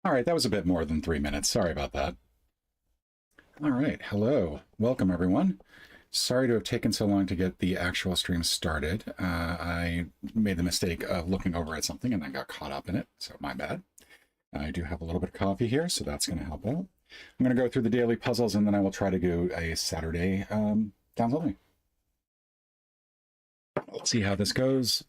All right, that was a bit more than 3 minutes. Sorry about that. All right, hello. Welcome, everyone. Sorry to have taken so long to get the actual stream started. I made the mistake of looking over at something and then got caught up in it, so my bad. I do have a little bit of coffee here, so that's going to help out. I'm going to go through the daily puzzles, and then I will try to do a Saturday downloading. Let's see how this goes.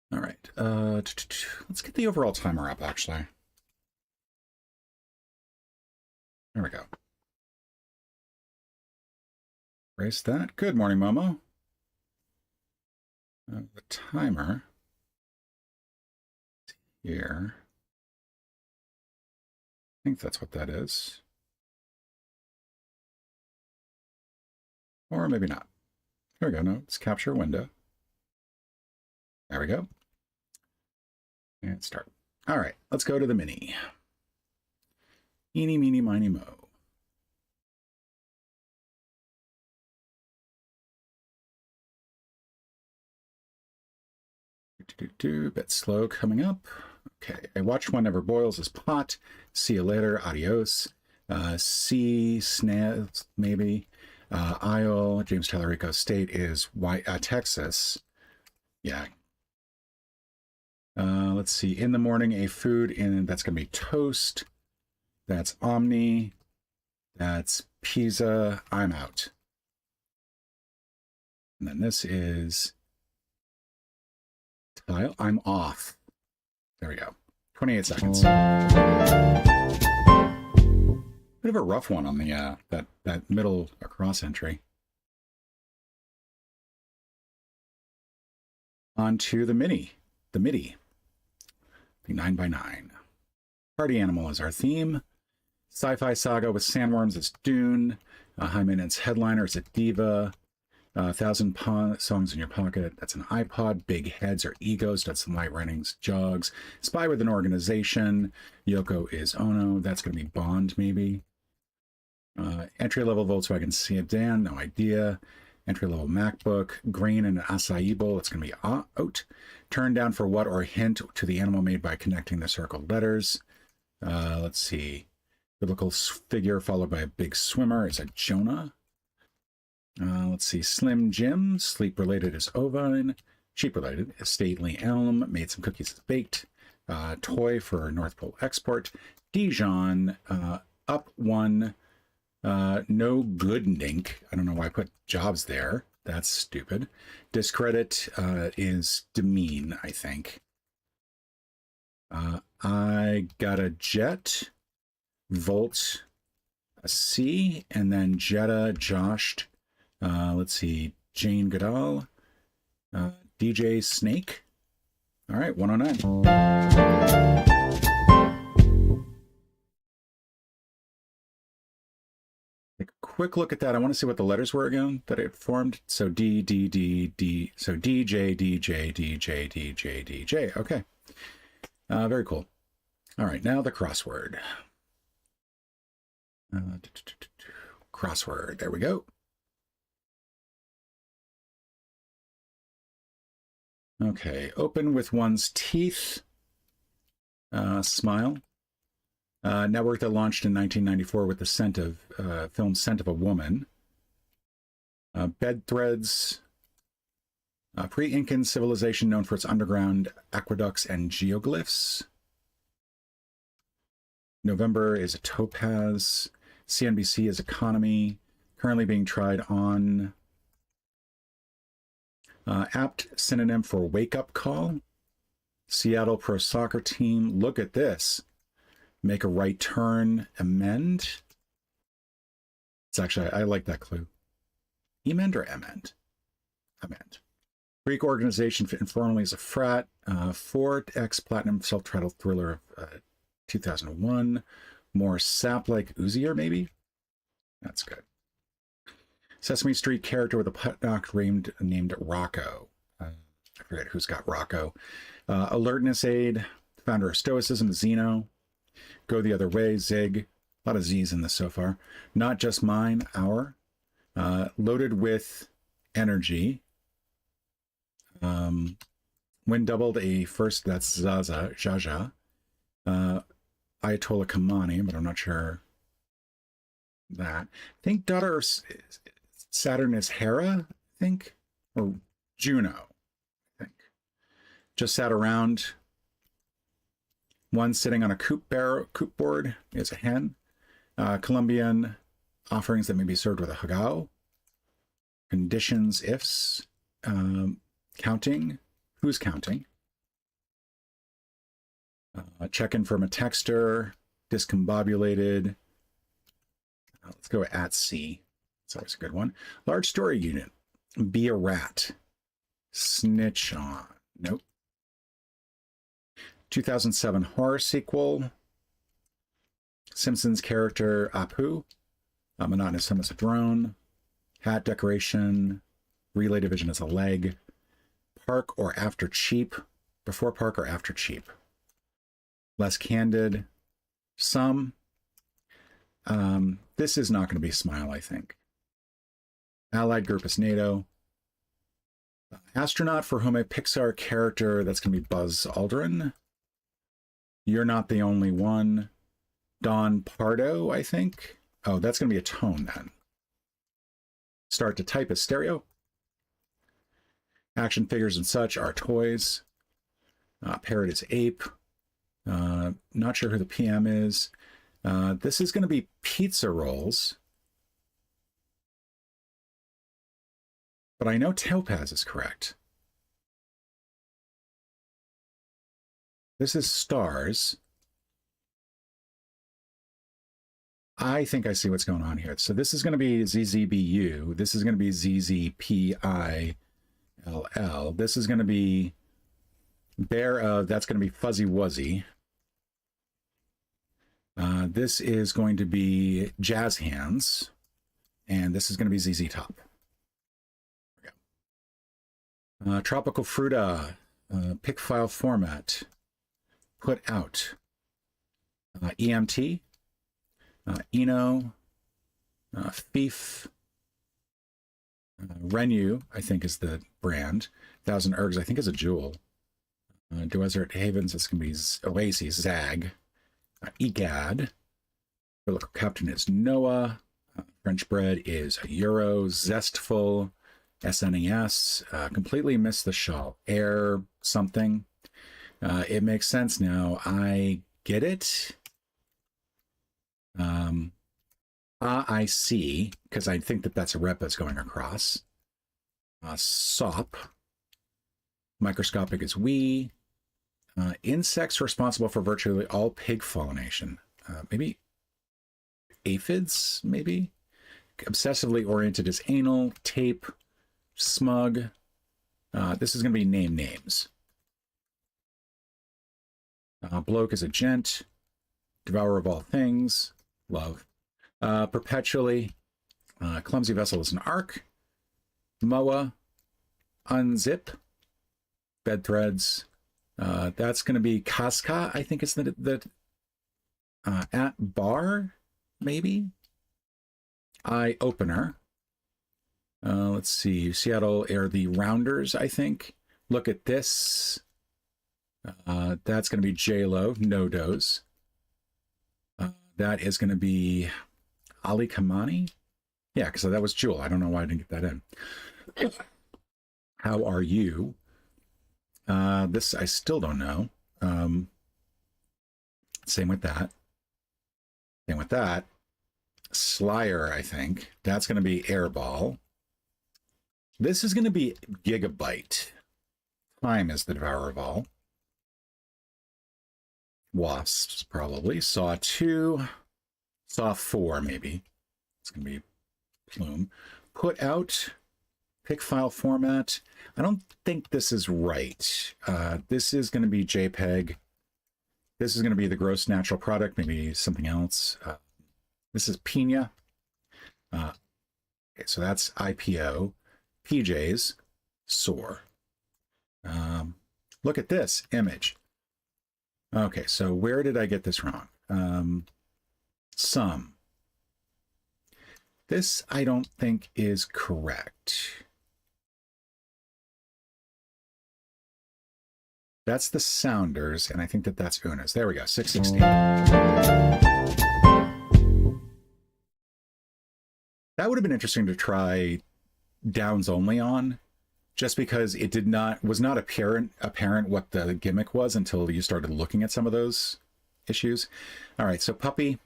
All right, let's get the overall timer up, actually. There we go. Erase that. Good morning, Momo. The timer here. I think that's what that is. Or maybe not. There we go. No, it's capture window. There we go. And start. All right, let's go to the mini. Eeny, meeny, miny, mo. Bit slow coming up. Okay, I watched One Never Boils His Pot. See you later. Adios. C. Snails, maybe. Isle, James Tallarico State is Texas. Yeah. Let's see. In the morning, a food, and that's going to be toast. That's Omni. That's pizza. I'm out. And then this is tile. I'm off. There we go. 28 seconds. Bit of a rough one on the that middle across entry. On to the mini. The MIDI. The 9x9. Party animal is our theme. Sci-fi saga with sandworms is Dune. High maintenance headliner is a diva. 1,000 songs in your pocket, that's an iPod. Big heads are egos, that's the light runnings, jogs. Spy with an organization, Yoko is Ono, that's going to be Bond maybe. Entry-level Volkswagen sedan, no idea. Entry-level MacBook, grain and an acai bowl, it's going to be out. Turn down for what or hint to the animal made by connecting the circled letters. Let's see. Biblical figure followed by a big swimmer is a Jonah. Let's see. Slim Jim, sleep-related is Ovine. Sheep-related is Stately Elm. Made some cookies as baked. Toy for North Pole export. Dijon, up one. No good Nink. I don't know why I put jobs there. That's stupid. Discredit is demean, I think. I got a Jet, Volt, a C, and then Jetta, Joshed. Let's see, Jane Goodall, DJ Snake. All right, 109. Take a quick look at that. I want to see what the letters were again that it formed. So D, D, D, D. So D, J, D, J, D, J, D, J, D, J. Okay. Very cool. All right, now the crossword. Crossword. There we go. Okay, open with one's teeth. Smile. Network that launched in 1994 with the film Scent of a Woman. Bed threads. Pre-Incan civilization known for its underground aqueducts and geoglyphs. November is a topaz. CNBC is economy. Currently being tried on. Apt synonym for wake-up call. Seattle pro soccer team. Look at this. Make a right turn. Amend. It's actually, I like that clue. Emend or amend? Amend. Greek organization informally is a frat. 4X Platinum self-titled thriller of 2001. More sap-like Uzier, maybe? That's good. Sesame Street character with a putnock named Rocco. I forget who's got Rocco. Alertness aid, founder of Stoicism, Zeno. Go the other way, Zig. A lot of Z's in this so far. Not just mine, our. Loaded with energy. When doubled a first, that's Jaja. Ayatollah Khamenei, but I'm not sure that. I think daughter of Saturn is Hera, I think, or Juno, I think. Just sat around. One sitting on a coop board is a hen. Colombian offerings that may be served with a hagao. Conditions, ifs. Counting. Who's counting? Check-in from a texter. Discombobulated. Let's go at sea. It's always a good one. Large story unit. Be a rat. Snitch on. Nope. 2007 horror sequel. Simpsons character Apu. Monotonous hum as a drone. Hat decoration. Relay division as a leg. Park or after cheap. Before park or after cheap. Less candid. Some. This is not going to be Smile, I think. Allied group is NATO. Astronaut for whom a Pixar character, that's going to be Buzz Aldrin. You're not the only one. Don Pardo, I think. Oh, that's going to be a tone then. Start to type is stereo. Action figures and such are toys. Parrot is ape. Not sure who the PM is. This is going to be pizza rolls. But I know Topaz is correct. This is stars. I think I see what's going on here. So this is going to be ZZBU. This is going to be ZZPILL. This is going to be Bear of, that's going to be Fuzzy Wuzzy. This is going to be Jazz Hands. And this is going to be ZZ Top. There we go. Tropical Fruta. Pick file format. Put out. EMT. Eno. Fief. Renu, I think, is the brand. 1000 Ergs, I think, is a jewel. Desert Havens, it's going to be Oasis. Zag. EGAD. The local captain is Noah. French bread is Euro. Zestful. SNES. Completely missed the shawl. Air something. It makes sense now. I get it. I see, because I think that that's a rep that's going across. SOP. Microscopic is we. Insects responsible for virtually all pig pollination. Maybe aphids, maybe? Obsessively oriented is anal. Tape. Smug. This is going to be names. Bloke is a gent. Devourer of all things. Love. Perpetually. Clumsy vessel is an arc. Moa. Unzip. Bed threads. That's going to be Casca, I think it's the at bar, maybe? Eye opener. Let's see. Seattle are the Rounders, I think. Look at this. That's going to be J-Lo, No Dose. That is going to be Ali Kamani. Yeah, because that was Jewel. I don't know why I didn't get that in. How are you? This I still don't know. Same with that. Same with that. Slyer, I think. That's going to be Airball. This is going to be Gigabyte. Time is the Devourer of all. Wasps, probably. Saw 2. Saw 4, maybe. It's going to be Plume. Put out. Pick file format. I don't think this is right. This is going to be JPEG. This is going to be the gross natural product, maybe something else. This is Pina. Okay, so that's IPO. PJs. SOAR. Look at this image. Okay, so where did I get this wrong? Some. This I don't think is correct. That's the Sounders, and I think that that's Una's. There we go, 616. That would have been interesting to try downs only on, just because it was not apparent what the gimmick was until you started looking at some of those issues. All right, so puppy,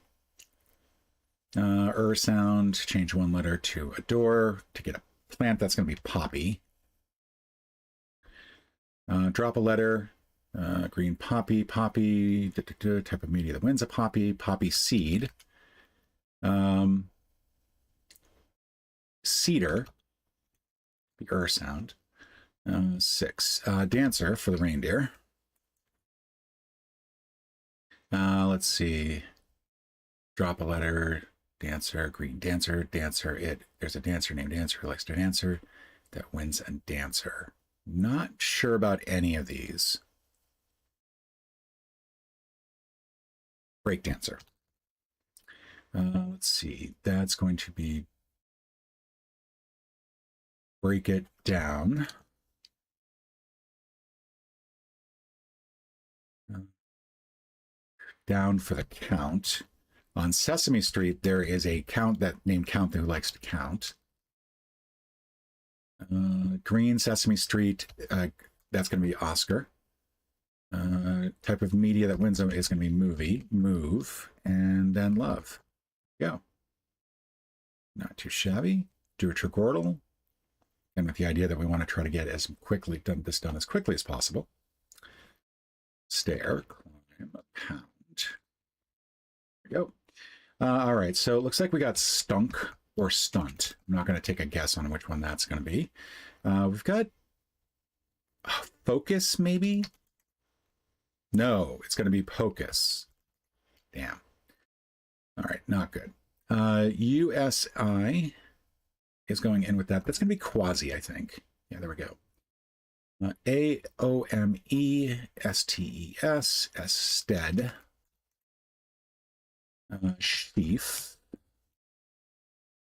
sound, change one letter to adore. To get a plant, that's going to be poppy. Drop a letter, green poppy, type of media that wins a poppy, poppy seed. Cedar, the sound. 6. Dancer for the reindeer. Let's see. Drop a letter, dancer, green dancer, there's a dancer named Dancer who likes to dancer that wins a dancer. Not sure about any of these. Break dancer. Let's see. That's going to be break it down. Down for the count. On Sesame Street, there is a count named Count who likes to count. Green Sesame Street, that's going to be Oscar. Type of media that wins them is going to be movie, move, and then love. Go. Not too shabby. Do a Tregortle. And with the idea that we want to try to get this done as quickly as possible. Stare, climb, pound. There we go. All right, so it looks like we got stunk or stunt. I'm not going to take a guess on which one that's going to be. We've got focus, maybe? No, it's going to be pocus. Damn. All right, not good. USI is going in with that. That's going to be quasi, I think. Yeah, there we go. AOMESTES, Ested. Sheaf.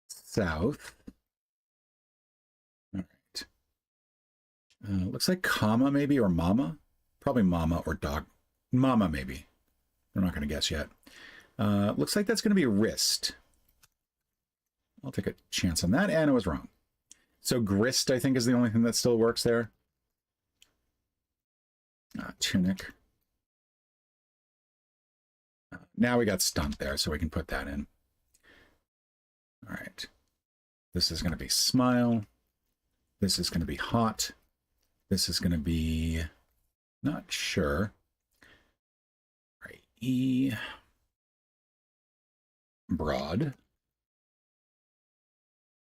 South. All right. Looks like comma maybe, or mama. Probably mama or dog. Mama maybe. I'm not going to guess yet. Looks like that's going to be wrist. I'll take a chance on that, and I was wrong. So grist, I think, is the only thing that still works there. Tunic. Now we got stunt there, so we can put that in. All right. This is going to be smile. This is going to be hot. This is going to be not sure. All right. E. Broad.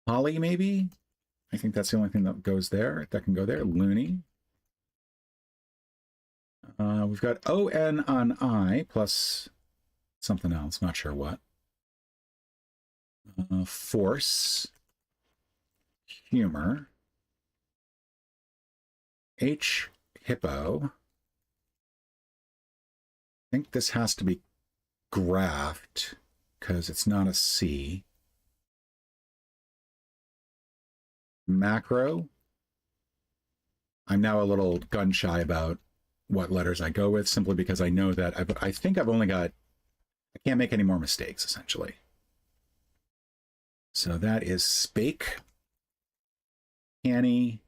Holly, maybe? I think that's the only thing that goes there. That can go there. Loony. We've got ON on I plus something else. Not sure what. Force. Humor. H. Hippo. I think this has to be graft because it's not a C. Macro. I'm now a little gun shy about what letters I go with, simply because I know that I think I've only got, I can't make any more mistakes, essentially. So that is spake, canny,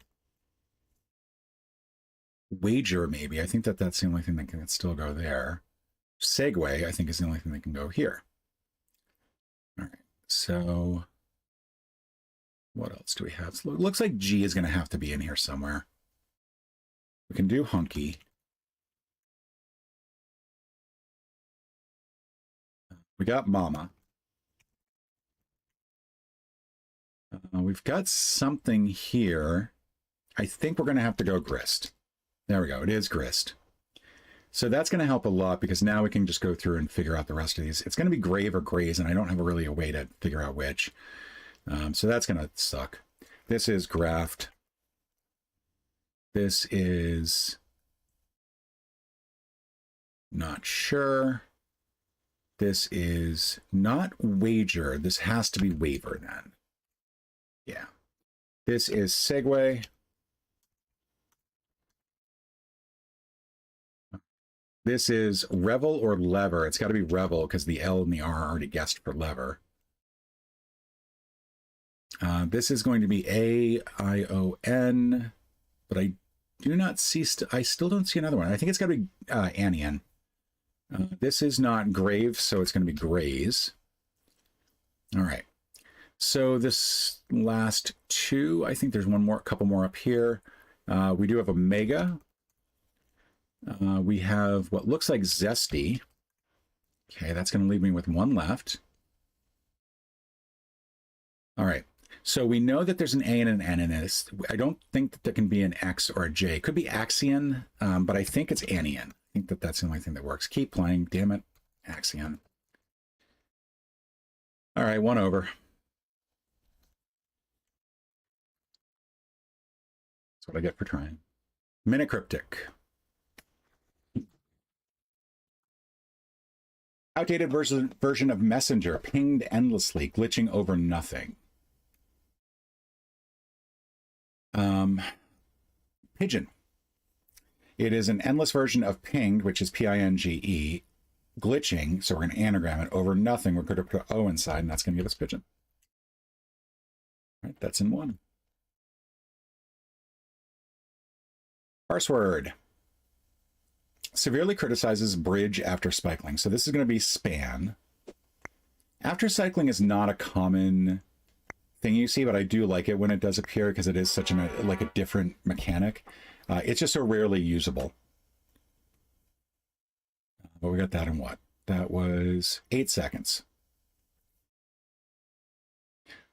wager, maybe. I think that that's the only thing that can still go there. Segue, I think, is the only thing that can go here. All right, so what else do we have? So it looks like G is going to have to be in here somewhere. We can do hunky. We got mama. We've got something here. I think we're going to have to go grist. There we go. It is grist. So that's going to help a lot, because now we can just go through and figure out the rest of these. It's going to be grave or graze, and I don't have really a way to figure out which. So that's going to suck. This is graft. This is not sure. This is not wager. This has to be waiver then. Yeah. This is segue. This is revel or lever. It's got to be revel because the L and the R are already guessed for lever. This is going to be A-I-O-N, but I do not see, I still don't see another one. I think it's got to be anion. This is not grave, so it's going to be graze. All right. So this last two, I think there's one more, couple more up here. We do have omega. We have what looks like zesty. Okay, that's going to leave me with one left. All right. So we know that there's an A and an N in this. I don't think that there can be an X or a J. It could be axion, but I think it's anion. I think that that's the only thing that works. Keep playing. Damn it. Axion. All right, one over. That's what I get for trying. Minicryptic. Outdated version of Messenger, pinged endlessly, glitching over nothing. Pigeon. It is an endless version of pinged, which is P-I-N-G-E, glitching, so we're going to anagram it over nothing. We're going to put O inside, and that's going to give us pigeon. All right, that's in one. Parse word. Severely criticizes bridge after cycling. So this is going to be span. After cycling is not a common thing you see, but I do like it when it does appear because it is such like a different mechanic. It's just so rarely usable. But we got that in what? That was 8 seconds.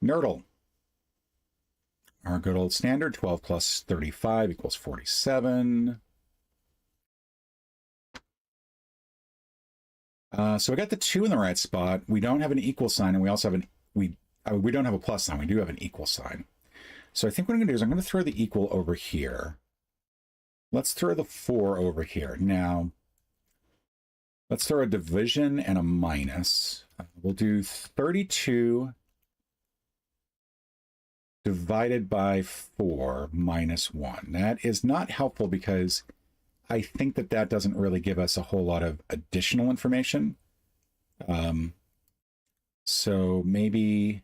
Nerdle. Our good old standard, 12 plus 35 equals 47. So we got the 2 in the right spot. We don't have an equal sign, and we also have we don't have a plus sign. We do have an equal sign. So I think what I'm going to do is I'm going to throw the equal over here. Let's throw the 4 over here. Now, let's throw a division and a minus. We'll do 32 divided by 4 minus 1. That is not helpful because I think that that doesn't really give us a whole lot of additional information. So maybe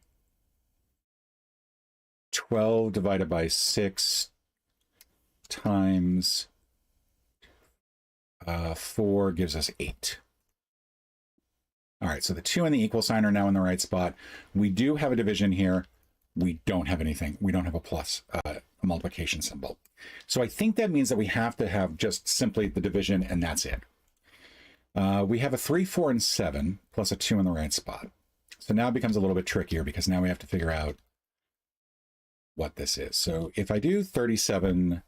12 divided by 6 times 4 gives us 8. All right, so the 2 and the equal sign are now in the right spot. We do have a division here. We don't have anything. We don't have a plus, a multiplication symbol. So I think that means that we have to have just simply the division, and that's it. We have a 3, 4, and 7, plus a 2 in the right spot. So now it becomes a little bit trickier because now we have to figure out what this is. So if I do 37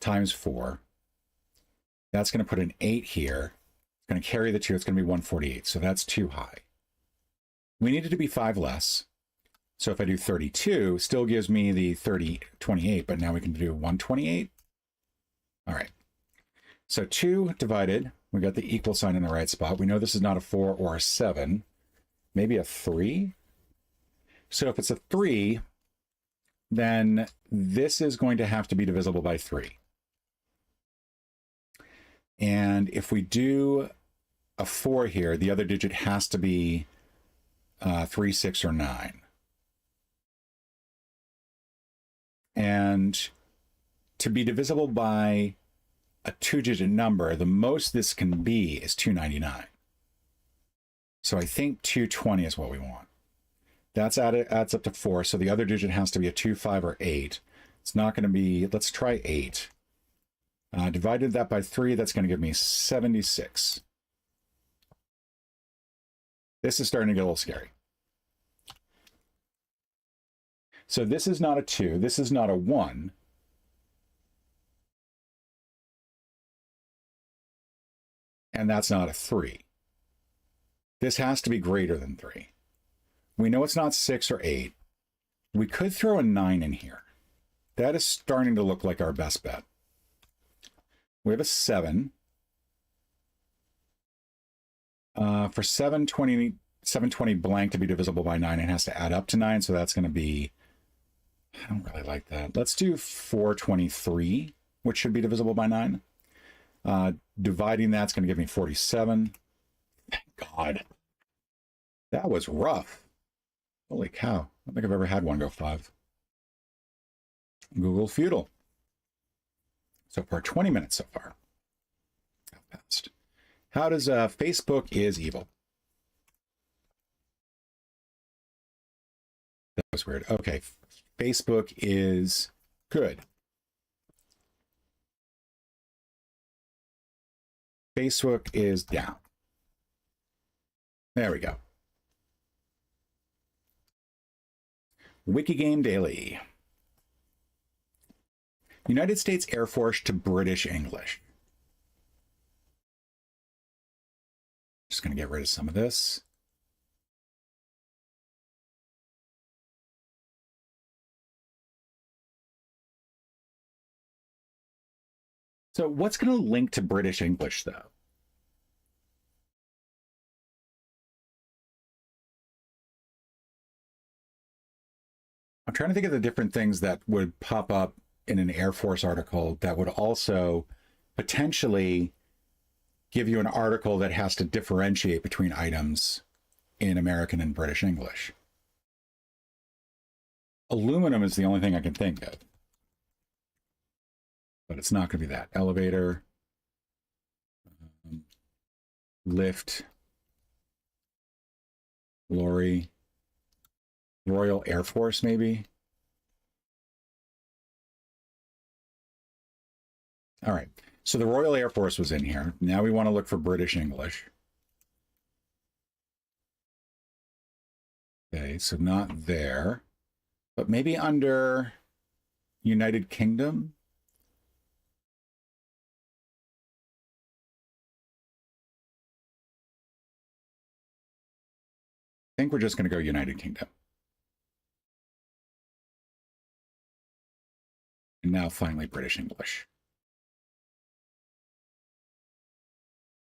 times 4, that's going to put an 8 here. It's going to carry the 2. It's going to be 148. So that's too high. We need it to be 5 less. So if I do 32, still gives me the 28, but now we can do 128. All right. So 2 divided, we got the equal sign in the right spot. We know this is not a 4 or a 7, maybe a 3. So if it's a 3, then this is going to have to be divisible by 3. And if we do a 4 here, the other digit has to be 3, 6, or 9. And to be divisible by a 2-digit number, the most this can be is 299. So I think 220 is what we want. That's adds up to 4, so the other digit has to be a 2, 5, or 8. It's not going to be, let's try 8. Divided that by 3, that's going to give me 76. This is starting to get a little scary. So this is not a 2, this is not a 1. And that's not a 3. This has to be greater than 3. We know it's not 6 or 8. We could throw a 9 in here. That is starting to look like our best bet. We have a 7. For 720 blank to be divisible by 9, it has to add up to 9, so that's going to be, I don't really like that. Let's do 423, which should be divisible by 9. Dividing that's going to give me 47. Thank God. That was rough. Holy cow. I don't think I've ever had one go 5. Google Feudal. So far, 20 minutes so far. How fast. How does Facebook is evil? That was weird. Okay. Facebook is good. Facebook is down. There we go. Wikigame Daily. United States Air Force to British English. Just going to get rid of some of this. So what's going to link to British English, though? I'm trying to think of the different things that would pop up in an Air Force article that would also potentially give you an article that has to differentiate between items in American and British English. Aluminum is the only thing I can think of. But it's not going to be that. Elevator, lift, lorry, Royal Air Force, maybe. All right. So the Royal Air Force was in here. Now we want to look for British English. Okay, so not there, but maybe under United Kingdom. I think we're just going to go United Kingdom. And now finally British English.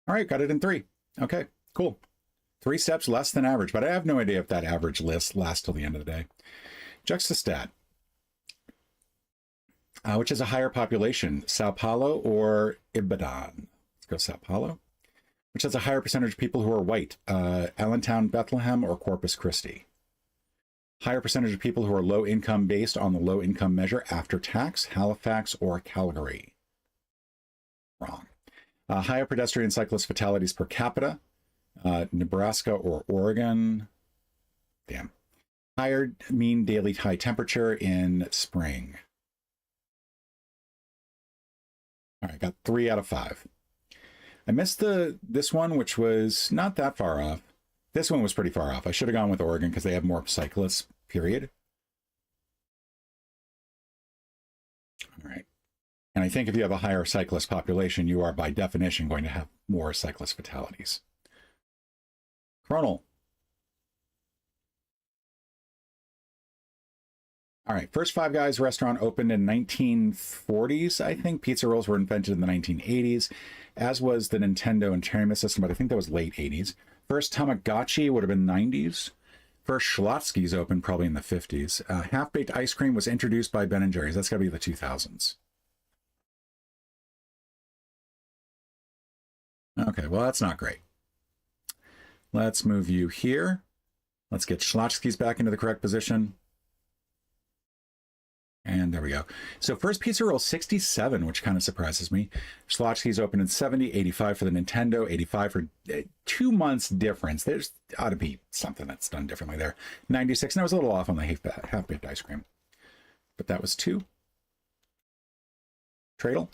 All right, got it in 3. Okay, cool. 3 steps less than average, but I have no idea if that average list lasts till the end of the day. Juxtastat, which has a higher population, Sao Paulo or Ibadan? Let's go Sao Paulo. Which has a higher percentage of people who are white, Allentown, Bethlehem, or Corpus Christi? Higher percentage of people who are low income based on the low income measure after tax, Halifax or Calgary? Wrong. Higher pedestrian cyclist fatalities per capita, Nebraska or Oregon? Damn. Higher mean daily high temperature in spring. All right, got 3 out of 5. I missed this one, which was not that far off. This one was pretty far off. I should have gone with Oregon because they have more cyclists, period. All right. And I think if you have a higher cyclist population, you are by definition going to have more cyclist fatalities. Chronal. All right, first Five Guys restaurant opened in 1940s, I think. Pizza rolls were invented in the 1980s, as was the Nintendo Entertainment System, but I think that was late 80s. First Tamagotchi would have been 90s. First Schlotzsky's opened probably in the 50s. Half-baked ice cream was introduced by Ben & Jerry's. That's got to be the 2000s. Okay, well, that's not great. Let's move you here. Let's get Schlotzsky's back into the correct position. And there we go. So first pizza roll 67, which kind of surprises me. Schlotzsky's open in 70, 85 for the Nintendo, 85 for 2 months difference. There's ought to be something that's done differently there. 96, and I was a little off on the half-baked ice cream. But that was 2. Tradle.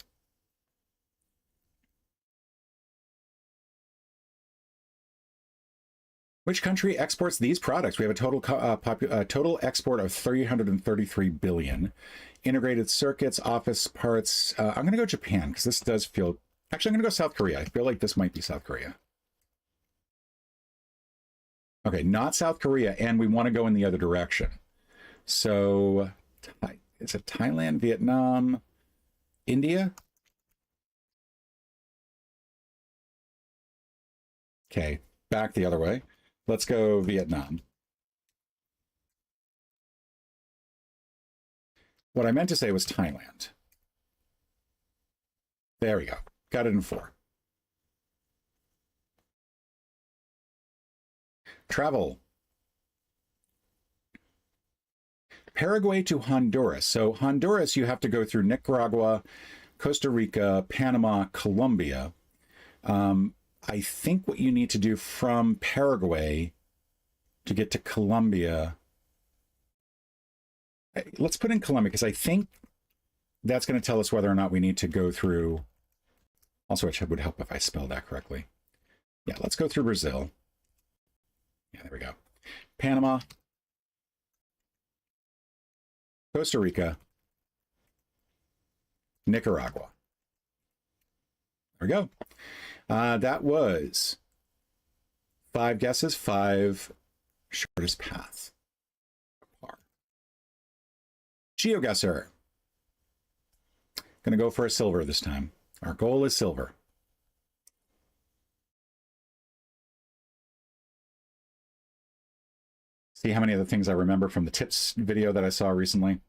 Which country exports these products? We have a total export of 333 billion. Integrated circuits, office parts. I'm going to go Japan because this does feel... Actually, I'm going to go South Korea. I feel like this might be South Korea. Okay, not South Korea, and we want to go in the other direction. So, is it Thailand, Vietnam, India? Okay, back the other way. Let's go Vietnam. What I meant to say was Thailand. There we go. Got it in 4. Travel. Paraguay to Honduras. So Honduras, you have to go through Nicaragua, Costa Rica, Panama, Colombia. I think what you need to do from Paraguay to get to Colombia, let's put in Colombia, because I think that's going to tell us whether or not we need to go through, also it would help if I spell that correctly. Yeah, let's go through Brazil. Yeah, there we go. Panama, Costa Rica, Nicaragua. There we go. That was 5 guesses, 5 shortest path. GeoGuessr. Gonna go for a silver this time. Our goal is silver. See how many of the things I remember from the tips video that I saw recently.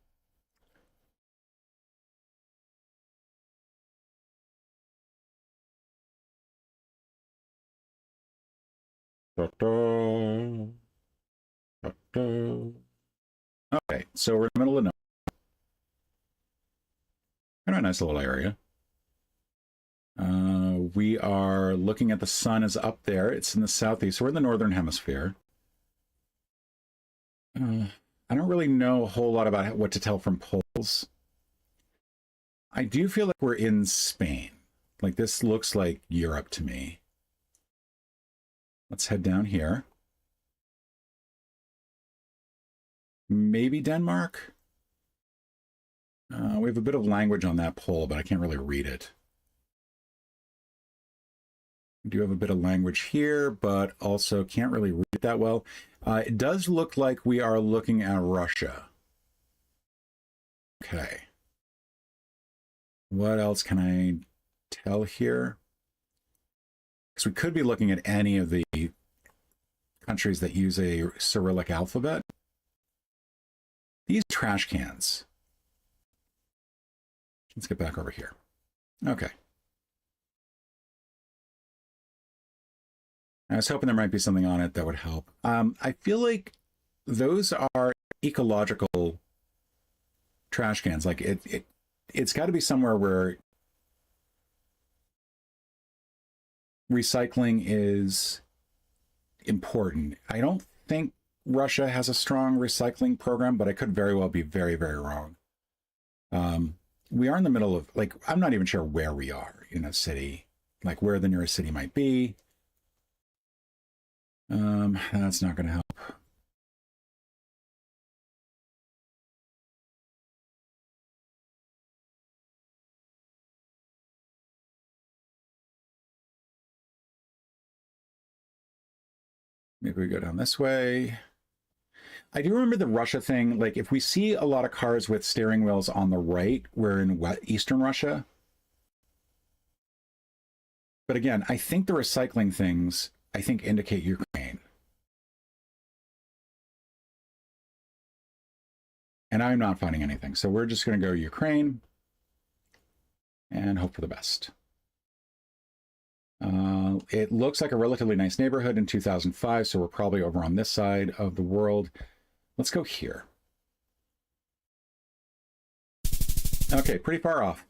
Okay, so we're in the middle of nowhere. Kind of a nice little area. We are looking at the sun is up there. It's in the southeast. So we're in the northern hemisphere. I don't really know a whole lot about what to tell from poles. I do feel like we're in Spain. Like this looks like Europe to me. Let's head down here. Maybe Denmark? We have a bit of language on that pole, but I can't really read it. We do have a bit of language here, but also can't really read it that well. It does look like we are looking at Russia. Okay. What else can I tell here? Because we could be looking at any of the countries that use a Cyrillic alphabet. These trash cans. Let's get back over here. Okay. I was hoping there might be something on it that would help. I feel like those are ecological trash cans. Like it's got to be somewhere where recycling is important. I don't think Russia has a strong recycling program, but I could very well be very, very wrong. We are in the middle of, like, I'm not even sure where we are in a city, like where the nearest city might be. That's not going to help. Maybe we go down this way. I do remember the Russia thing. Like, if we see a lot of cars with steering wheels on the right, we're in Eastern Russia. But again, I think the recycling things, I think, indicate Ukraine. And I'm not finding anything. So we're just going to go Ukraine and hope for the best. It looks like a relatively nice neighborhood in 2005, so we're probably over on this side of the world. Let's go here. Okay, pretty far off.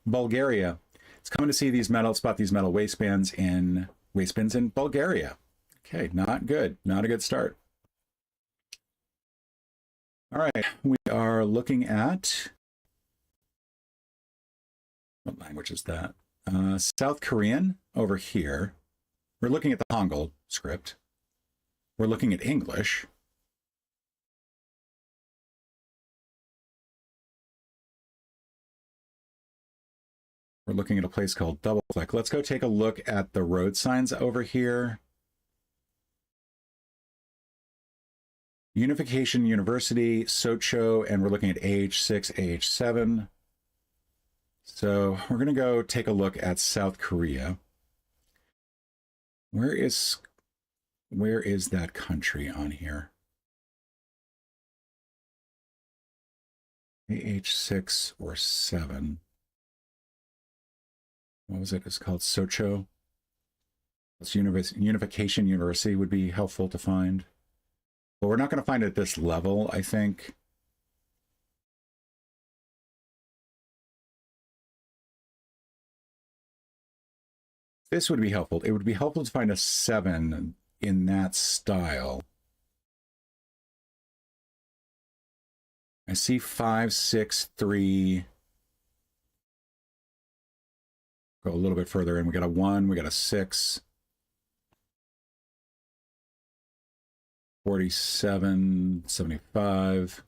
Bulgaria. It's coming to see these metal, spot these metal waistbands in Bulgaria. Okay, not good. Not a good start. All right, we are looking at, what language is that? South Korean over here. We're looking at the Hangul script. We're looking at English. We're looking at a place called Double Click. Let's go take a look at the road signs over here. Unification University, Socho, and we're looking at AH6, AH7. So we're going to go take a look at South Korea. Where is that country on here? AH6 or 7. what was it? It's called Socho. This Unification University would be helpful to find. But we're not going to find it at this level, I think. This would be helpful. It would be helpful to find a 7 in that style. I see 5, 6, 3. Go a little bit further in. We got a 1, we got a 6. 47, 75.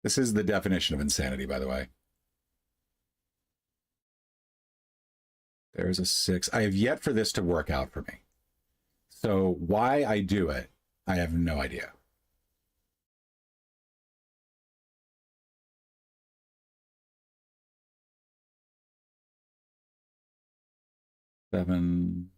This is the definition of insanity, by the way. There's a 6. I have yet for this to work out for me. So why I do it, I have no idea. Seven.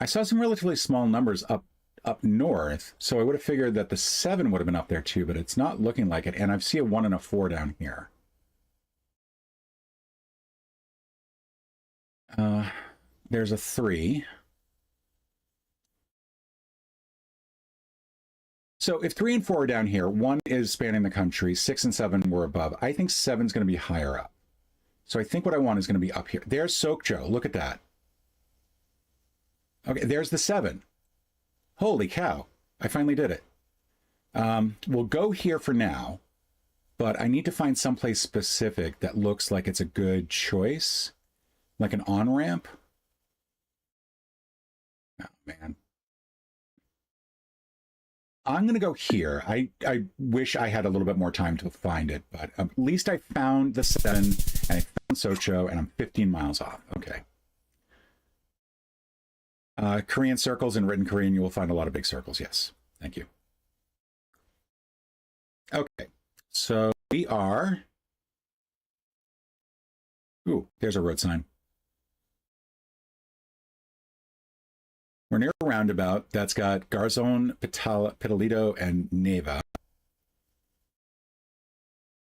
I saw some relatively small numbers up north, so I would have figured that the 7 would have been up there too, but it's not looking like it. And I see a 1 and a 4 down here. There's a 3. So if 3 and 4 are down here, 1 is spanning the country, 6 and 7 were above. I think 7 is going to be higher up. So I think what I want is going to be up here. There's Sokjo. Look at that. Okay, there's the 7. Holy cow. I finally did it. We'll go here for now, but I need to find someplace specific that looks like it's a good choice, like an on-ramp. Oh, man. I'm going to go here. I wish I had a little bit more time to find it, but at least I found the 7, and I found Socho, and I'm 15 miles off. Okay. Korean circles in written Korean, you will find a lot of big circles. Yes. Thank you. Okay. So we are... Ooh, there's a road sign. We're near a roundabout that's got Garzon, Pitalito, and Neva.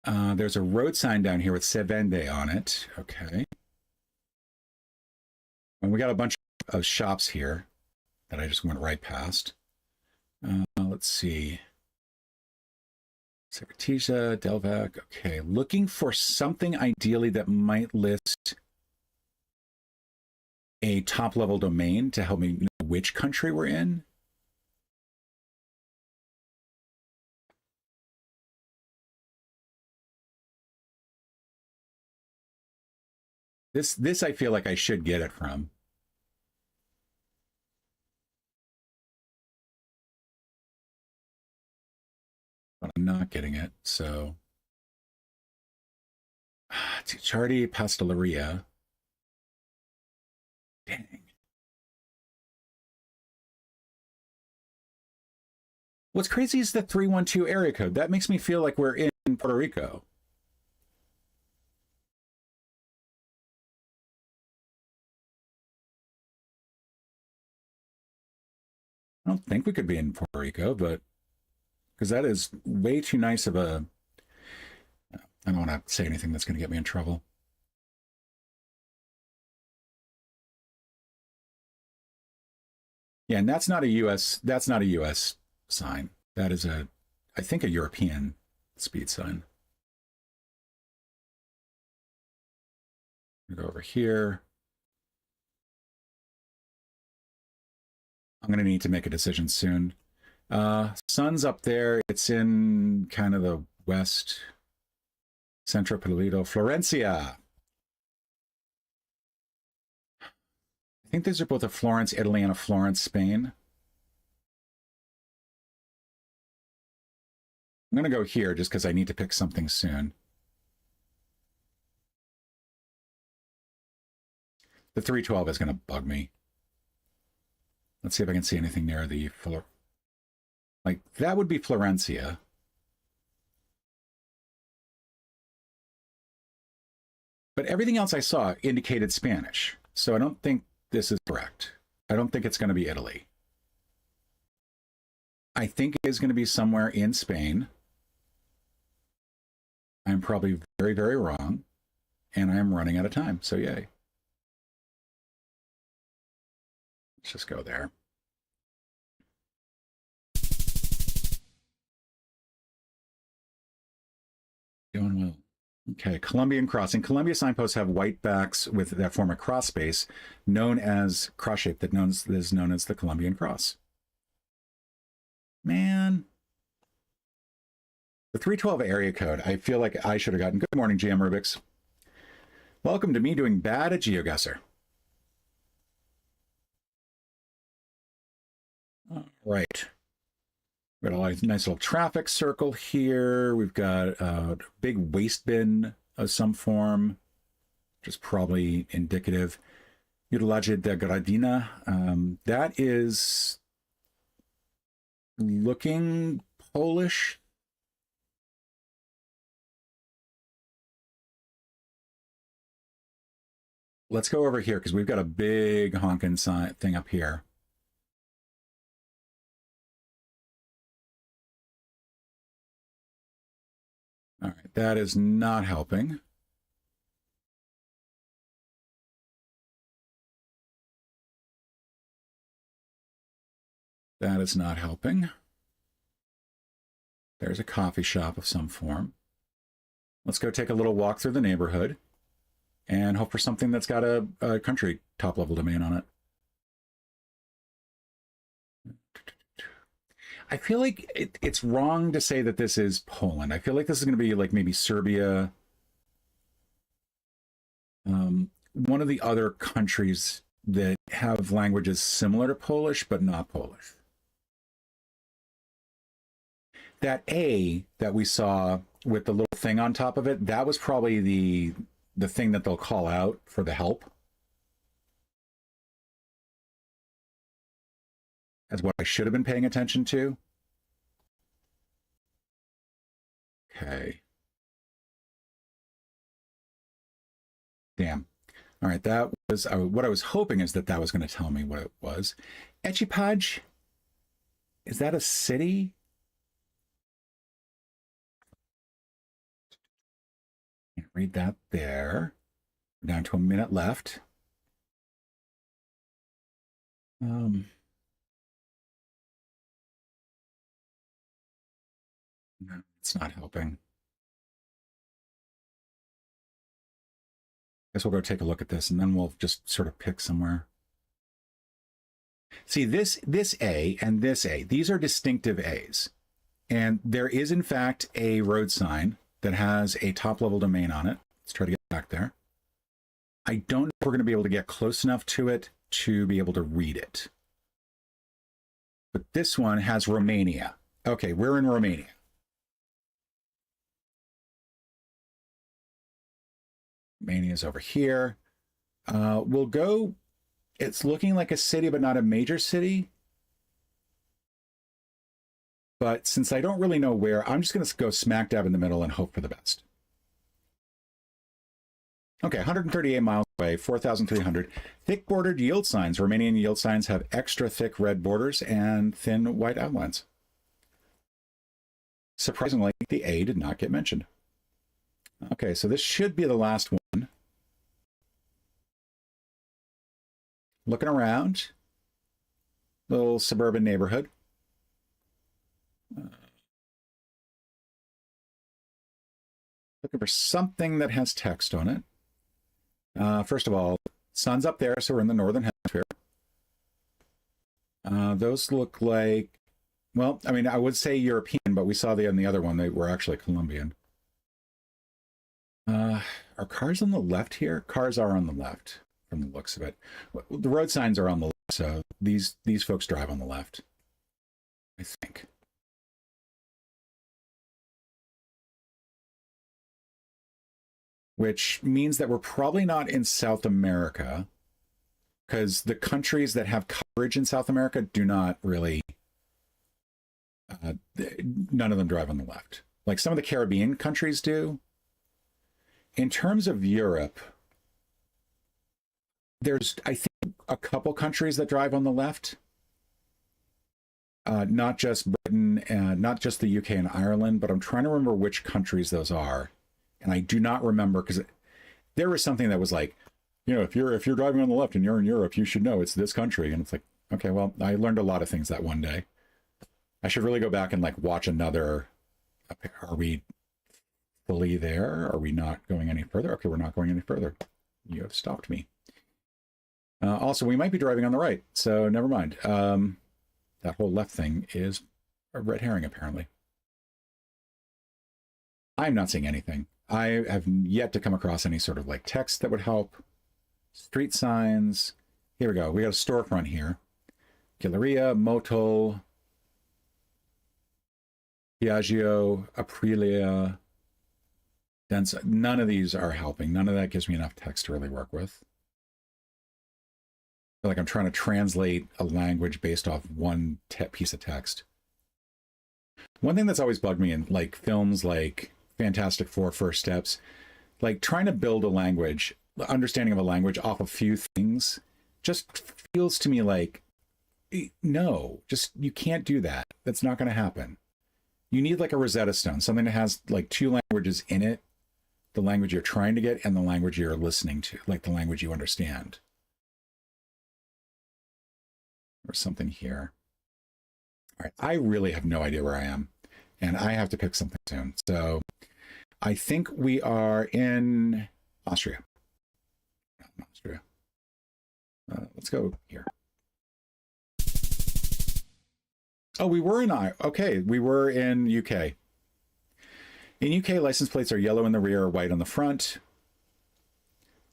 There's a road sign down here with Sevende on it. Okay. And we got a bunch of shops here that I just went right past. Let's see. Secretisa, Delvac. Okay. Looking for something ideally that might list a top-level domain to help me know which country we're in. This I feel like I should get it from. But I'm not getting it, so... Ticciardi Pasteleria. Dang. What's crazy is the 312 area code. That makes me feel like we're in Puerto Rico. I don't think we could be in Puerto Rico, but because that is way too nice of a... I don't want to say anything that's going to get me in trouble. Yeah, and that's not a US sign. That is I think a European speed sign. Go over here. I'm going to need to make a decision soon. Sun's up there. It's in kind of the west. Centro Pitalito, Florencia. I think these are both a Florence, Italy, and a Florence, Spain. I'm going to go here just because I need to pick something soon. The 312 is going to bug me. Let's see if I can see anything near the... Like, that would be Florencia. But everything else I saw indicated Spanish. So I don't think this is correct. I don't think it's going to be Italy. I think it is going to be somewhere in Spain. I'm probably very, very wrong, and I am running out of time, so yay. Let's just go there. Doing well. Okay, Colombian crossing. Columbia signposts have white backs with that form a cross space, known as cross shape, that is known as the Colombian cross. Man. The 312 area code, I feel like I should have gotten. Good morning, GM Rubix. Welcome to me doing bad at GeoGuessr. All right. We've got a nice little traffic circle here. We've got a big waste bin of some form, which is probably indicative. Utilage de Gradina. That is looking Polish. Let's go over here because we've got a big honking sign thing up here. All right, that is not helping. That is not helping. There's a coffee shop of some form. Let's go take a little walk through the neighborhood and hope for something that's got a country top-level domain on it. I feel like it's wrong to say that this is Poland. I feel like this is going to be like maybe Serbia. One of the other countries that have languages similar to Polish, but not Polish. That A that we saw with the little thing on top of it, that was probably the thing that they'll call out for the help. As what I should have been paying attention to. Okay. Damn. All right, that was what I was hoping is that was going to tell me what it was. Echipaj, is that a city? Can't read that there. We're down to a minute left. No, it's not helping. Guess we'll go take a look at this and then we'll just sort of pick somewhere. See, this A and this A, these are distinctive A's. And there is, in fact, a road sign that has a top-level domain on it. Let's try to get back there. I don't know if we're going to be able to get close enough to it to be able to read it. But this one has Romania. Okay, we're in Romania. Romania is over here. We'll go, it's looking like a city, but not a major city. But since I don't really know where, I'm just going to go smack dab in the middle and hope for the best. Okay, 138 miles away, 4,300. Thick bordered yield signs. Romanian yield signs have extra thick red borders and thin white outlines. Surprisingly, the A did not get mentioned. Okay, so this should be the last one. Looking around. Little suburban neighborhood. Looking for something that has text on it. First of all, sun's up there, so we're in the northern hemisphere. Those look like, well, I mean, I would say European, but we saw on the other one, they were actually Colombian. Are cars on the left here? Cars are on the left from the looks of it. The road signs are on the left, so these folks drive on the left, I think. Which means that we're probably not in South America, because the countries that have coverage in South America do not really, none of them drive on the left. Like some of the Caribbean countries do. In terms of Europe, there's, I think, a couple countries that drive on the left. not just Britain and not just the UK and Ireland, but I'm trying to remember which countries those are. And I do not remember because there was something that was like, if you're driving on the left and you're in Europe, you should know it's this country. And it's like, okay, well, I learned a lot of things that one day. I should really go back and like watch another. Are we fully there? Are we not going any further? Okay, we're not going any further. You have stopped me. Also, we might be driving on the right, so never mind. That whole left thing is a red herring, apparently. I'm not seeing anything. I have yet to come across any sort of like text that would help. Street signs. Here we go. We got a storefront here. Galleria, Moto, Piaggio, Aprilia. None of these are helping. None of that gives me enough text to really work with. I feel like I'm trying to translate a language based off one piece of text. One thing that's always bugged me in like films like Fantastic Four: First Steps, like trying to build a language, understanding of a language off a few things just feels to me like, no, just you can't do that. That's not going to happen. You need like a Rosetta Stone, something that has like two languages in it, the language you're trying to get and the language you're listening to, like the language you understand. Or something here. All right, I really have no idea where I am, and I have to pick something soon. So I think we are in Austria. Austria. Let's go here. Oh, we were in okay. We were in UK. In UK, license plates are yellow in the rear, white on the front.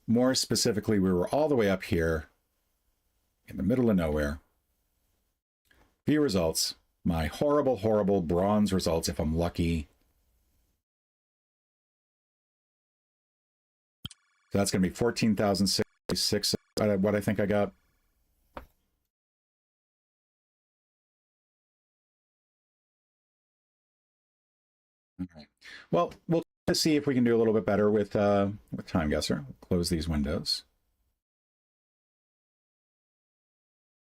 More specifically, we were all the way up here in the middle of nowhere. View results. My horrible, horrible bronze results if I'm lucky. So that's going to be 14,066, what I think I got. All right. Well, we'll try to see if we can do a little bit better with Time Guesser. We'll close these windows.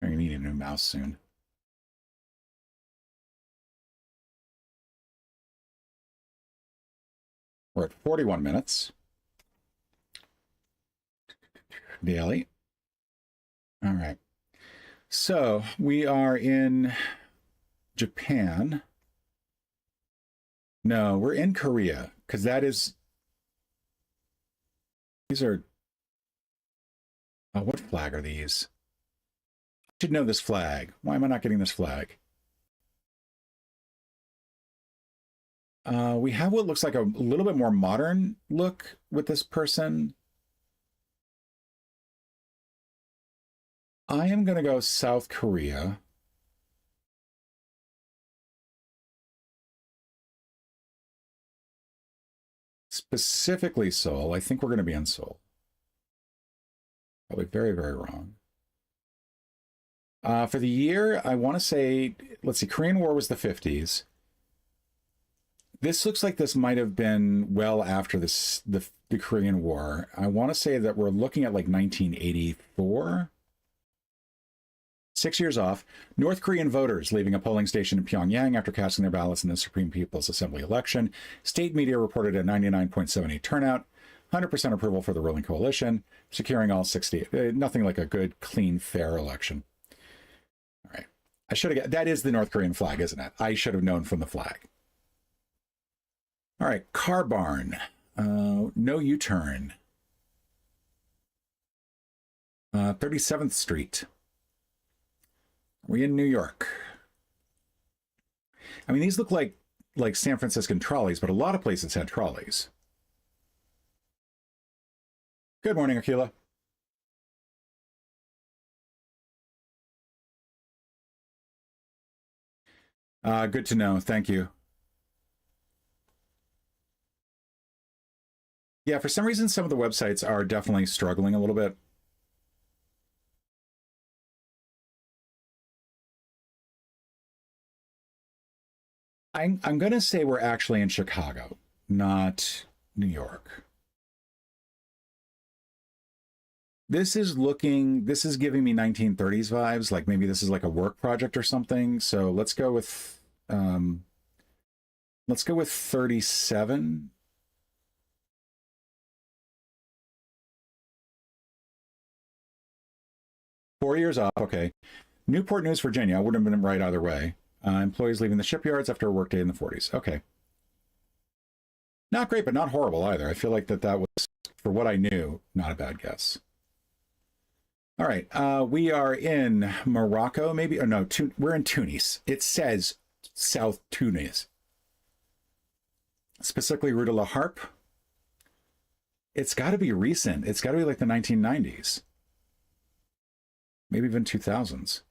I'm going to need a new mouse soon. We're at 41 minutes. Daily. All right. So we are in Japan. No, we're in Korea because that is. These are. Oh, what flag are these? I should know this flag. Why am I not getting this flag? We have what looks like a little bit more modern look with this person. I am going to go South Korea. Specifically Seoul. I think we're going to be in Seoul. Probably very, very wrong. For the year, I want to say, let's see, Korean War was the 50s. This looks like this might have been well after this, the Korean War. I want to say that we're looking at like 1984. 6 years off. North Korean voters leaving a polling station in Pyongyang after casting their ballots in the Supreme People's Assembly election. State media reported a 99.78 turnout. 100% approval for the ruling coalition, securing all 60. Nothing like a good, clean, fair election. All right. I should have. That is the North Korean flag, isn't it? I should have known from the flag. All right, Car Barn, no U-turn. 37th Street. We're in New York. I mean, these look like San Franciscan trolleys, but a lot of places had trolleys. Good morning, Akila. Good to know. Thank you. Yeah, for some reason, some of the websites are definitely struggling a little bit. I'm going to say we're actually in Chicago, not New York. This is giving me 1930s vibes, like maybe this is like a work project or something. So let's go with 37. Four years off, okay. Newport News, Virginia. I wouldn't have been right either way. Employees leaving the shipyards after a workday in the 40s. Okay. Not great, but not horrible either. I feel like that was, for what I knew, not a bad guess. All right. We are in Morocco, maybe. Oh, no, we're in Tunis. It says South Tunis. Specifically, Rue de la Harpe. It's got to be recent. It's got to be like the 1990s. Maybe even 2000s.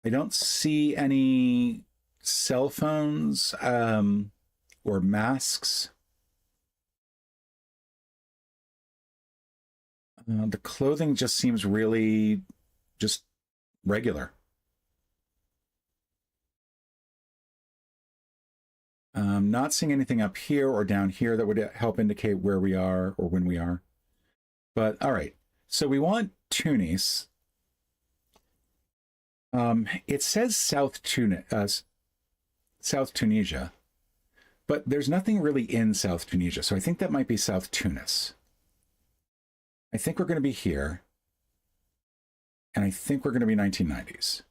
I don't see any cell phones or masks. The clothing just seems really just regular. Not seeing anything up here or down here that would help indicate where we are or when we are. But all right, so we want Tunis. It says South Tunisia, but there's nothing really in South Tunisia. So I think that might be South Tunis. I think we're going to be here. And I think we're going to be 1990s.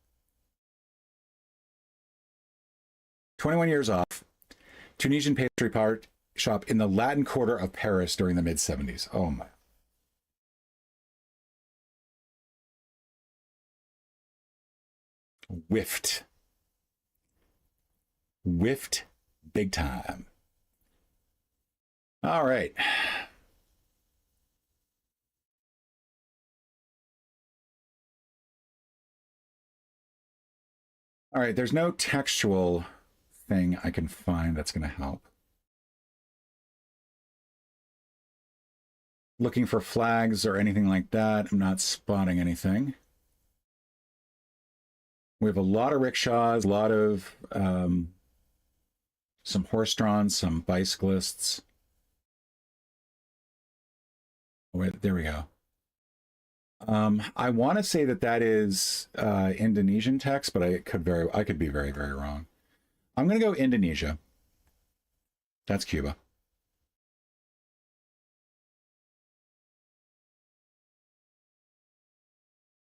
21 years off. Tunisian pastry part shop in the Latin Quarter of Paris during the mid-70s. Oh my. Whiffed big time. All right. All right, there's no textual thing I can find that's going to help. Looking for flags or anything like that. I'm not spotting anything. We have a lot of rickshaws, a lot of some horse-drawn, some bicyclists. Wait, there we go. I want to say that is Indonesian text, but I could be very, very wrong. I'm going to go Indonesia. That's Cuba.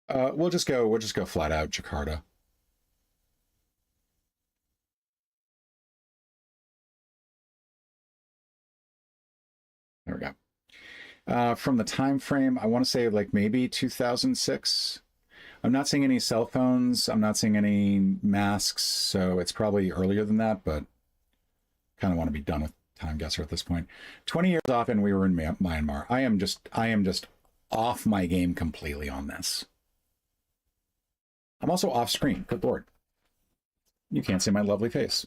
We'll just go flat out Jakarta. There we go. From the time frame, I want to say like maybe 2006. I'm not seeing any cell phones. I'm not seeing any masks, so it's probably earlier than that, but kind of want to be done with time guesser at this point. 20 years off and we were in Myanmar. I am just off my game completely on this. I'm also off screen. Good Lord. You can't see my lovely face.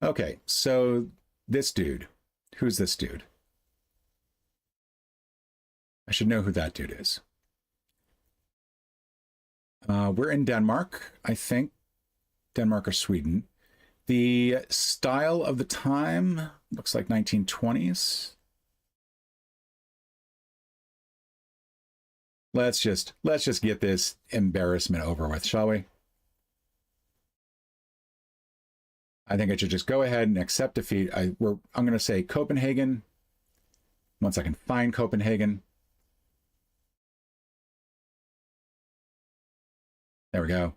Okay, so this dude. Who's this dude? I should know who that dude is. We're in Denmark, I think. Denmark or Sweden. The style of the time looks like 1920s. Let's just get this embarrassment over with, shall we? I think I should just go ahead and accept defeat. I'm going to say Copenhagen. Once I can find Copenhagen. There we go.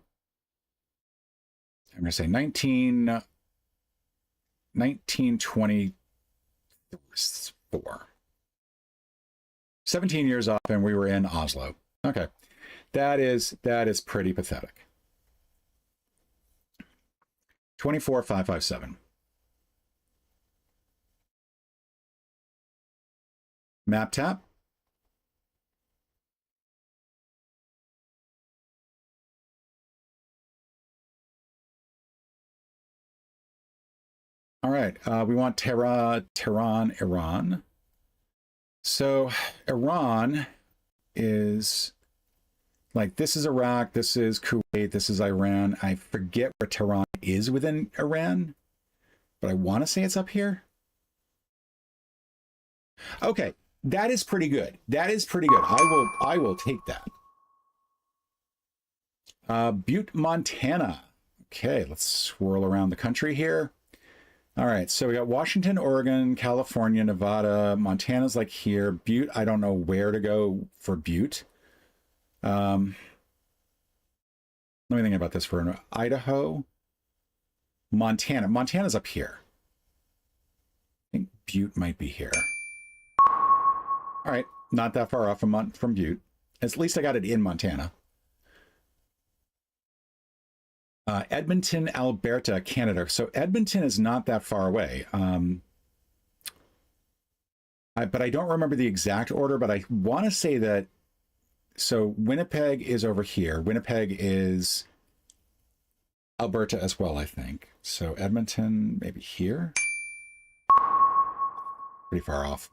I'm going to say 1924. 17 years off and we were in Oslo. Okay. That is pretty pathetic. 24557. Map tap. All right, we want Tehran, Iran. So Iran is like, this is Iraq, this is Kuwait, this is Iran. I forget where Tehran is within Iran, but I want to say it's up here. Okay, That is pretty good. That is pretty good. I will take that. Butte, Montana. Okay, let's swirl around the country here. All right, so we got Washington, Oregon, California, Nevada. Montana's like here. Butte, I don't know where to go for Butte. Let me think about this for an Idaho. Montana. Montana's up here. I think Butte might be here. All right, not that far off from Butte. At least I got it in Montana. Edmonton, Alberta, Canada. So Edmonton is not that far away. But I don't remember the exact order, but I want to say that, so Winnipeg is over here. Winnipeg is Alberta as well, I think. So Edmonton, maybe here. Pretty far off.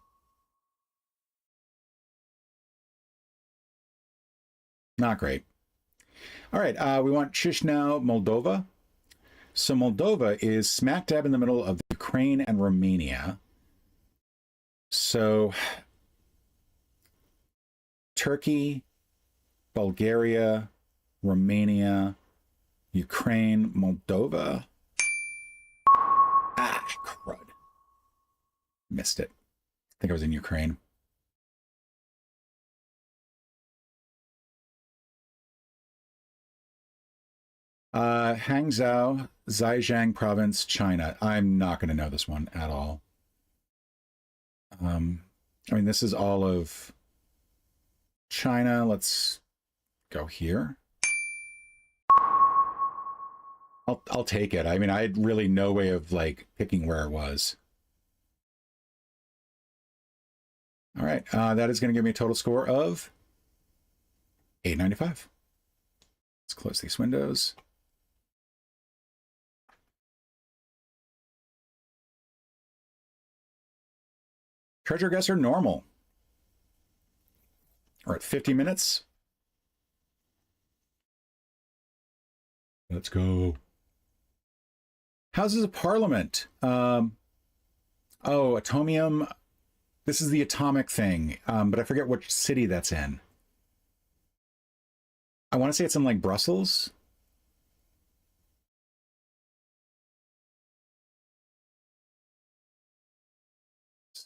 Not great. All right, we want Chisinau, Moldova. So Moldova is smack dab in the middle of Ukraine and Romania. So Turkey, Bulgaria, Romania, Ukraine, Moldova. Ah, crud. Missed it. I think I was in Ukraine. Hangzhou, Zhejiang Province, China. I'm not going to know this one at all. I mean, this is all of China. Let's go here. I'll take it. I mean, I had really no way of like picking where it was. All right, that is going to give me a total score of 895. Let's close these windows. Treasure guesser normal. We're at 50 minutes. Let's go. Houses of Parliament. Oh, Atomium. This is the atomic thing, but I forget which city that's in. I want to say it's in like Brussels.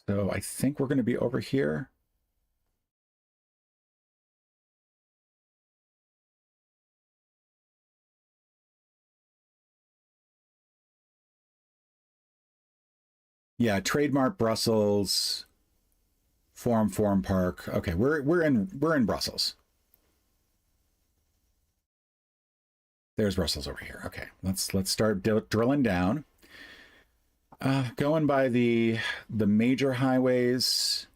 So I think we're going to be over here. Yeah, Trademark Brussels, Forum Park. Okay, we're in Brussels. There's Brussels over here. Okay, let's start drilling down. Going by the major highways.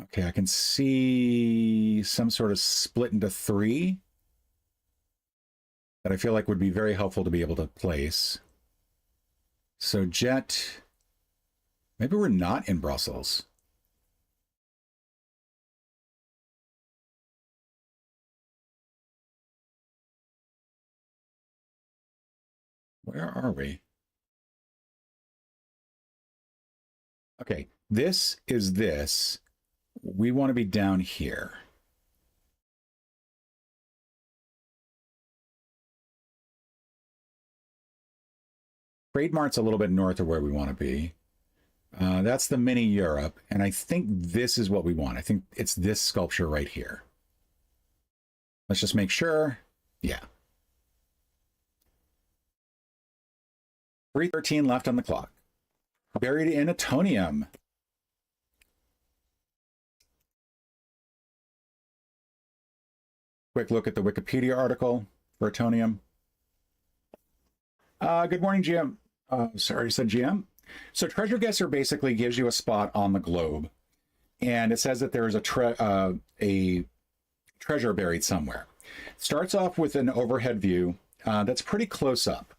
Okay, I can see some sort of split into 3 that I feel like would be very helpful to be able to place. So jet, maybe we're not in Brussels. Where are we? Okay, this is this. We want to be down here. Trade Mart's a little bit north of where we want to be. That's the mini Europe, and I think this is what we want. I think it's this sculpture right here. Let's just make sure. Yeah. 3:13 left on the clock. Buried in Atonium. Quick look at the Wikipedia article for Atonium. Good morning, GM. Sorry, I said GM. So Treasure Guesser basically gives you a spot on the globe, and it says that there is a treasure buried somewhere. It starts off with an overhead view that's pretty close up,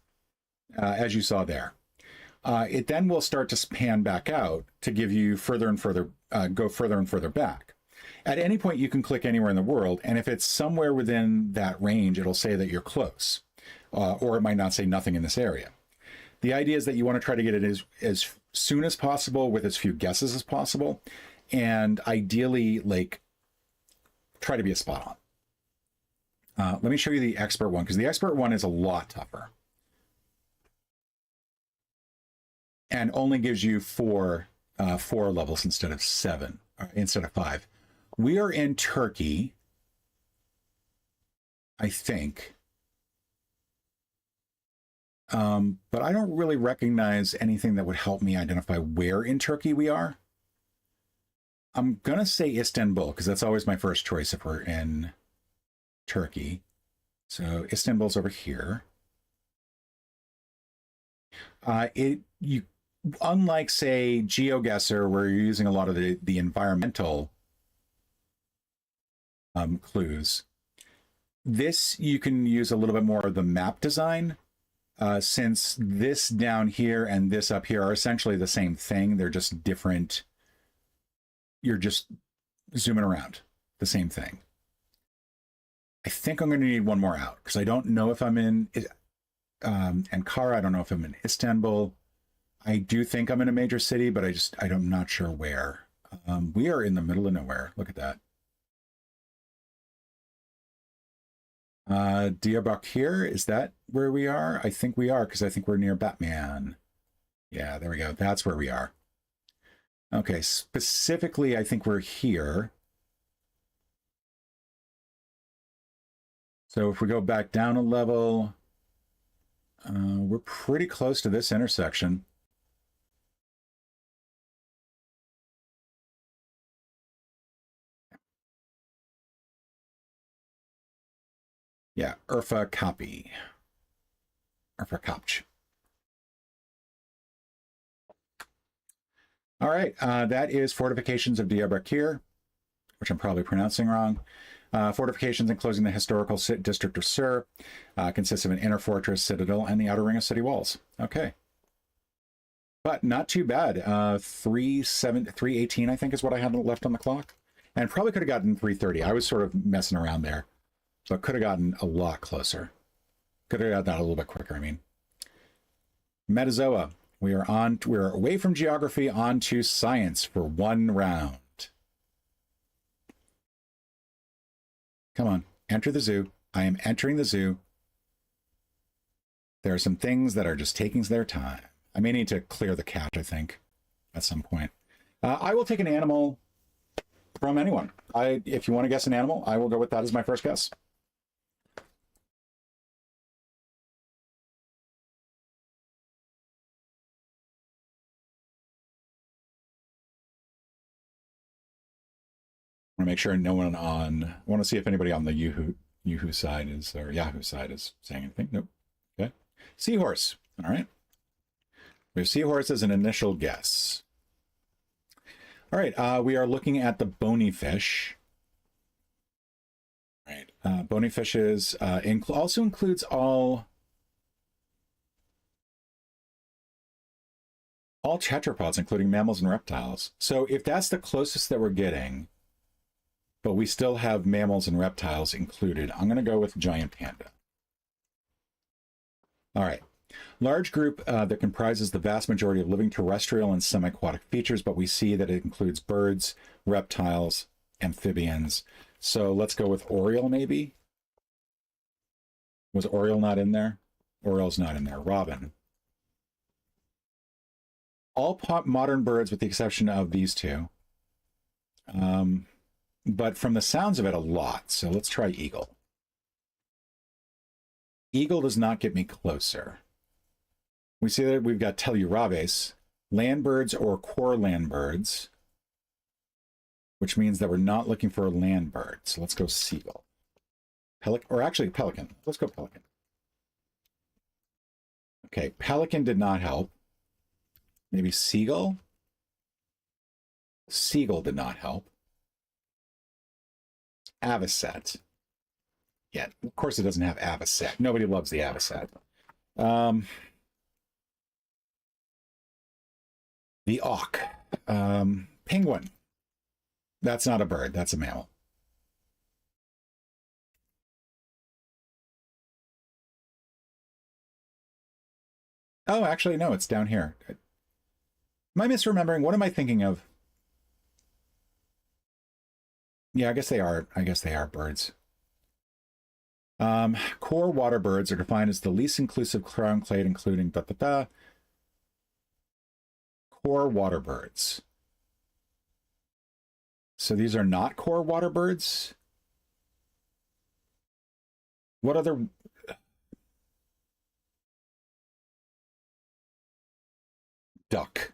as you saw there. It then will start to pan back out to give you further and further, go further and further back. At any point, you can click anywhere in the world, and if it's somewhere within that range, it'll say that you're close, or it might not say nothing in this area. The idea is that you want to try to get it as soon as possible with as few guesses as possible, and ideally, like, try to be a spot on. Let me show you the expert one, because the expert one is a lot tougher and only gives you four levels instead of 5. We are in Turkey, I think. But I don't really recognize anything that would help me identify where in Turkey we are. I'm going to say Istanbul, because that's always my first choice if we're in Turkey. So Istanbul's over here. Unlike, say, GeoGuessr, where you're using a lot of the environmental clues, this you can use a little bit more of the map design. Since this down here and this up here are essentially the same thing, they're just different. You're just zooming around the same thing. I think I'm going to need one more out, because I don't know if I'm in Ankara. I don't know if I'm in Istanbul. I do think I'm in a major city, but I'm not sure where. We are in the middle of nowhere. Look at that. Diyarbakir, is that where we are? I think we are, because I think we're near Batman. Yeah, there we go. That's where we are. Okay, specifically, I think we're here. So if we go back down a level, we're pretty close to this intersection. Yeah, Urfa Copy. Urfa Kopch. All right, that is Fortifications of Diyarbakir, which I'm probably pronouncing wrong. Fortifications enclosing the historical district of Sur consists of an inner fortress, citadel, and the outer ring of city walls. Okay. But not too bad. 318, I think, is what I had left on the clock. And probably could have gotten 330. I was sort of messing around there. So it could have gotten a lot closer. Could have got that a little bit quicker, I mean. Metazoa. We're away from geography onto science for one round. Come on, enter the zoo. I am entering the zoo. There are some things that are just taking their time. I may need to clear the cache, I think, at some point. I will take an animal from anyone. If you want to guess an animal, I will go with that as my first guess. I want to make sure no one on. I want to see if anybody on the Yahoo side is, or Yahoo side is saying anything. Nope. Okay. Seahorse. All right. We have seahorse as an initial guess. All right. We are looking at the bony fish. All right. Bony fishes also includes all tetrapods, including mammals and reptiles. So if that's the closest that we're getting, but we still have mammals and reptiles included, I'm going to go with giant panda. All right. Large group that comprises the vast majority of living terrestrial and semi-aquatic features, but we see that it includes birds, reptiles, amphibians. So let's go with oriole, maybe? Was oriole not in there? Oriole's not in there. Robin. All modern birds with the exception of these two. But from the sounds of it, a lot. So let's try eagle. Eagle does not get me closer. We see that we've got Tellurabes, land birds or core land birds, which means that we're not looking for a land bird. So let's go seagull. Pelican. Let's go pelican. Okay, pelican did not help. Maybe seagull? Seagull did not help. Avocet. Yeah, of course it doesn't have avocet. Nobody loves the avocet. The auk. Penguin. That's not a bird. That's a mammal. Oh, actually, no, it's down here. Am I misremembering? What am I thinking of? Yeah, I guess they are. I guess they are birds. Core water birds are defined as the least inclusive crown clade, including core water birds. So these are not core water birds. What other? Duck.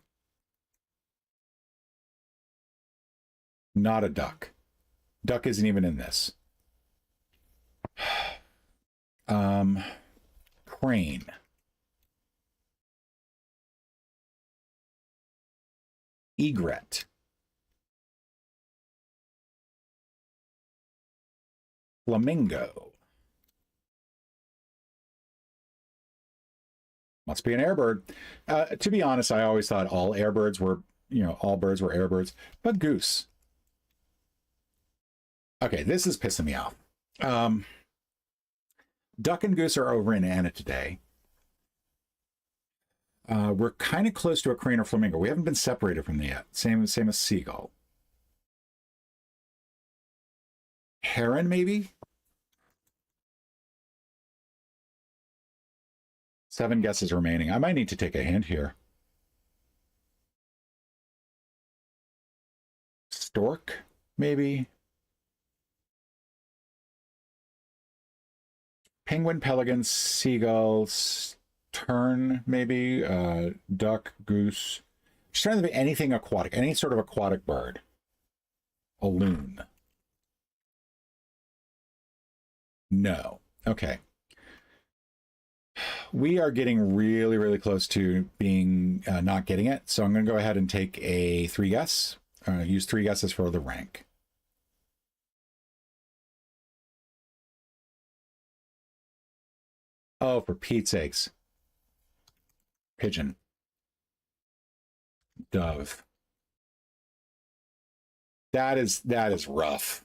Not a duck. Duck isn't even in this. Crane. Egret. Flamingo. Must be an airbird. To be honest, I always thought all airbirds were, all birds were airbirds, but goose. Okay, this is pissing me off. Duck and goose are over in Anna today. We're kind of close to a crane or flamingo. We haven't been separated from them yet. Same as seagull. Heron, maybe? 7 guesses remaining. I might need to take a hint here. Stork, maybe? Penguin, pelican, seagull, tern, maybe? Duck, goose. Just trying to think of anything aquatic, any sort of aquatic bird. A loon. No. Okay. We are getting really, really close to being not getting it. So I'm going to go ahead and take a 3 guess. Use 3 guesses for the rank. Oh, for Pete's sakes. Pigeon. Dove. That is rough.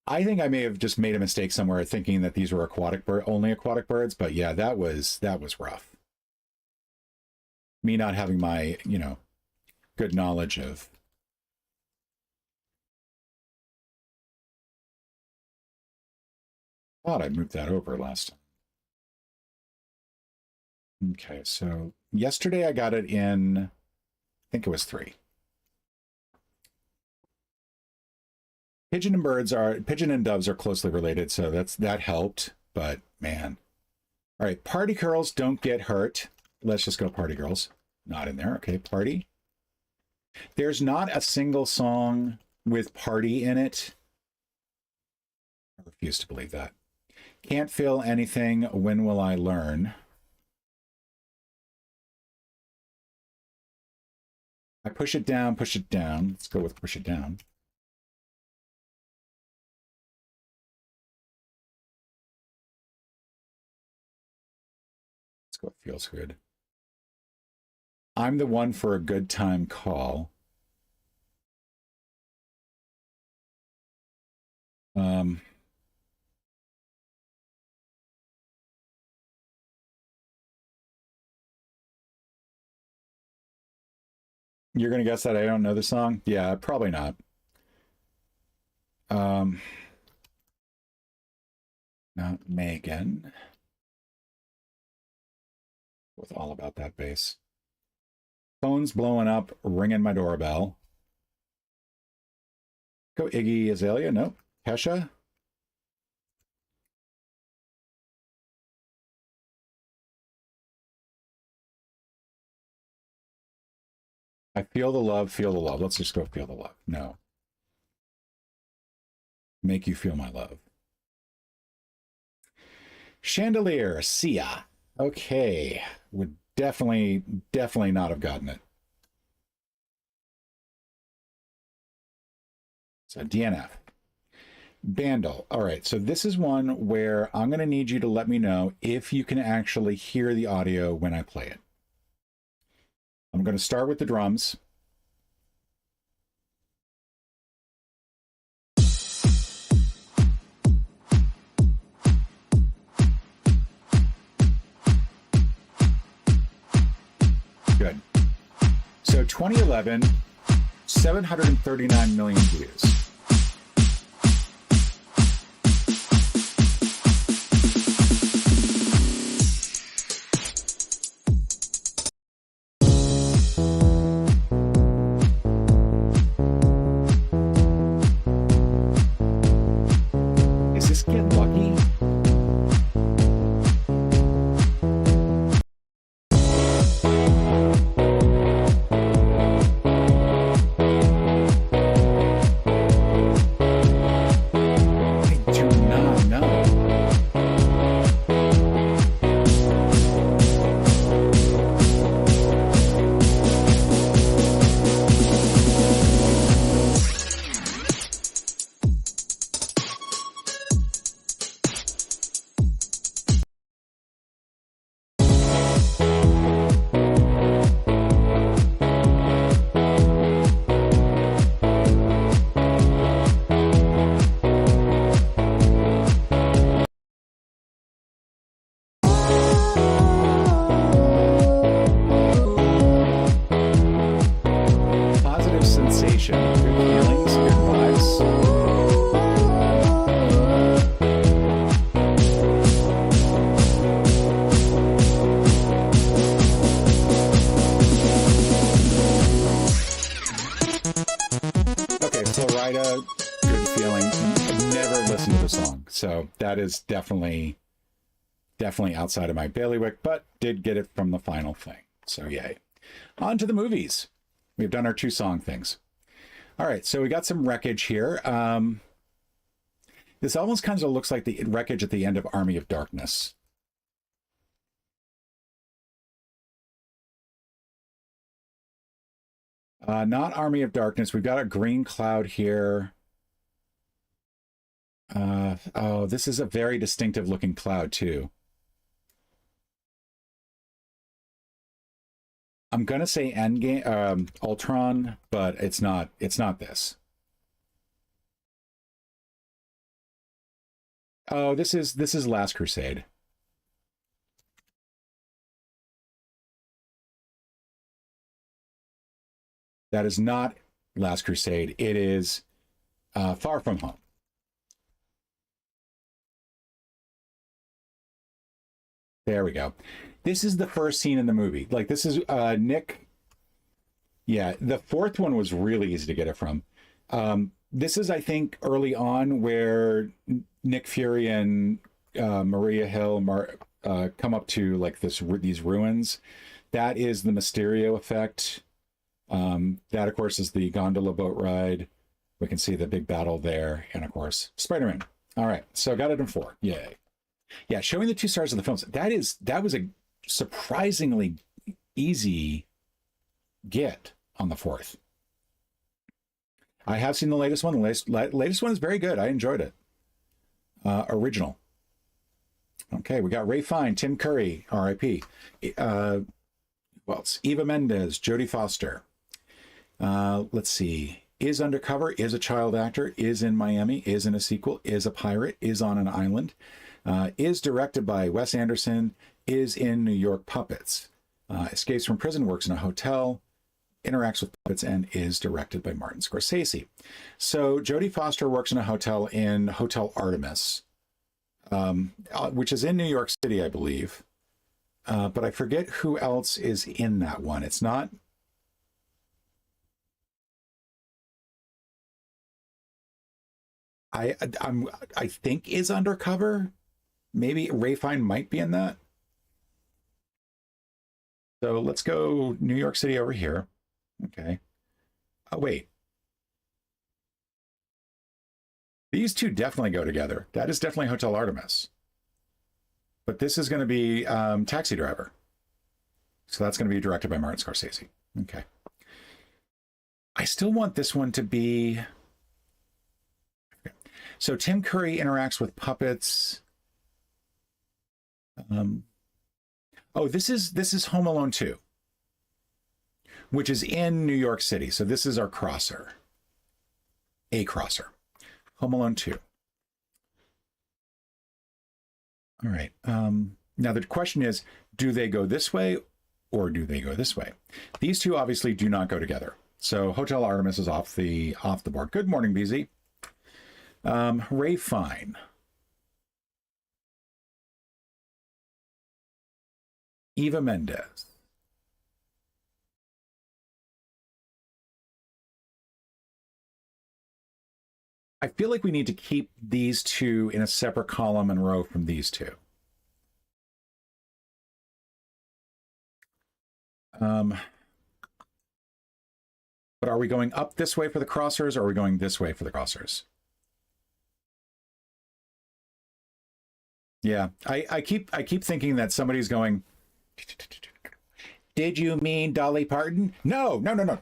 I think I may have just made a mistake somewhere thinking that these were only aquatic birds, but yeah, that was rough. Me not having my, good knowledge of. Thought I moved that over last time. Okay, so yesterday I got it in, I think it was 3. Pigeon and doves are closely related, so that helped, but man. All right, party girls don't get hurt. Let's just go party girls. Not in there. Okay, party. There's not a single song with party in it. I refuse to believe that. Can't feel anything. When will I learn? I push it down, push it down. Let's go with push it down. Let's go with feels good. I'm the one for a good time call. You're going to guess that I don't know the song? Yeah, probably not. Not Megan. With All About That Bass. Phone's blowing up, ringing my doorbell. Go Iggy Azalea. Nope. Kesha. I feel the love, feel the love. Let's just go feel the love. No. Make you feel my love. Chandelier, Sia. Okay. Would definitely not have gotten it. So DNF. Bandle. All right, so this is one where I'm going to need you to let me know if you can actually hear the audio when I play it. I'm going to start with the drums. Good. So 2011, 739 million views. Is this Get Lucky? Good feeling. I've never listened to the song, so that is definitely outside of my bailiwick, but did get it from the final thing. So yay. On to the movies. We've done our 2-song things. All right, so we got some wreckage here. This almost kind of looks like the wreckage at the end of Army of Darkness. Not Army of Darkness. We've got a green cloud here. Oh, this is a very distinctive looking cloud too. I'm gonna say Endgame, Ultron, but it's not. It's not this. Oh, this is Last Crusade. That is not Last Crusade. It is Far From Home. There we go. This is the first scene in the movie. Like, this is Nick. Yeah, the fourth one was really easy to get it from. This is, I think, early on where Nick Fury and Maria Hill come up to like these ruins. That is the Mysterio effect. That, of course, is the gondola boat ride. We can see the big battle there. And, of course, Spider-Man. All right, so got it in 4. Yay. Yeah, showing the 2 stars of the films. That was a surprisingly easy get on the 4th. I have seen the latest one. The latest one is very good. I enjoyed it. Original. Okay, we got Ray Fine, Tim Curry, R.I.P. Well, it's Eva Mendes, Jodie Foster. Let's see. Is undercover, is a child actor, is in Miami, is in a sequel, is a pirate, is on an island, is directed by Wes Anderson, is in New York Puppets, escapes from prison, works in a hotel, interacts with puppets, and is directed by Martin Scorsese. So Jodie Foster works in a hotel in Hotel Artemis, which is in New York City, I believe. But I forget who else is in that one. It's not... I think is undercover. Maybe Ray Fine might be in that. So let's go New York City over here. Okay. Oh, wait. These two definitely go together. That is definitely Hotel Artemis. But this is going to be Taxi Driver. So that's going to be directed by Martin Scorsese. Okay. I still want this one to be... Okay. So Tim Curry interacts with puppets. Oh, this is Home Alone 2, which is in New York City. So this is our crosser. A crosser. Home Alone 2. All right. Now the question is, do they go this way or do they go this way? These two obviously do not go together. So Hotel Artemis is off the board. Good morning, BZ. Ray Fine. Eva Mendes. I feel like we need to keep these two in a separate column and row from these two. But are we going up this way for the crossers, or are we going this way for the crossers? Yeah, I keep thinking that somebody's going, did you mean Dolly Parton? No, no, no, no.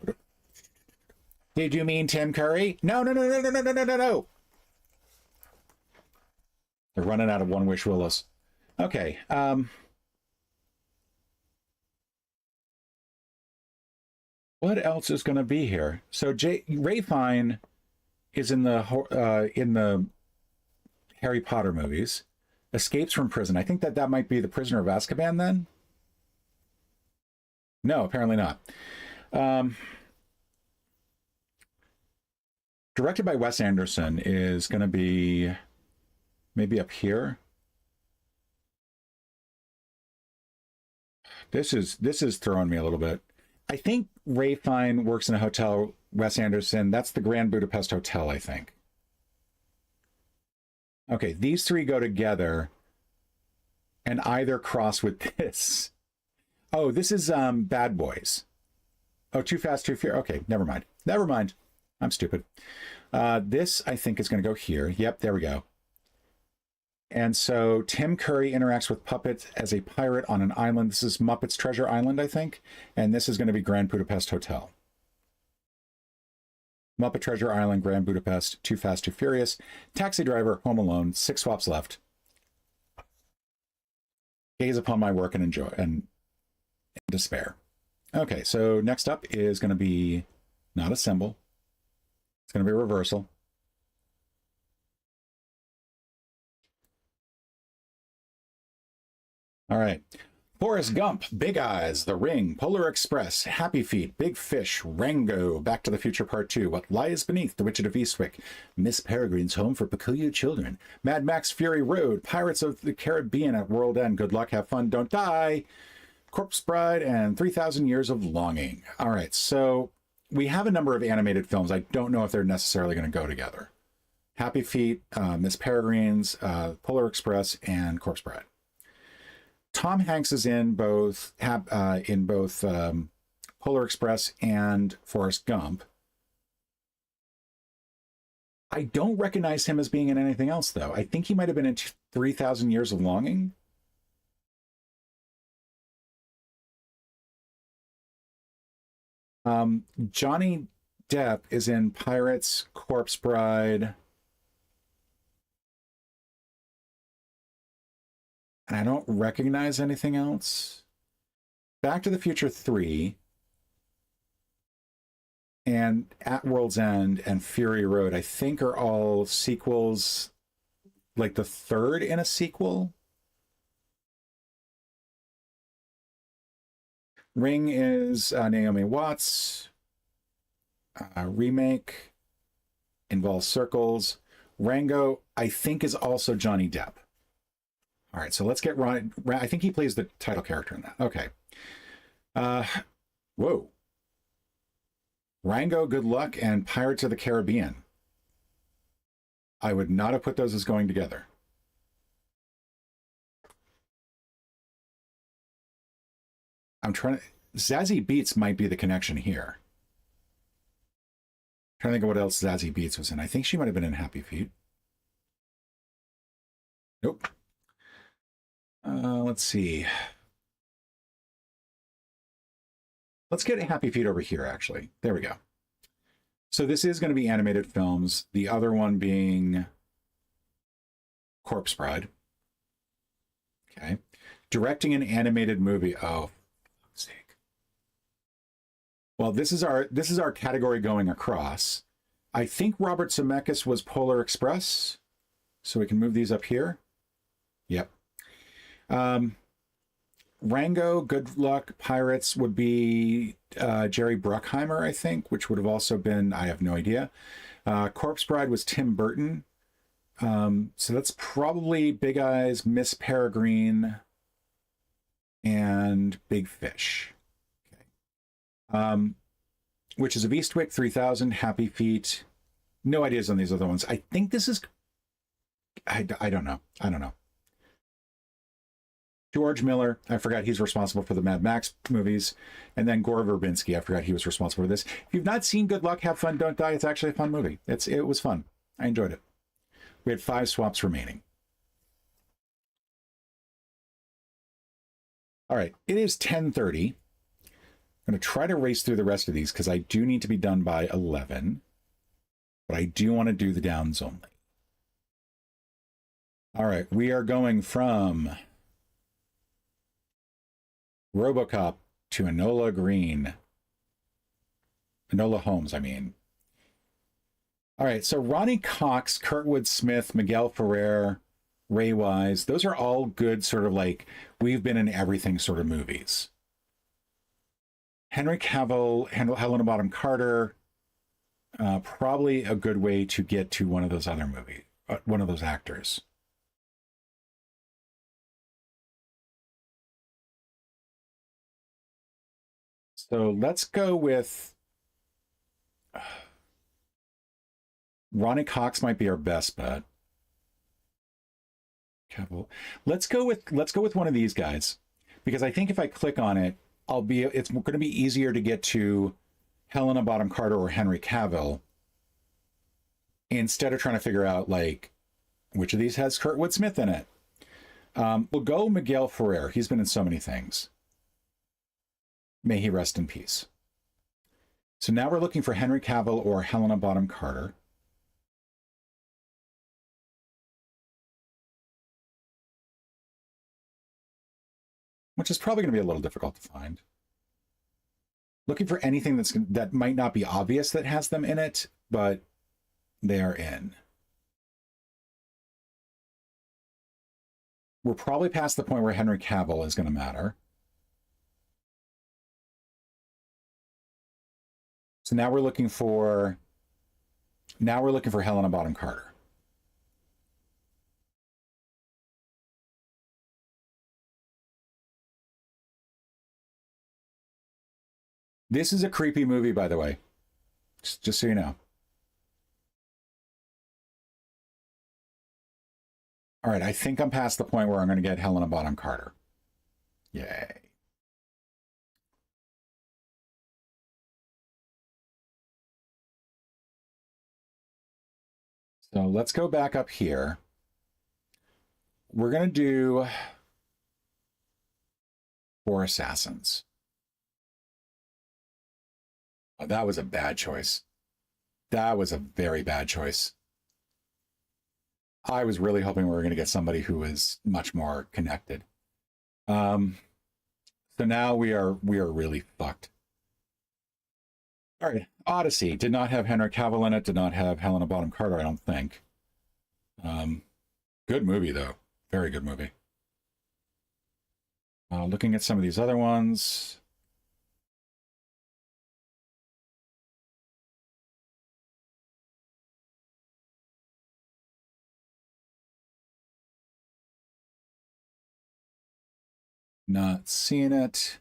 Did you mean Tim Curry? No, no, no, no, no, no, no, no, no. They're running out of One Wish Willows. Okay. What else is going to be here? So Ray Fine is in the Harry Potter movies. Escapes from prison. I think that might be the Prisoner of Azkaban then. No, apparently not. Directed by Wes Anderson is going to be maybe up here. This is throwing me a little bit. I think Ray Fine works in a hotel. Wes Anderson, that's the Grand Budapest Hotel, I think. Okay, these three go together and either cross with this. Oh, this is Bad Boys. Oh, Too Fast, Too Furious. Okay, never mind. Never mind. I'm stupid. This, I think, is going to go here. Yep, there we go. And so Tim Curry interacts with puppets as a pirate on an island. This is Muppets Treasure Island, I think. And this is going to be Grand Budapest Hotel. Muppet Treasure Island, Grand Budapest, Too Fast, Too Furious, Taxi Driver, Home Alone, 6 swaps left. Gaze upon my work and enjoy and despair. Okay, so next up is going to be not a symbol. It's going to be a reversal. All right. Forrest Gump, Big Eyes, The Ring, Polar Express, Happy Feet, Big Fish, Rango, Back to the Future Part 2, What Lies Beneath, The Witch of Eastwick, Miss Peregrine's Home for Peculiar Children, Mad Max Fury Road, Pirates of the Caribbean at World End, Good Luck, Have Fun, Don't Die, Corpse Bride, and 3,000 Years of Longing. All right, so we have a number of animated films. I don't know if they're necessarily going to go together. Happy Feet, Miss Peregrine's, Polar Express, and Corpse Bride. Tom Hanks is in both Polar Express and Forrest Gump. I don't recognize him as being in anything else, though. I think he might have been in 3,000 Years of Longing. Johnny Depp is in Pirates, Corpse Bride. And I don't recognize anything else. Back to the Future 3 and At World's End and Fury Road, I think, are all sequels, like the third in a sequel. Ring is Naomi Watts. Remake involves circles. Rango, I think, is also Johnny Depp. All right, so let's get Ron. I think he plays the title character in that. Okay. Whoa. Rango, Good Luck, and Pirates of the Caribbean. I would not have put those as going together. I'm trying to... Zazie Beetz might be the connection here. I'm trying to think of what else Zazie Beetz was in. I think she might have been in Happy Feet. Nope. Let's see. Let's get Happy Feet over here, actually. There we go. So this is going to be animated films. The other one being Corpse Bride. Okay. Directing an animated movie. Oh, for fuck's sake. Well, this is our category going across. I think Robert Zemeckis was Polar Express. So we can move these up here. Yep. Rango, Good Luck Pirates would be Jerry Bruckheimer, I think, which would have also been, I have no idea. Corpse Bride was Tim Burton. So that's probably Big Eyes, Miss Peregrine, and Big Fish. Okay. Witches of Eastwick, 3000, Happy Feet. No ideas on these other ones. I think this is... I don't know. I don't know. George Miller, I forgot he's responsible for the Mad Max movies. And then Gore Verbinski, I forgot he was responsible for this. If you've not seen Good Luck, Have Fun, Don't Die, it's actually a fun movie. It was fun. I enjoyed it. We had 5 swaps remaining. All right, it is 10:30. I'm going to try to race through the rest of these because I do need to be done by 11. But I do want to do the downs only. All right, we are going from RoboCop to Enola Green. Enola Holmes, I mean. All right, so Ronnie Cox, Kurtwood Smith, Miguel Ferrer, Ray Wise, those are all good sort of like we've been in everything sort of movies. Henry Cavill, Helena Bonham Carter, probably a good way to get to one of those other movies, one of those actors. So let's go with Ronnie Cox might be our best bet. Cavill. Let's go with one of these guys because I think if I click on it, it's going to be easier to get to Helena Bonham Carter or Henry Cavill instead of trying to figure out like which of these has Kurtwood Smith in it. We'll go Miguel Ferrer. He's been in so many things. May he rest in peace. So now we're looking for Henry Cavill or Helena Bonham Carter. Which is probably going to be a little difficult to find. Looking for anything that might not be obvious that has them in it, but they are in. We're probably past the point where Henry Cavill is going to matter. So now we're looking for Helena Bonham Carter. This is a creepy movie, by the way. Just so you know. All right, I think I'm past the point where I'm going to get Helena Bonham Carter. Yay. So let's go back up here. We're going to do 4 assassins. Oh, that was a bad choice. That was a very bad choice. I was really hoping we were going to get somebody who was much more connected. So now we are really fucked. All right, Odyssey did not have Henry Cavill in it. Did not have Helena Bonham Carter. I don't think. Good movie though. Very good movie. Looking at some of these other ones. Not seeing it.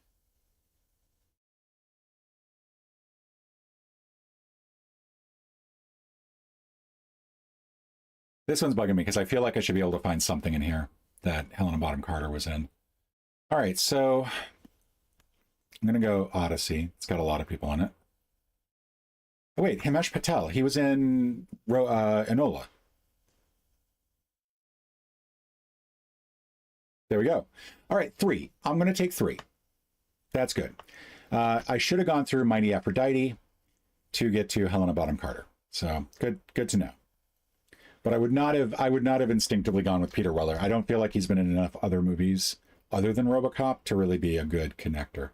This one's bugging me because I feel like I should be able to find something in here that Helena Bonham Carter was in. All right, so I'm going to go Odyssey. It's got a lot of people in it. Oh, wait, Himesh Patel. He was in Enola. There we go. All right, 3. I'm going to take 3. That's good. I should have gone through Mighty Aphrodite to get to Helena Bonham Carter. So good to know. But I would not have instinctively gone with Peter Weller. I don't feel like he's been in enough other movies other than RoboCop to really be a good connector.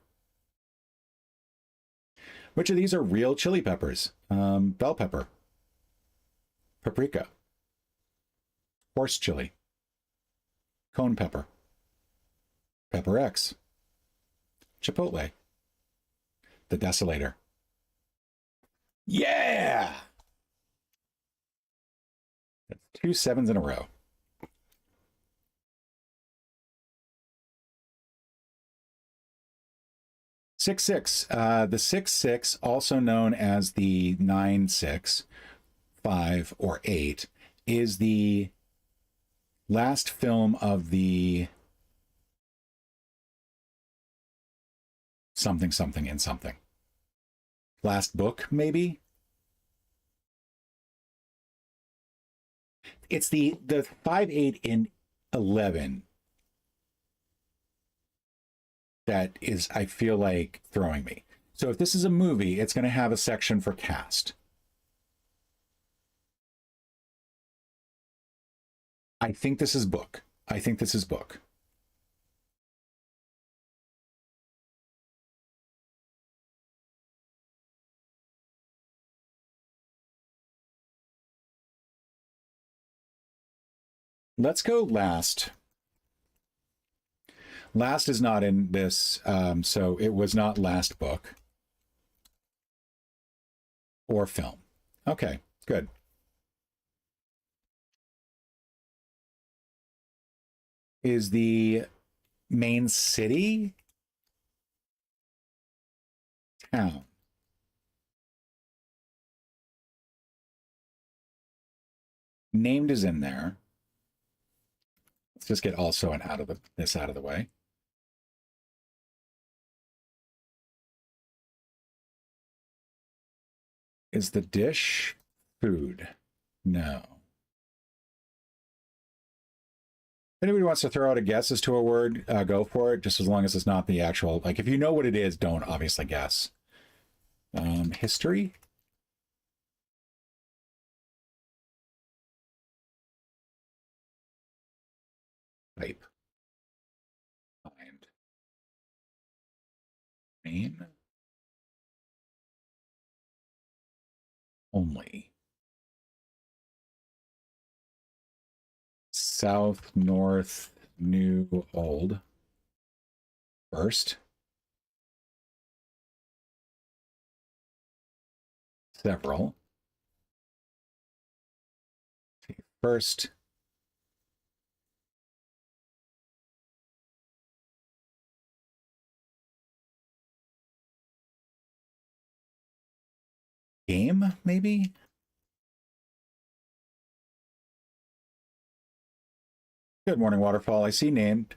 Which of these are real chili peppers? Bell pepper, paprika, horse chili, cone pepper, pepper X, Chipotle. The Desolator. Yeah! That's 2 sevens in a row. 6-6. The 6-6, also known as the 9-6, 5, or 8, is the last film of the something, something, and something. Last book, maybe? It's the 5, 8, and 11 that is, I feel like, throwing me. So if this is a movie, it's going to have a section for cast. I think this is book. I think this is book. Let's go last. Last is not in this, so it was not last book or film. Okay, good. Is the main city? Town. Named is in there. Let's just get also and out of this out of the way. Is the dish food? No. If anybody wants to throw out a guess as to a word, go for it, just as long as it's not the actual, like, if you know what it is, don't obviously guess. History? Type. Find. Name. Only. South, north, new, old. First. Several. First. Game, maybe? Good morning, Waterfall. I see named.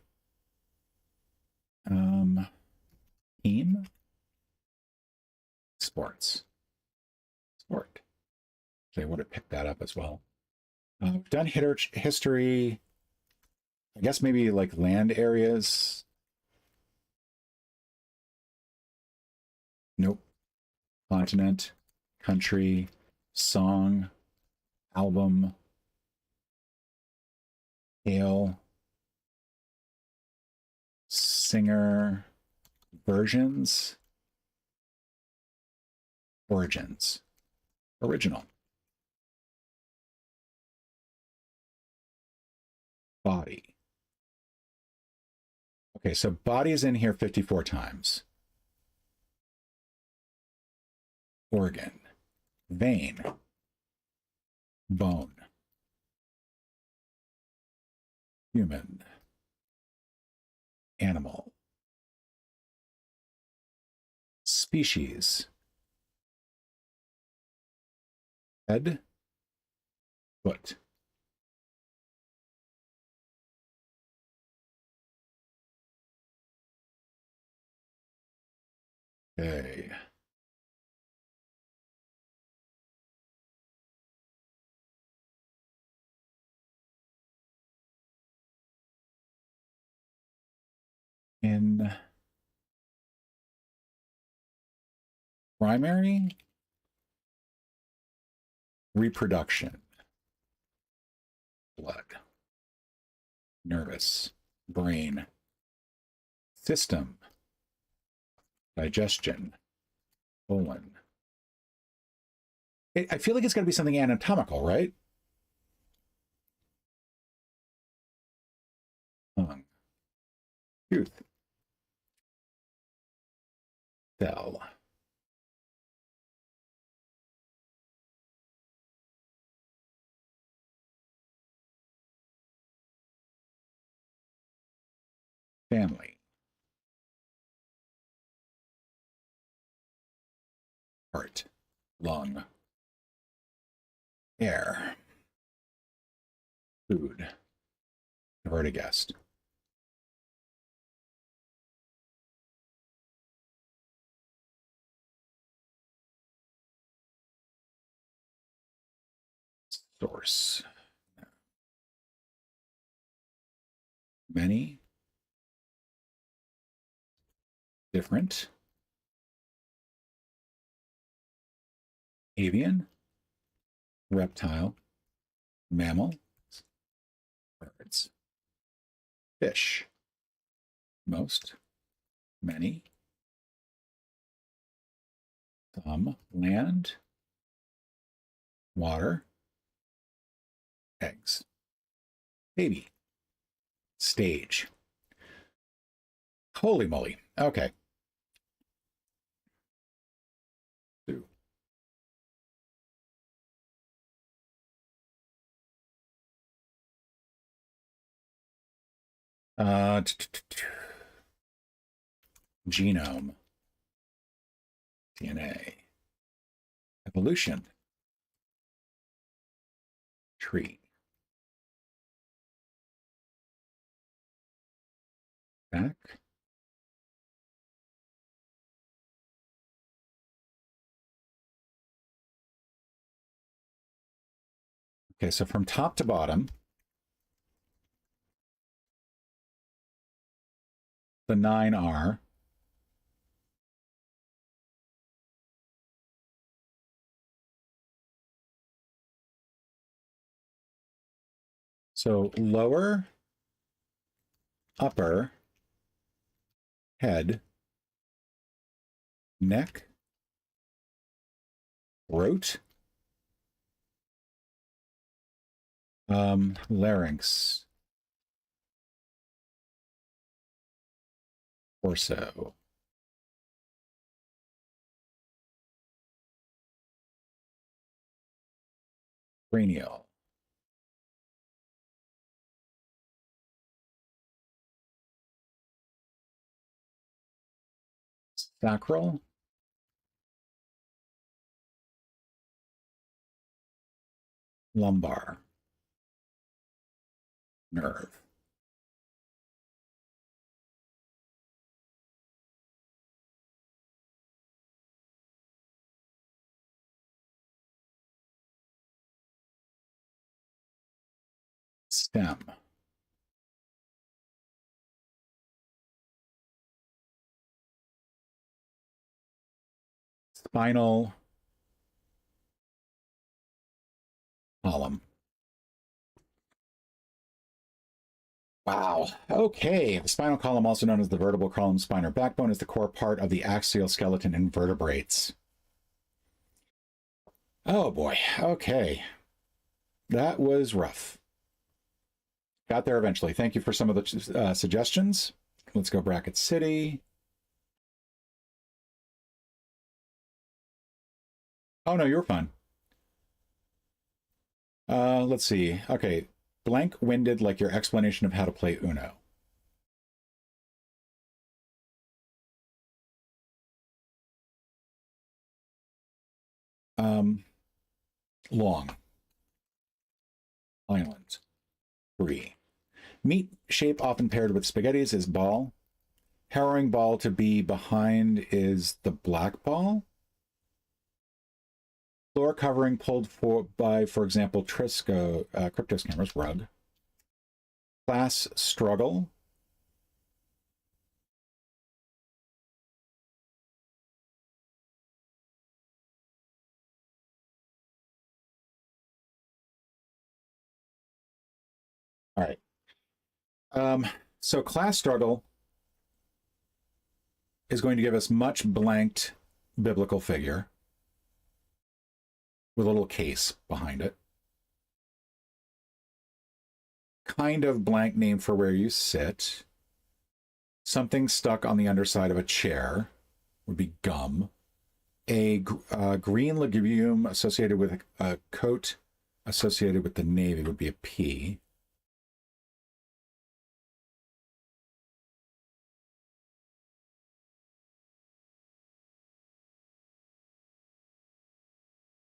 Team? Sports. Sport. They would have picked that up as well. We've done history. I guess maybe like land areas. Nope. Continent, country, song, album, tale, singer, versions, origins, original. Body. Okay, so body is in here 54 times. Organ, vein, bone, human, animal, species, head, foot. Okay. In primary reproduction, blood, nervous, brain, system, digestion, colon. I feel like it's got to be something anatomical, right? Tongue, tooth, Cell. Family. Heart. Lung. Air. Food. I've already guessed. Source. Many. Different. Avian. Reptile. Mammal. Birds. Fish. Most. Many. Some. Land. Water. Eggs. Baby. Stage. Holy moly. Okay. Two. Genome. DNA. Evolution. Tree. Back. Okay, so from top to bottom, the 9 are so lower, upper, head, neck, throat, larynx, torso, cranial, sacral, lumbar, nerve. Stem. Spinal column. Wow. Okay. The spinal column, also known as the vertebral column, spine, or backbone, is the core part of the axial skeleton in vertebrates. Oh boy. Okay. That was rough. Got there eventually. Thank you for some of the suggestions. Let's go Bracket City. Oh, no, you're fine. Let's see. Okay. Blank-winded like your explanation of how to play Uno. Long. Island. Free. Meat shape often paired with spaghettis is ball. Harrowing ball to be behind is the black ball. Floor covering pulled by, for example, Cryptos cameras, rug. Class struggle. All right. So class struggle is going to give us much blanked biblical figure with a little case behind it. Kind of blank name for where you sit. Something stuck on the underside of a chair. would be gum. A green legume associated with a coat associated with the navy would be a pea.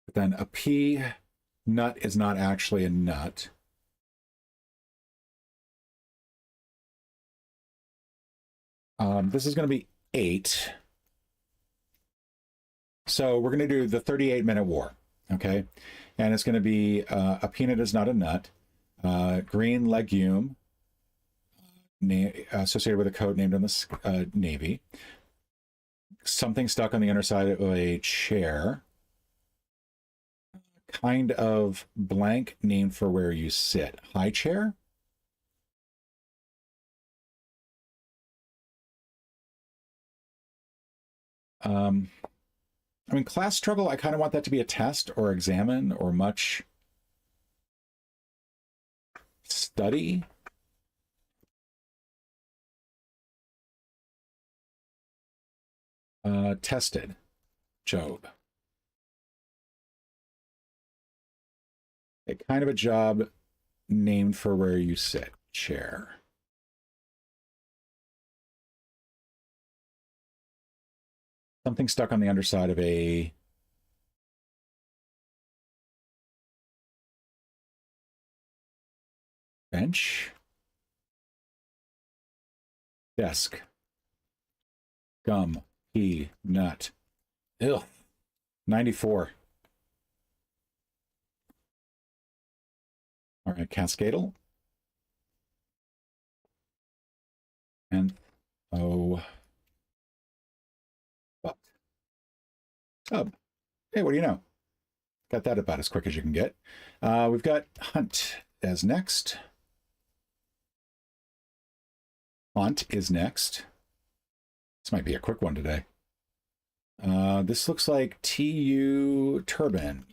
But then a pea nut is not actually a nut. This is going to be 8. So we're going to do the 38-minute war, okay? And it's going to be a peanut is not a nut, green legume associated with a coat named on the Navy, something stuck on the underside of a chair, kind of blank named for where you sit, high chair. I mean, class struggle, I kind of want that to be a test or examine or much study. Tested. Job. A kind of a job named for where you sit. Chair. Something stuck on the underside of a bench. Desk. Gum. Pea. Nut. Ew. 94. All right, Cascadal. And but sub. Hey, what do you know? Got that about as quick as you can get. We've got Hunt as next. Hunt is next. This might be a quick one today. This looks like TU Turbine.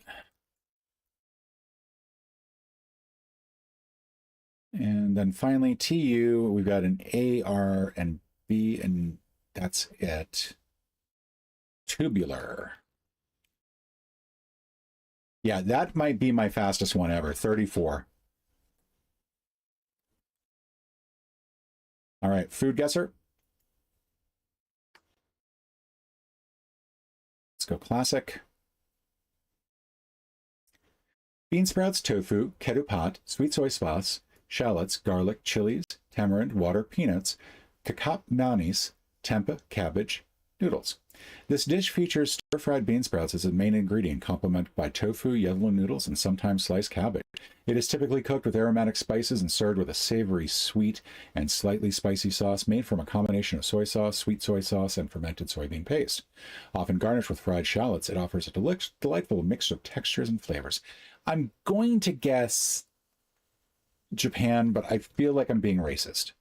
And then finally TU, we've got an A, R, and B, and that's it. Tubular. Yeah, that might be my fastest one ever, 34. All right, food guesser. Let's go classic. Bean sprouts, tofu, ketupat, sweet soy sauce, shallots, garlic, chilies, tamarind, water, peanuts, kakap manis, tempeh, cabbage, noodles. This dish features stir-fried bean sprouts as a main ingredient, complemented by tofu, yellow noodles, and sometimes sliced cabbage. It is typically cooked with aromatic spices and served with a savory, sweet, and slightly spicy sauce made from a combination of soy sauce, sweet soy sauce, and fermented soybean paste. Often garnished with fried shallots, it offers a delightful mix of textures and flavors. I'm going to guess Japan, but I feel like I'm being racist.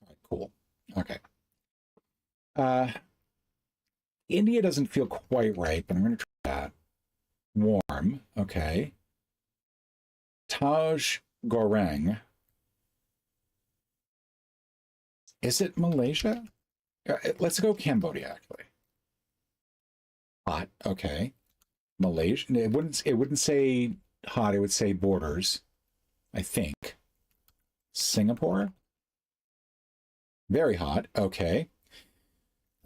All right, cool. Okay. India doesn't feel quite right, but I'm going to try that. Warm, okay. Taj Goreng. Is it Malaysia? Let's go Cambodia, actually. Hot, okay. Malaysia. It wouldn't say hot, it would say borders, I think. Singapore? Very hot, okay.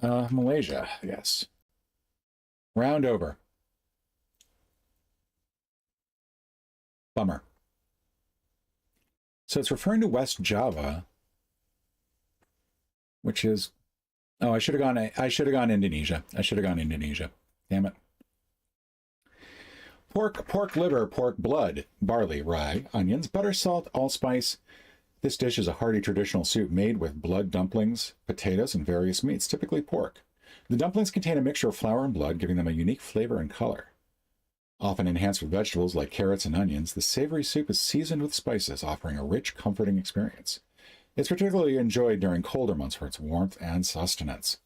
Malaysia, yes. Round over. Bummer. So it's referring to West Java, which is, oh, I should have gone Indonesia. I should have gone Indonesia. Damn it. Pork liver, pork blood, barley, rye, onions, butter, salt, allspice. This dish is a hearty traditional soup made with blood dumplings, potatoes, and various meats, typically pork. The dumplings contain a mixture of flour and blood, giving them a unique flavor and color. Often enhanced with vegetables like carrots and onions, the savory soup is seasoned with spices, offering a rich, comforting experience. It's particularly enjoyed during colder months for its warmth and sustenance.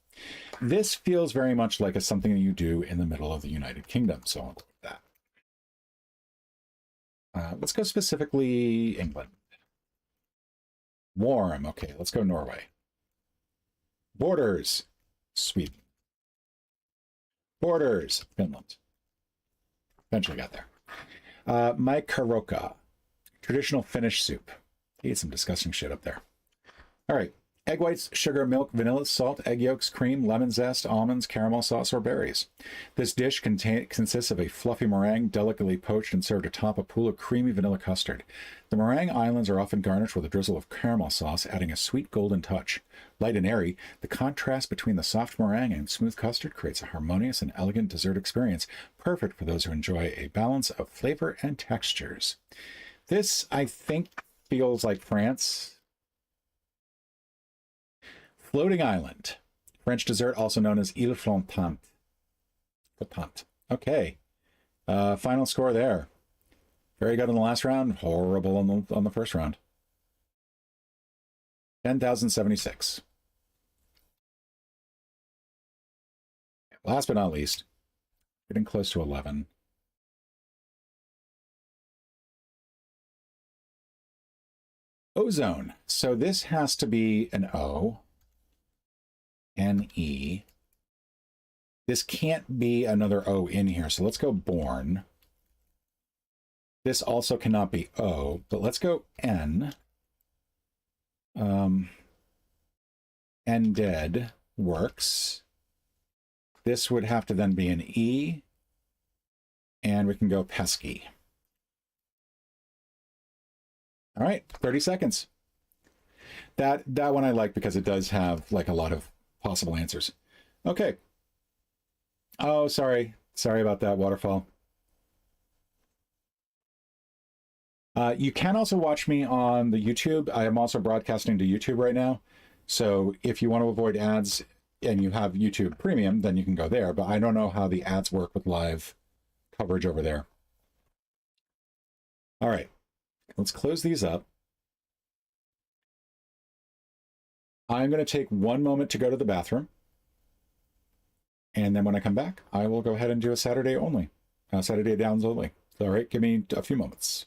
This feels very much like something that you do in the middle of the United Kingdom, so I'll go with that. Let's go specifically England. Warm. Okay, let's go Norway. Borders. Sweden. Borders, Finland. Eventually got there. My karoka, traditional Finnish soup. He ate some disgusting shit up there. All right. Egg whites, sugar, milk, vanilla, salt, egg yolks, cream, lemon zest, almonds, caramel sauce, or berries. This dish consists of a fluffy meringue delicately poached and served atop a pool of creamy vanilla custard. The meringue islands are often garnished with a drizzle of caramel sauce, adding a sweet golden touch. Light and airy, the contrast between the soft meringue and smooth custard creates a harmonious and elegant dessert experience, perfect for those who enjoy a balance of flavor and textures. This, I think, feels like France. Floating island. French dessert also known as île flottante. Okay. Final score there. Very good on the last round. Horrible on the first round. 10,076. Last but not least, getting close to 11. Ozone. So this has to be an O. N-E. This can't be another O in here, so let's go born. This also cannot be O, but let's go N. Dead works. This would have to then be an E, and we can go pesky. All right, 30 seconds. That one I like because it does have like a lot of possible answers. Okay. Oh, sorry. Sorry about that, Waterfall. You can also watch me on the YouTube. I am also broadcasting to YouTube right now. So if you want to avoid ads and you have YouTube Premium, then you can go there. But I don't know how the ads work with live coverage over there. All right. Let's close these up. I'm going to take one moment to go to the bathroom. And then when I come back, I will go ahead and do a Saturday only. Saturday Downs only. All right, give me a few moments.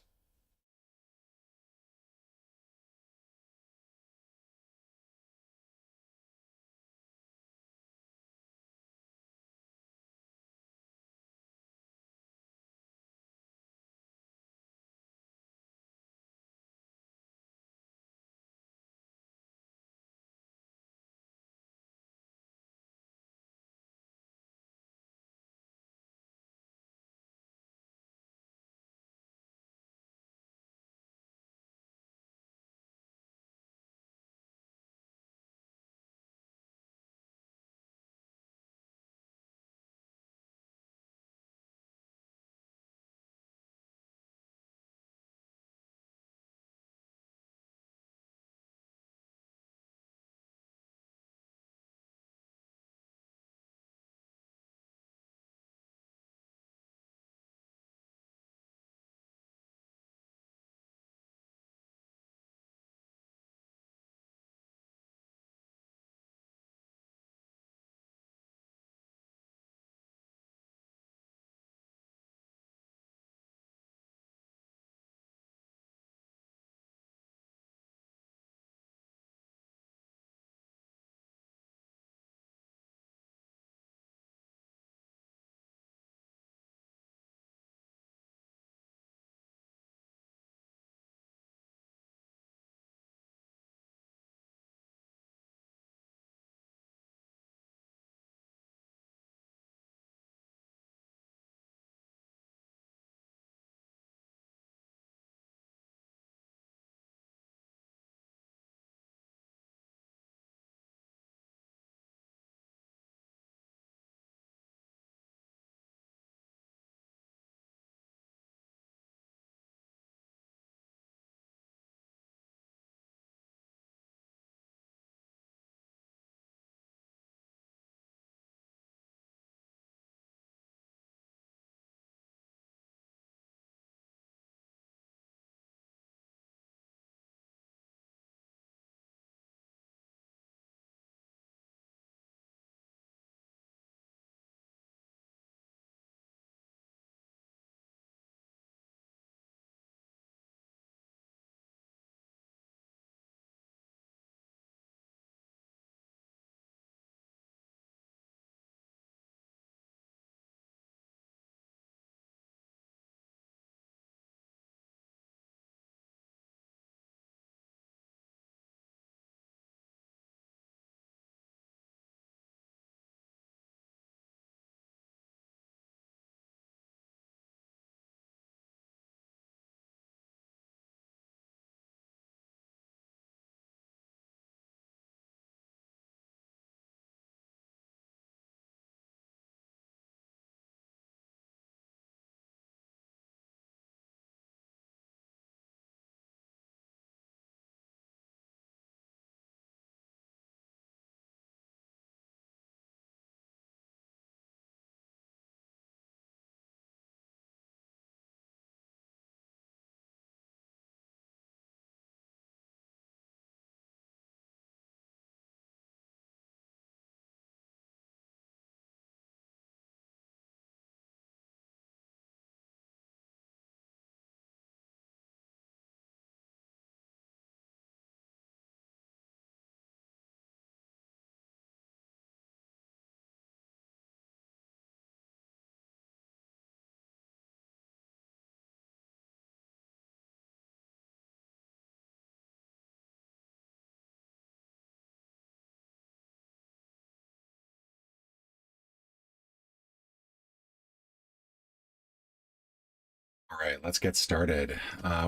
right, let's get started.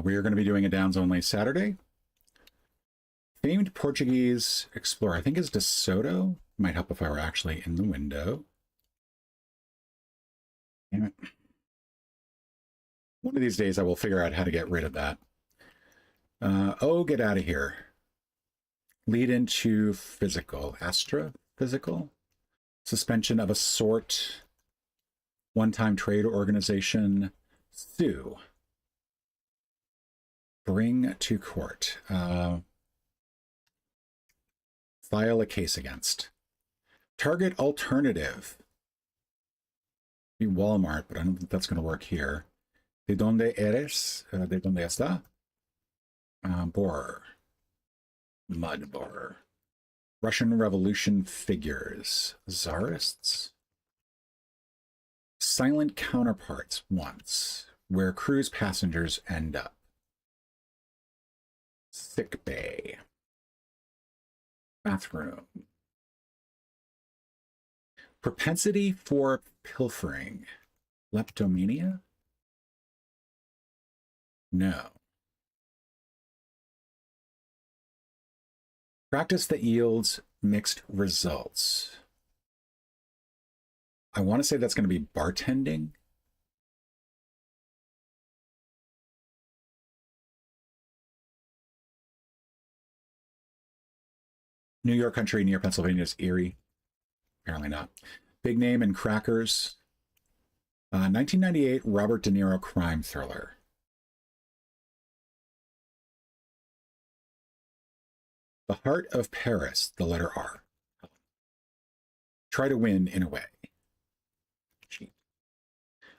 We are going to be doing a Downs Only Saturday. Famed Portuguese explorer, I think is De Soto. Might help if I were actually in the window. Damn it. One of these days I will figure out how to get rid of that. Oh, get out of here. Lead into physical. Astrophysical? Suspension of a sort. One-time trade organization. Sue. Bring to court. File a case against. Target alternative. Be Walmart, but I don't think that's going to work here. ¿De dónde eres? ¿De dónde está? Borer. Mud borer. Russian Revolution figures. Tsarists. Silent counterparts once, where cruise passengers end up. Sick bay. Bathroom. Propensity for pilfering. Leptomania? No. Practice that yields mixed results. I want to say that's going to be bartending. New York country near Pennsylvania's Erie. Apparently not. Big name in crackers. 1998 Robert De Niro crime thriller. The Heart of Paris, the letter R. Try to win in a way.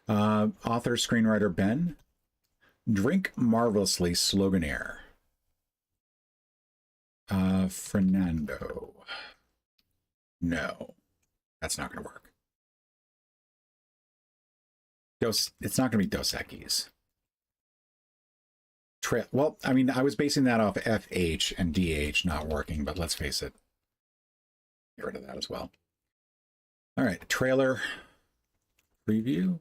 Author, screenwriter Ben. Drink marvelously, sloganeer. Fernando. No, that's not going to work. It's not going to be Dos Equis. Well, I mean, I was basing that off FH and DH not working, but let's face it. Get rid of that as well. All right, trailer preview.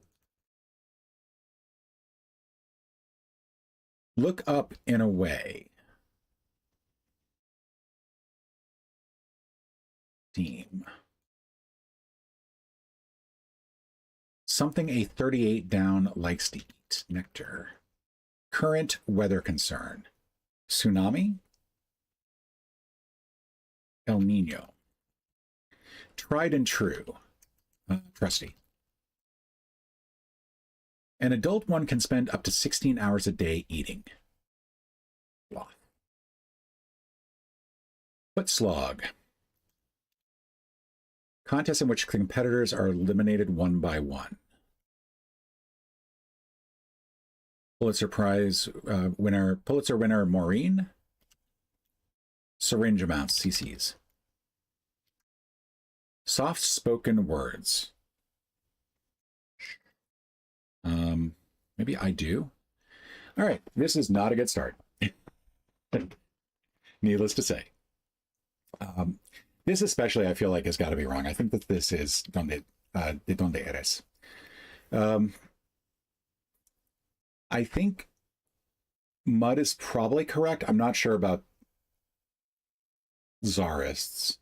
Look up in a way. Team. Something a 38 down likes to eat. Nectar. Current weather concern. Tsunami. El Nino. Tried and true. Trusty. An adult one can spend up to 16 hours a day eating. Sloth. Foot slog. Contest in which competitors are eliminated one by one. Pulitzer winner Maureen. Syringe amounts, CCs. Soft-spoken words. Maybe I do. All right, this is not a good start. Needless to say. This especially, I feel like, has got to be wrong. I think that this is de donde eres. I think mud is probably correct. I'm not sure about Tsarists,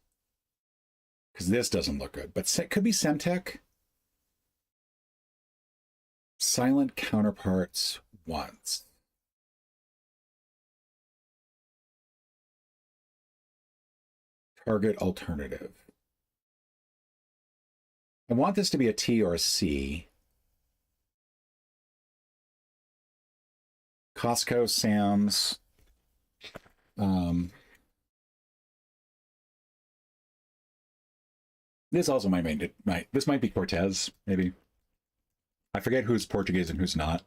because this doesn't look good. But it could be Semtech. Silent counterparts once. Target alternative. I want this to be a T or a C. Costco, Sam's. This also might be Cortez, maybe. I forget who's Portuguese and who's not.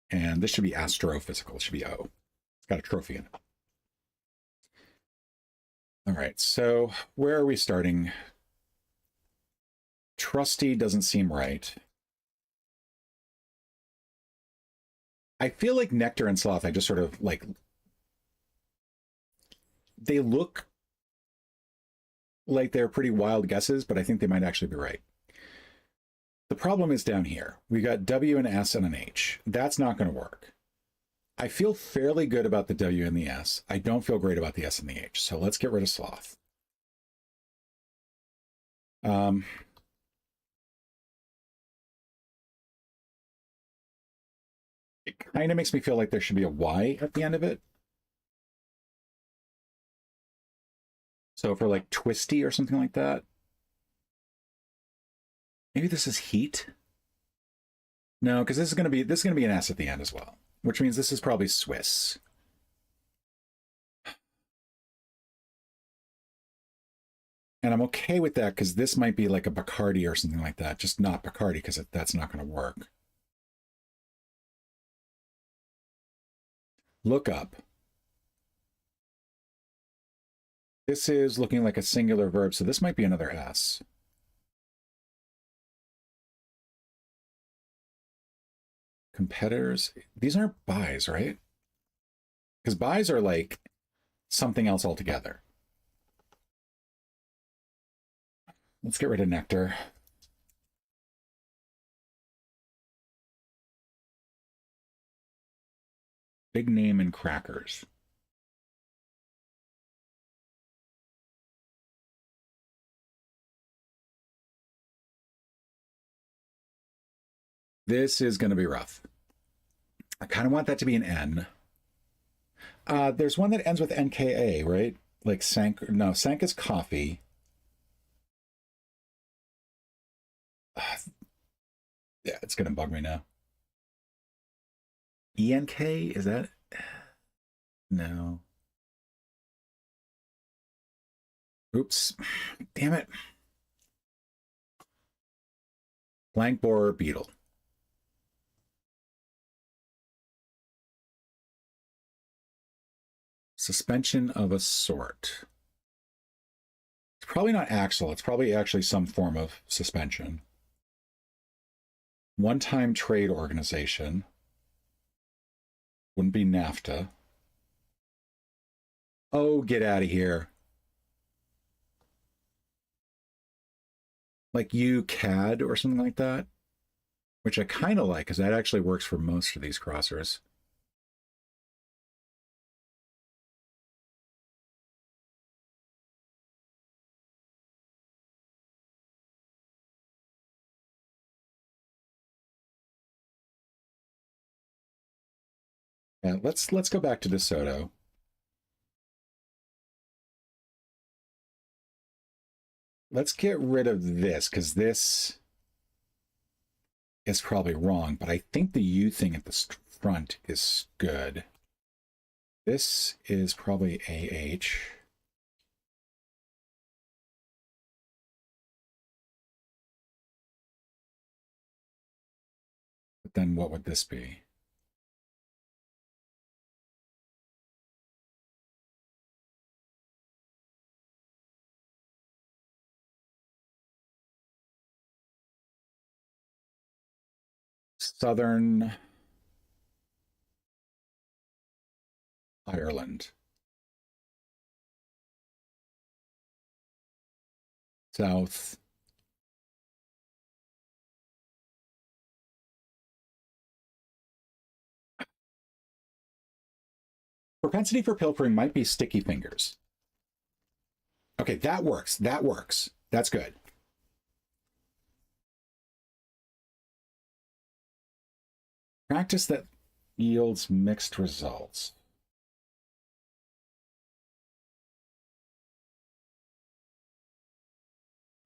And this should be astrophysical. It should be O. It's got a trophy in it. All right, so where are we starting? Trusty doesn't seem right. I feel like Nectar and Sloth, I just sort of like, they look like they're pretty wild guesses, but I think they might actually be right. The problem is down here. We got W and S and an H. That's not going to work. I feel fairly good about the W and the S. I don't feel great about the S and the H. So let's get rid of sloth. It kind of makes me feel like there should be a Y at the end of it. So for like twisty or something like that. Maybe this is heat. No, because this is going to be an S at the end as well, which means this is probably Swiss. And I'm okay with that because this might be like a Bacardi or something like that, just not Bacardi because that's not going to work. Look up. This is looking like a singular verb, so this might be another S. Competitors. These aren't buys, right? Because buys are like something else altogether. Let's get rid of nectar. Big name in crackers. This is going to be rough. I kind of want that to be an N. There's one that ends with NKA, right? Like Sank. No, Sank is coffee. Yeah, it's going to bug me now. ENK? Is that? No. Oops. Damn it. Blank borer beetle. Suspension of a sort. It's probably not axle. It's probably actually some form of suspension. One-time trade organization. Wouldn't be NAFTA. Oh, get out of here. Like UCAD or something like that, which I kind of like because that actually works for most of these crossers. Yeah, let's go back to DeSoto. Let's get rid of this because this is probably wrong, but I think the U thing at the front is good. This is probably AH. But then what would this be? Southern Ireland. South. Propensity for pilfering might be sticky fingers. Okay, that works. That works. That's good. Practice that yields mixed results.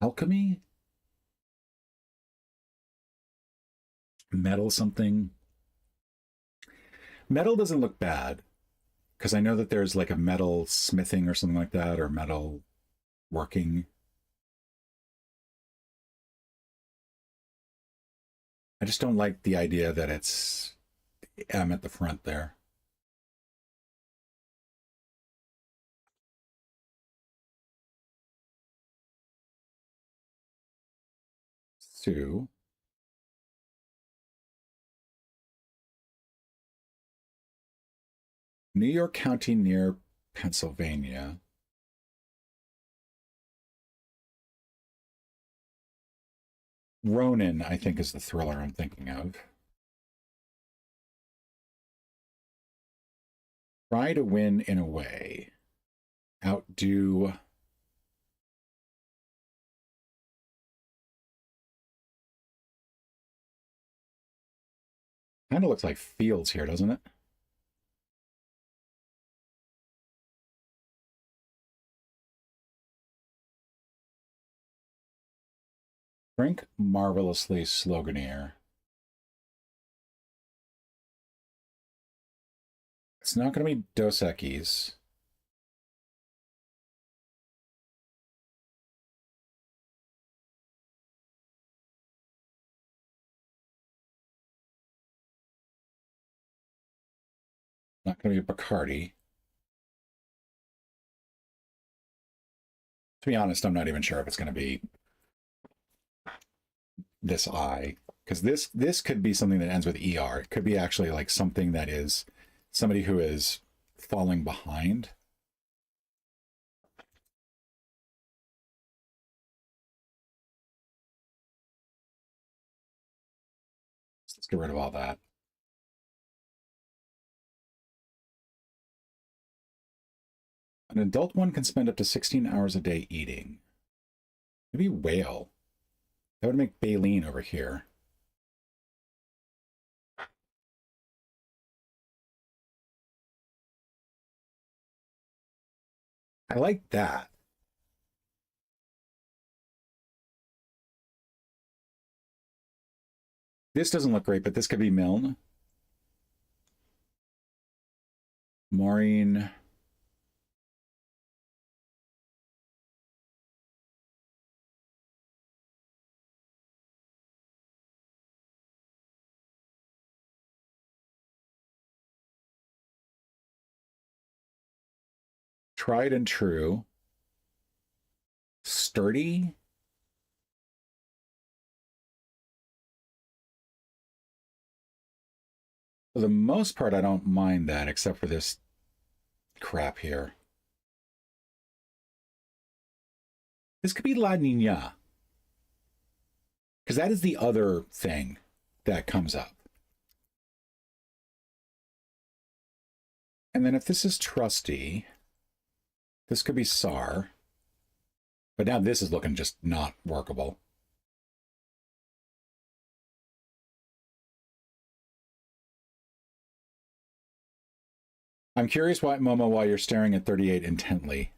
Alchemy? Metal something? Metal doesn't look bad because I know that there's like a metal smithing or something like that, or metal working. I just don't like the idea that it's M at the front there. Sue. New York County near Pennsylvania. Ronin, I think, is the thriller I'm thinking of. Try to win in a way. Outdo. Kind of looks like Fields here, doesn't it? Drink marvelously Sloganeer. It's not going to be Dos Equis. Not going to be Bacardi. To be honest, I'm not even sure if it's going to be this I, because this could be something that ends with ER. It could be actually like something that is somebody who is falling behind. Let's get rid of all that. An adult one can spend up to 16 hours a day eating. Maybe whale. That would make baleen over here. I like that. This doesn't look great, but this could be Milne. Maureen. Tried and true. Sturdy. For the most part, I don't mind that, except for this crap here. This could be La Nina. Because that is the other thing that comes up. And then if this is Trusty, this could be Sar. But now this is looking just not workable. I'm curious why, Momo, why you're staring at 38 intently.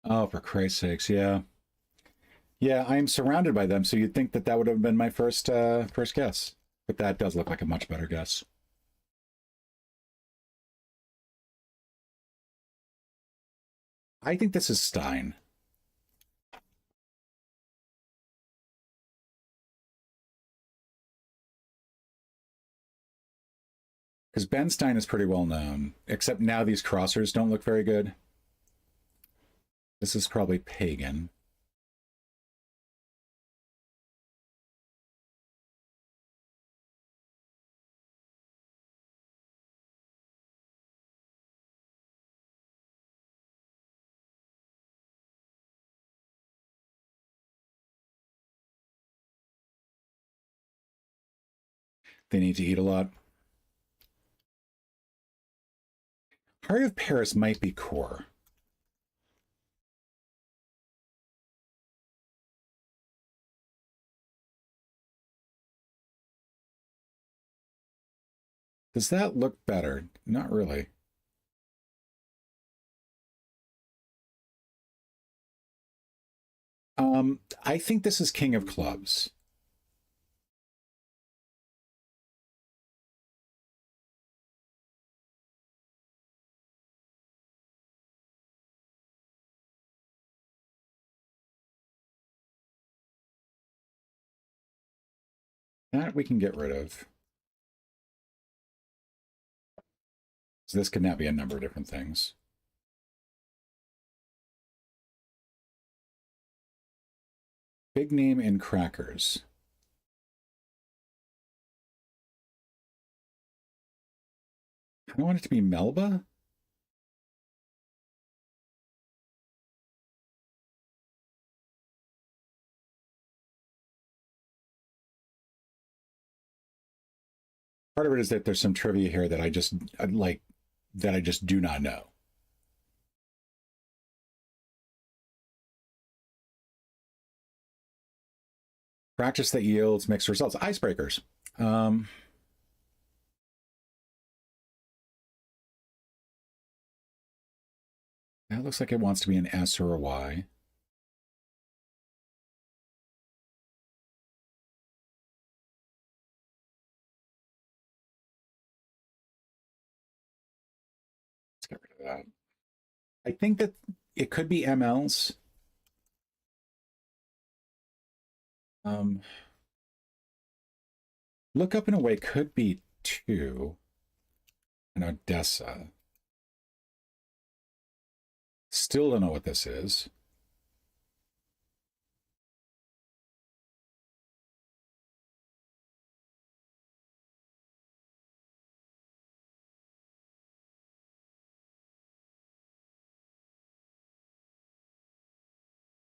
Oh, for Christ's sakes, yeah. Yeah, I'm surrounded by them, so you'd think that that would have been my first guess. But that does look like a much better guess. I think this is Stein. Because Ben Stein is pretty well known, except now these crossers don't look very good. This is probably Pagan. They need to eat a lot. Heart of Paris might be core. Does that look better? Not really. I think this is King of Clubs. That we can get rid of. So this could now be a number of different things. Big name in crackers. I want it to be Melba. Part of it is that there's some trivia here that I just do not know. Practice that yields mixed results. Icebreakers. That looks like it wants to be an S or a Y. Let's get rid of that. I think that it could be MLs. Look up in a way could be 2 and Odessa. Still don't know what this is.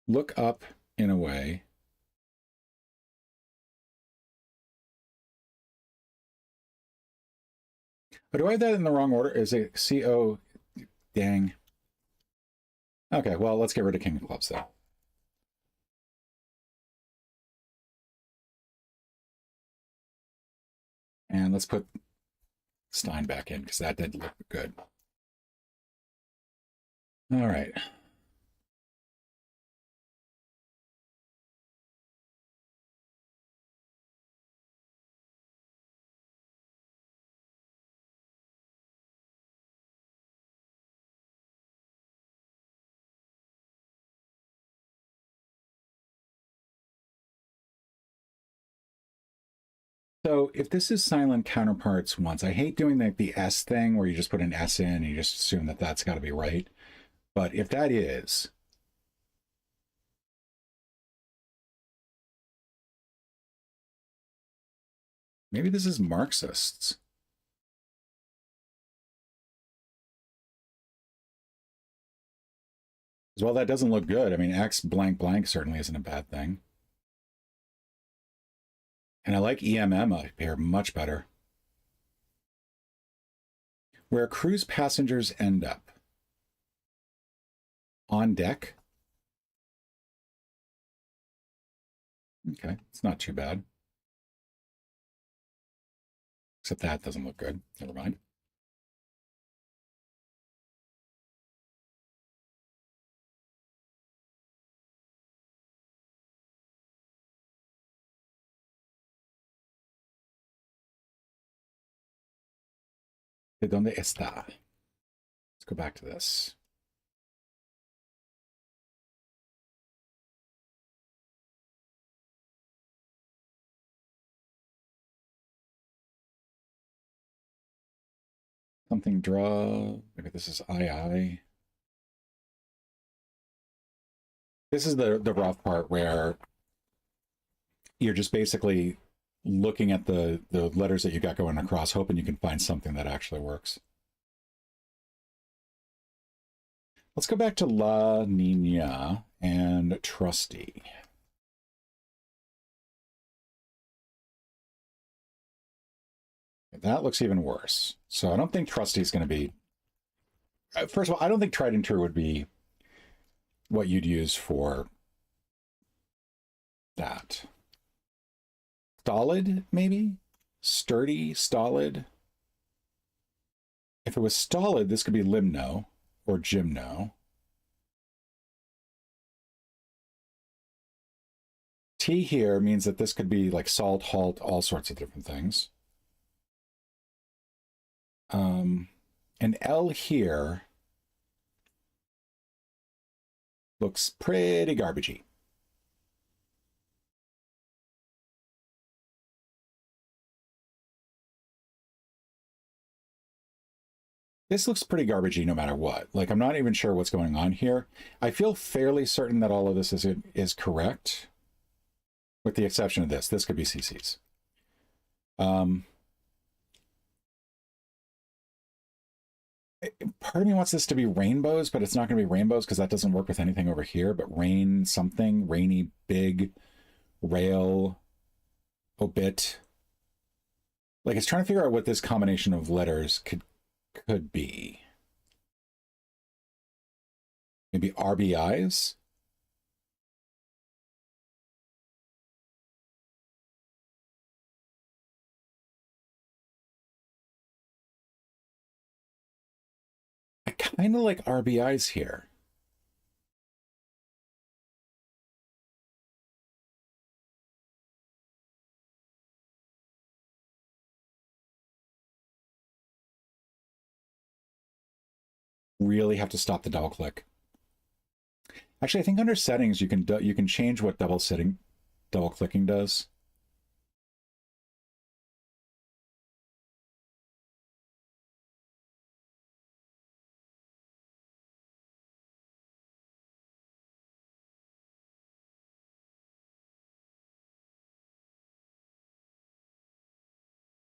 Look up in a way. But do I have that in the wrong order? Is it CO? Dang. Okay, well, let's get rid of King of Clubs then. And let's put Stein back in because that did look good. All right. So if this is silent counterparts once, I hate doing the S thing where you just put an S in and you just assume that that's got to be right. But if that is, maybe this is Marxists. Well, that doesn't look good. I mean, X blank blank certainly isn't a bad thing. And I like EMM up here much better. Where cruise passengers end up. On deck. Okay, it's not too bad. Except that doesn't look good. Never mind. ¿De dónde está? Let's go back to this. Something draw. Maybe this is II. This is the rough part where you're just basically looking at the letters that you got going across, hoping you can find something that actually works. Let's go back to La Nina and Trusty. That looks even worse. So I don't think Trusty is going to be... First of all, I don't think tried and true would be what you'd use for that. Stolid, maybe? Sturdy, stolid. If it was stolid, this could be limno or gymno. T here means that this could be like salt, halt, all sorts of different things. An L here looks pretty garbagey. This looks pretty garbagey no matter what. Like, I'm not even sure what's going on here. I feel fairly certain that all of this is correct, with the exception of this. This could be CC's. Part of me wants this to be rainbows, but it's not going to be rainbows because that doesn't work with anything over here. But rain something, rainy, big, rail, obit. Like, it's trying to figure out what this combination of letters could be. Maybe RBIs? I kind of like RBIs here. Really have to stop the double click. Actually, I think under settings you can change what double clicking does.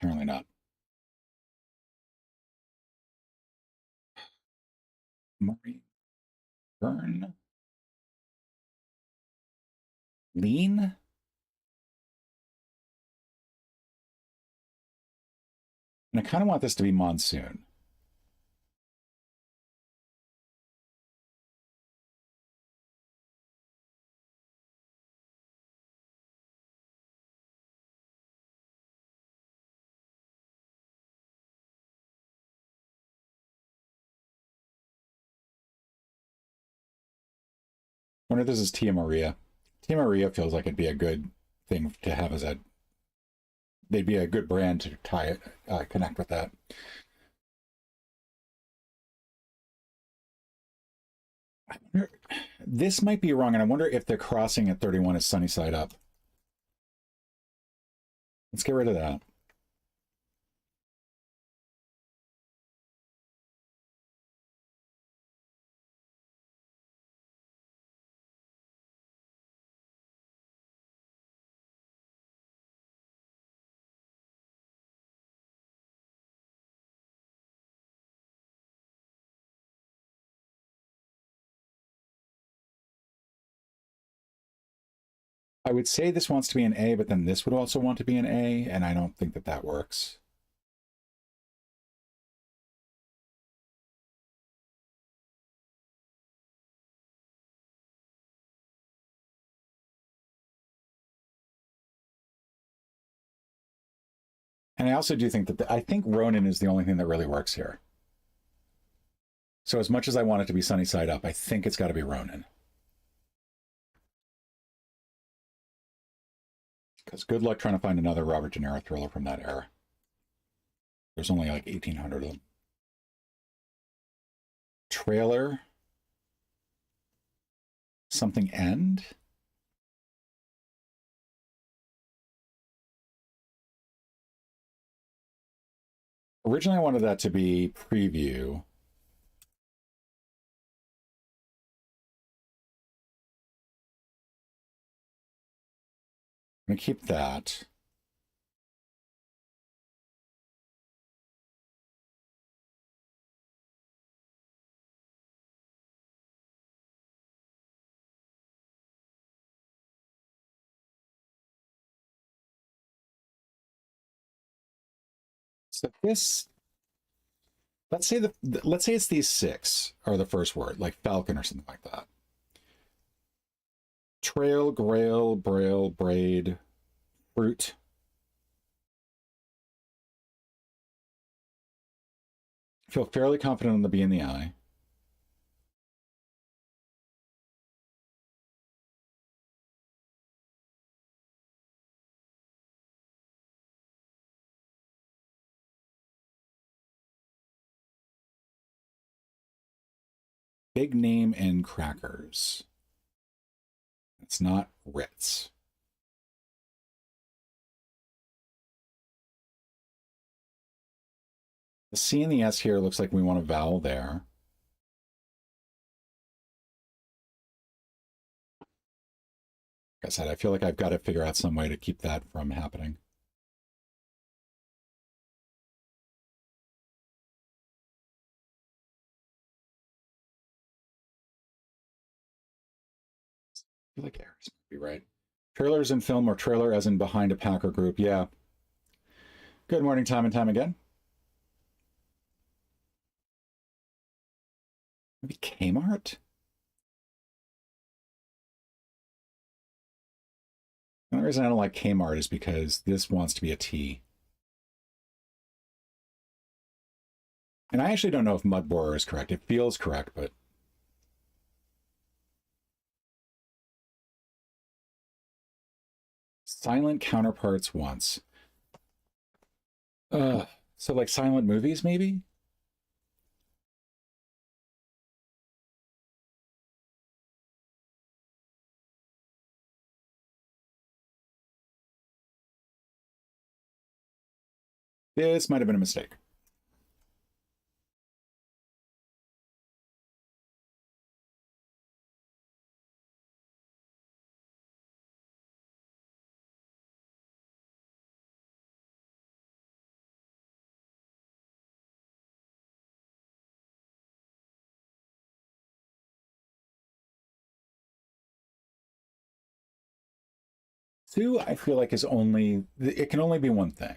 Apparently not. Maureen Burn. Lean? And I kind of want this to be monsoon. I wonder if this is Tia Maria. Tia Maria feels like it'd be a good thing to have as a... They'd be a good brand to tie it, connect with that. This might be wrong, and I wonder if the crossing at 31 is sunny side up. Let's get rid of that. I would say this wants to be an A, but then this would also want to be an A, and I don't think that that works. And I also do think that I think Ronin is the only thing that really works here. So as much as I want it to be sunny side up, I think it's got to be Ronin. Because good luck trying to find another Robert De Niro thriller from that era. There's only like 1,800 of them. Trailer. Something end. Originally, I wanted that to be preview. I'm going to keep that. So this, let's say it's these 6 are the first word, like falcon or something like that. Trail, grail, braille, braid, fruit. Feel fairly confident on the B and the I. Big name in crackers. It's not Ritz. The C and the S here looks like we want a vowel there. Like I said, I feel like I've got to figure out some way to keep that from happening. I feel like errors might be right. Trailers in film or trailer as in behind a packer group. Yeah. Good morning, time and time again. Maybe Kmart? The only reason I don't like Kmart is because this wants to be a T. And I actually don't know if mud borer is correct. It feels correct, but... Silent counterparts once. So like silent movies, maybe? This might have been a mistake. Two, I feel like is only, it can only be one thing.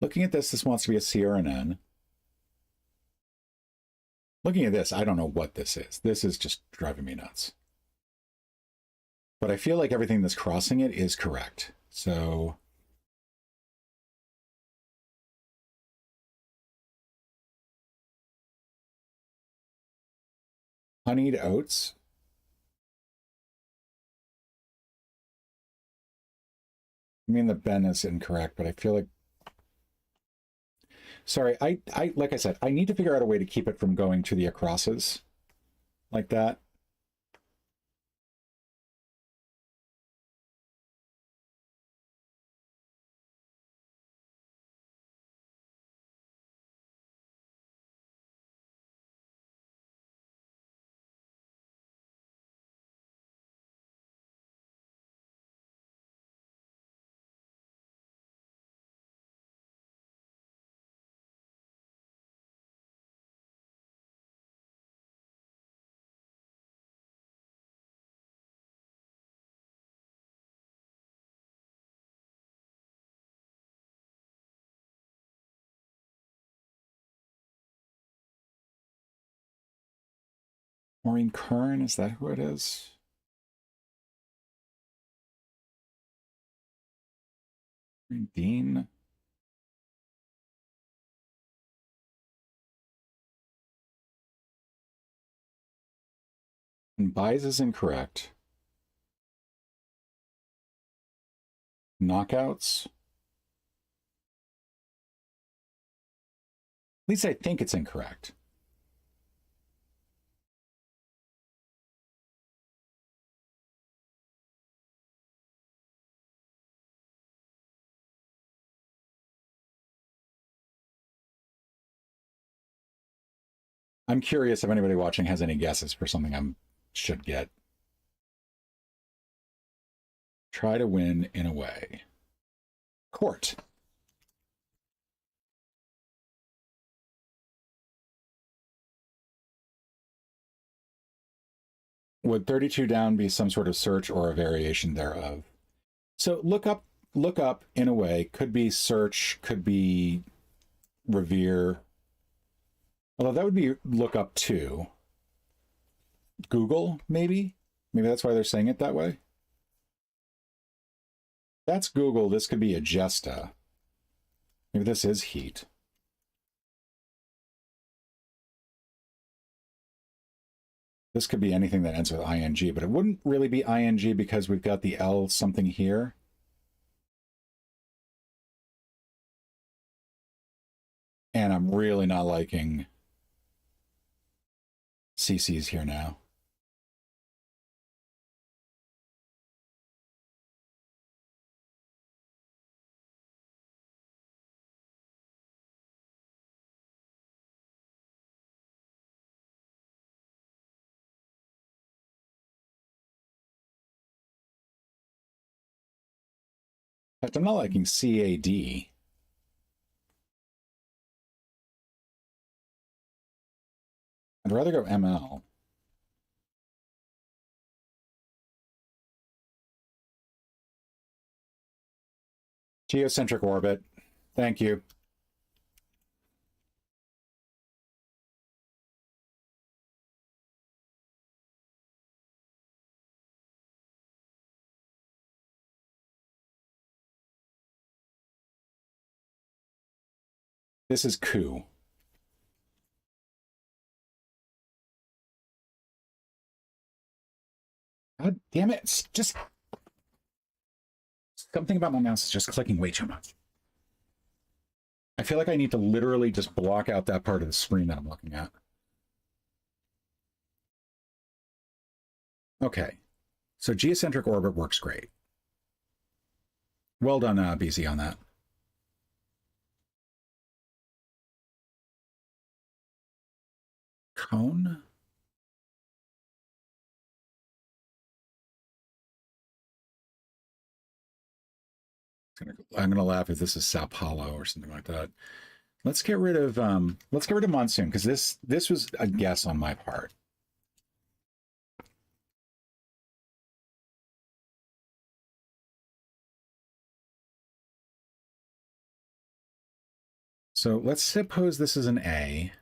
Looking at this wants to be a C or an N. Looking at this, I don't know what this is. This is just driving me nuts. But I feel like everything that's crossing it is correct. So honeyed oats. I mean, the Ben is incorrect, but I feel like... Sorry, I like I said, I need to figure out a way to keep it from going to the acrosses like that. Maureen Kern, is that who it is? Maureen Dean? And buys is incorrect. Knockouts? At least I think it's incorrect. I'm curious if anybody watching has any guesses for something I should get. Try to win in a way. Court. Would 32 down be some sort of search or a variation thereof? So look up in a way could be search, could be revere. Although that would be look up too. Google, maybe? Maybe that's why they're saying it that way. That's Google. This could be Agesta. Maybe this is heat. This could be anything that ends with ing, but it wouldn't really be ing because we've got the L something here. And I'm really not liking CC's here now. In fact, I'm not liking CAD. I'd rather go ML. Geocentric orbit. Thank you. This is coup. God damn it. It's just something about my mouse is just clicking way too much. I feel like I need to literally just block out that part of the screen that I'm looking at. Okay. So geocentric orbit works great. Well done, BZ, on that. Cone? I'm gonna laugh if this is Sao Paulo or something like that. Let's get rid of Monsoon, because this was a guess on my part. So let's suppose this is an A.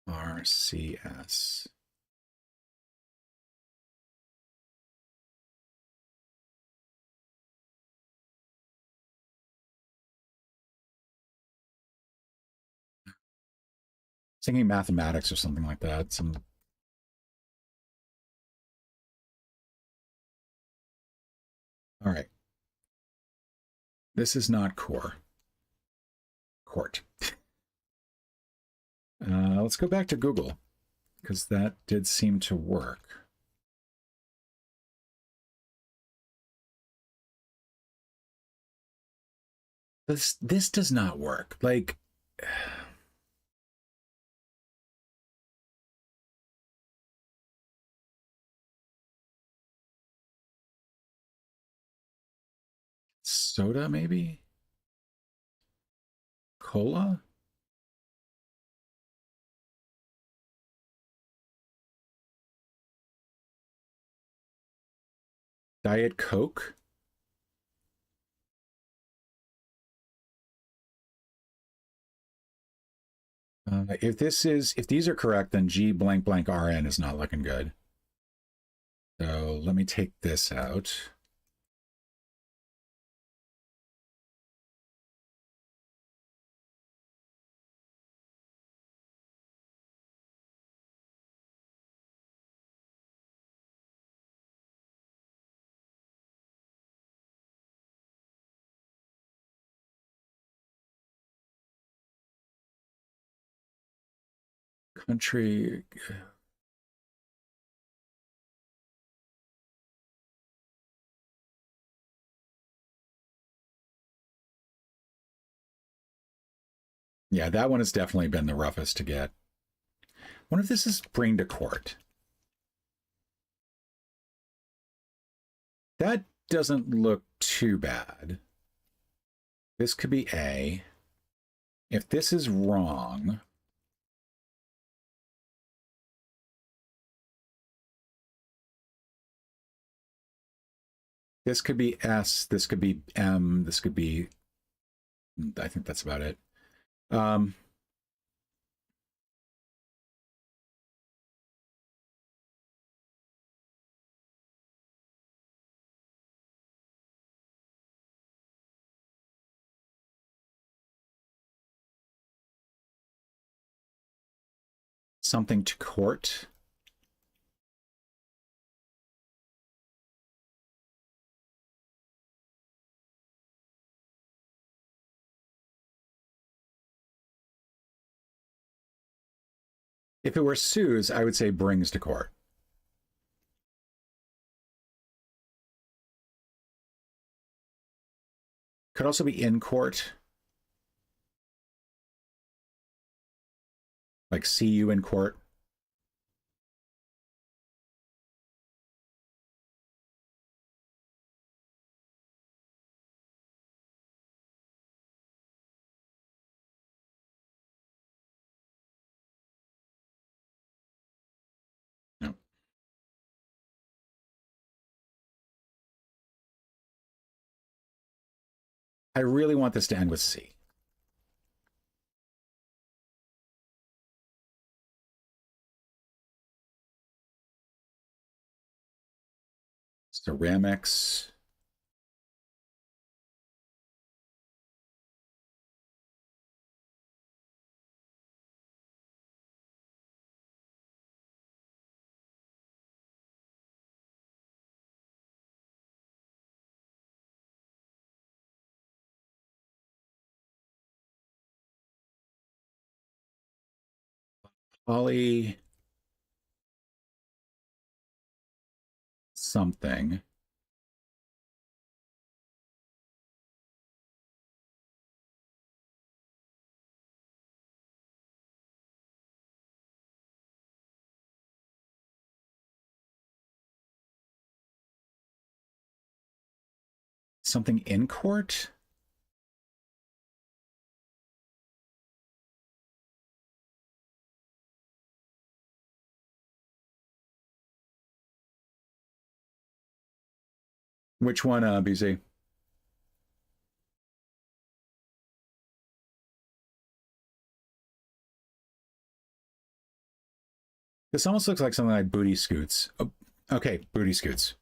RCS. Thinking mathematics or something like that. All right. This is not core. Court. Let's go back to Google, because that did seem to work. This does not work. Like, soda maybe? Cola? Diet Coke? If these are correct, then G blank blank RN is not looking good. So let me take this out. Country. Yeah, that one has definitely been the roughest to get. I wonder if this is bring to court. That doesn't look too bad. This could be A. If this is wrong, this could be S, this could be M, this could be, I think that's about it. Something to court. If it were sues, I would say brings to court. Could also be in court. Like see you in court. No. I really want this to end with C. Ceramics. Poly something. Something in court? Which one, BZ? This almost looks like something like Booty Scoots. Oh, okay, Booty Scoots.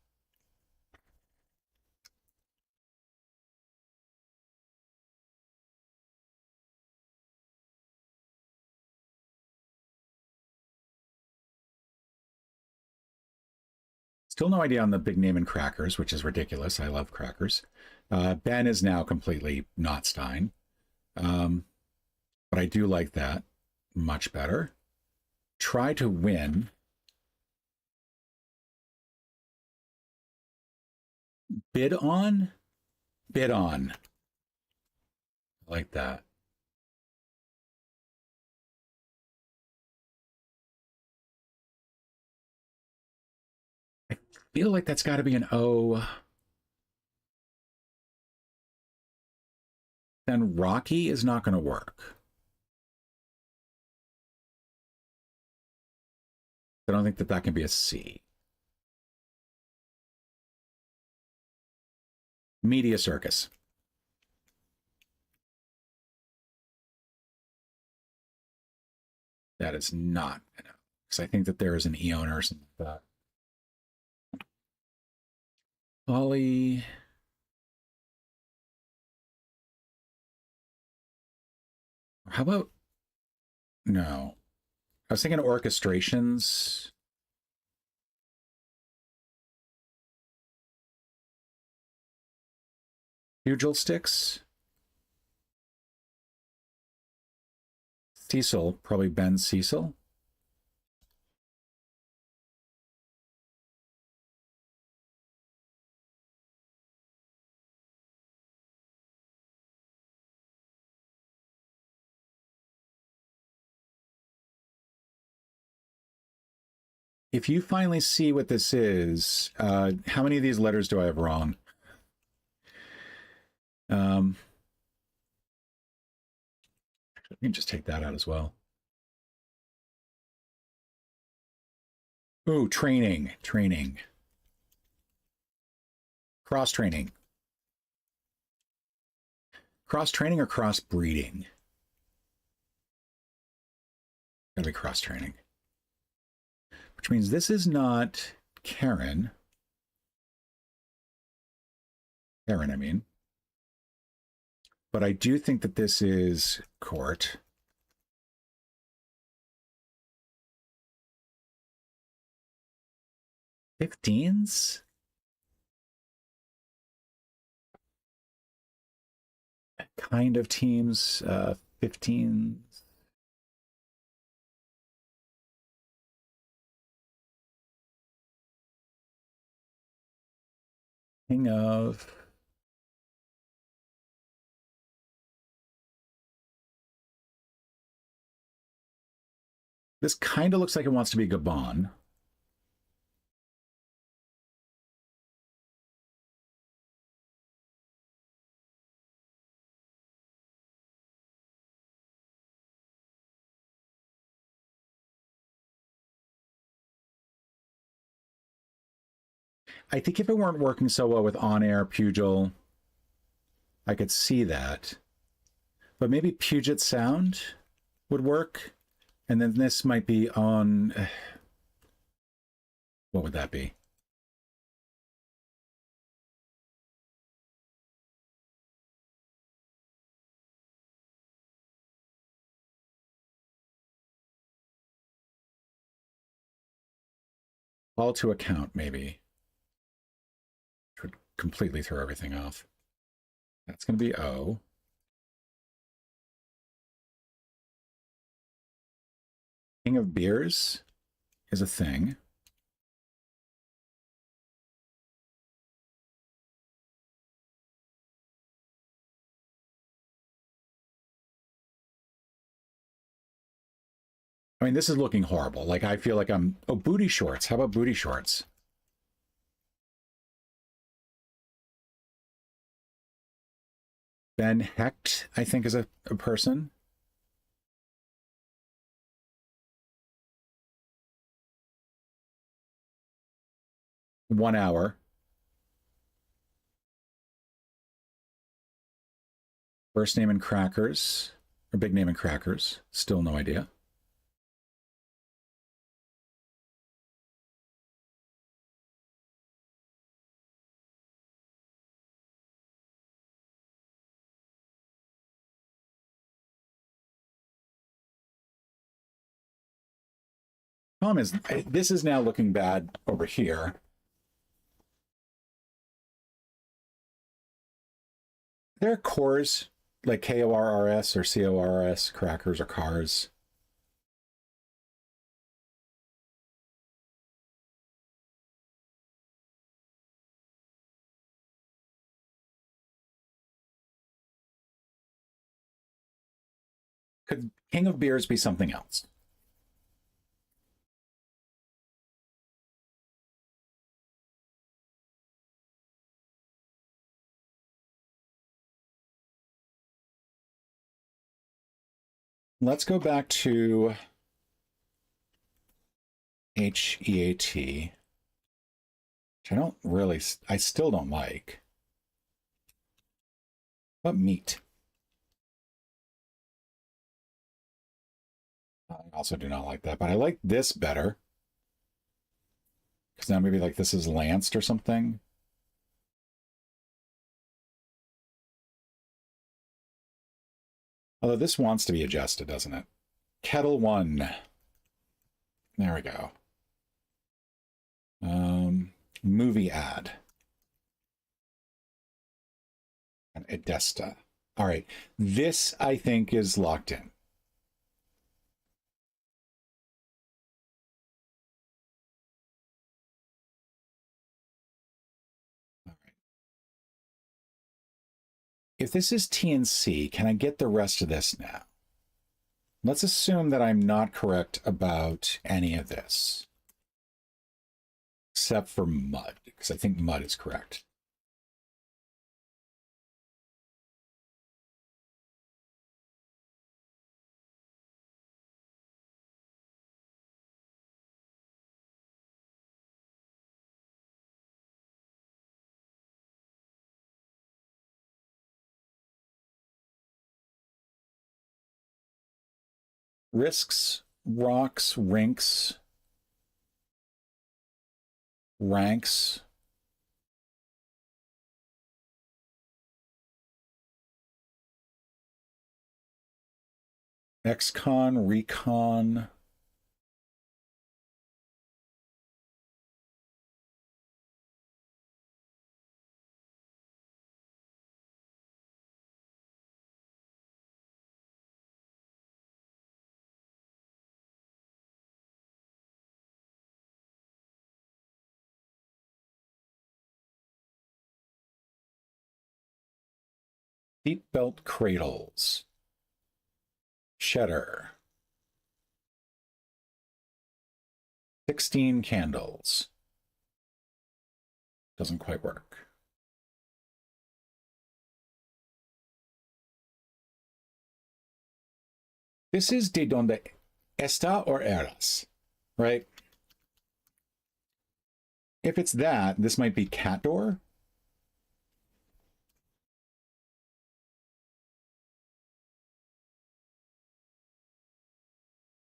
Still no idea on the big name in crackers, which is ridiculous. I love crackers. Ben is now completely not Stein. But I do like that much better. Try to win. Bid on? Bid on. I like that. I feel like that's got to be an O. Then Rocky is not going to work. I don't think that that can be a C. Media Circus. That is not enough. Because I think that there is an Eon or something like that. Ollie. How about no? I was thinking orchestrations. Pugil sticks. Cecil, probably Ben Cecil. If you finally see what this is, how many of these letters do I have wrong? You can just take that out as well. Ooh, training, training. Cross training. Cross training or cross breeding? Gotta be cross training. Which means this is not Karen. Karen, I mean. But I do think that this is Court. '15s? Kind of teams, 15s. King of... This kind of looks like it wants to be Gabon. I think if it weren't working so well with on-air Pugil, I could see that. But maybe Puget Sound would work. And then this might be on... What would that be? All to account, maybe. Which would completely throw everything off. That's going to be O. King of Beers is a thing. I mean, this is looking horrible. Like, I feel like I'm... Oh, booty shorts. How about booty shorts? Ben Hecht, I think, is a person. One hour. First name in crackers. Or big name in crackers. Still no idea. Problem is, this is now looking bad over here. There are cores like KORRS or CORS, crackers or cars. Could King of Beers be something else? Let's go back to HEAT, which I don't really, I still don't like. But meat. I also do not like that, but I like this better. Because now maybe like this is lanced or something. Although this wants to be adjusted, doesn't it? Kettle 1. There we go. Movie ad. An Edesta. All right. This, I think, is locked in. All right. If this is TNC, can I get the rest of this now? Let's assume that I'm not correct about any of this. Except for mud, because I think mud is correct. Risks, rocks, rinks, ranks. XCon, recon. Seatbelt cradles. Cheddar. 16 candles. Doesn't quite work. This is de donde está or eras, right? If it's that, this might be cat door.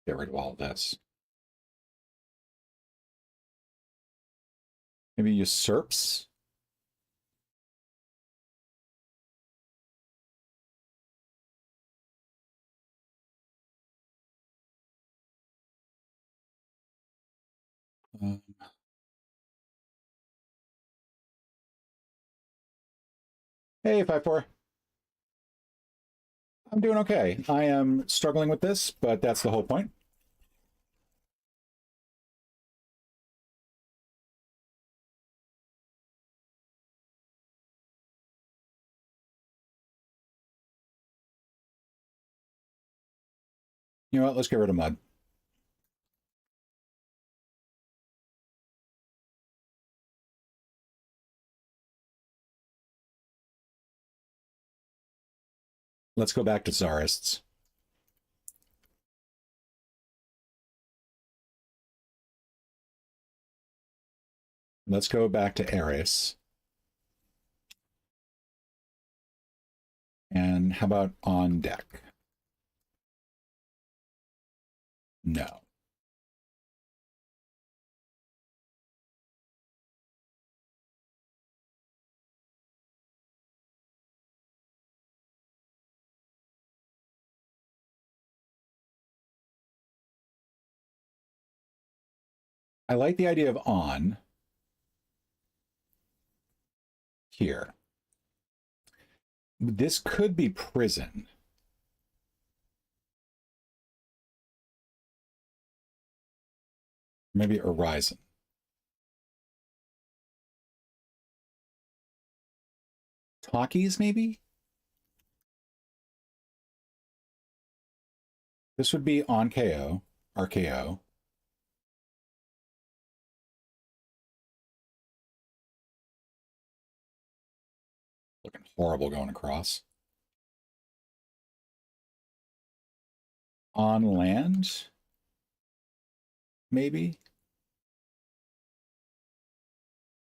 Get rid of all of this. Maybe usurps. Hey, 5-4. I'm doing okay. I am struggling with this, but that's the whole point. You know what? Let's get rid of mud. Let's go back to Tsarists. Let's go back to Ares. And how about on deck? No. I like the idea of on here. This could be prison. Maybe horizon. Talkies, maybe? This would be on KO, RKO. Looking horrible going across. On land, maybe?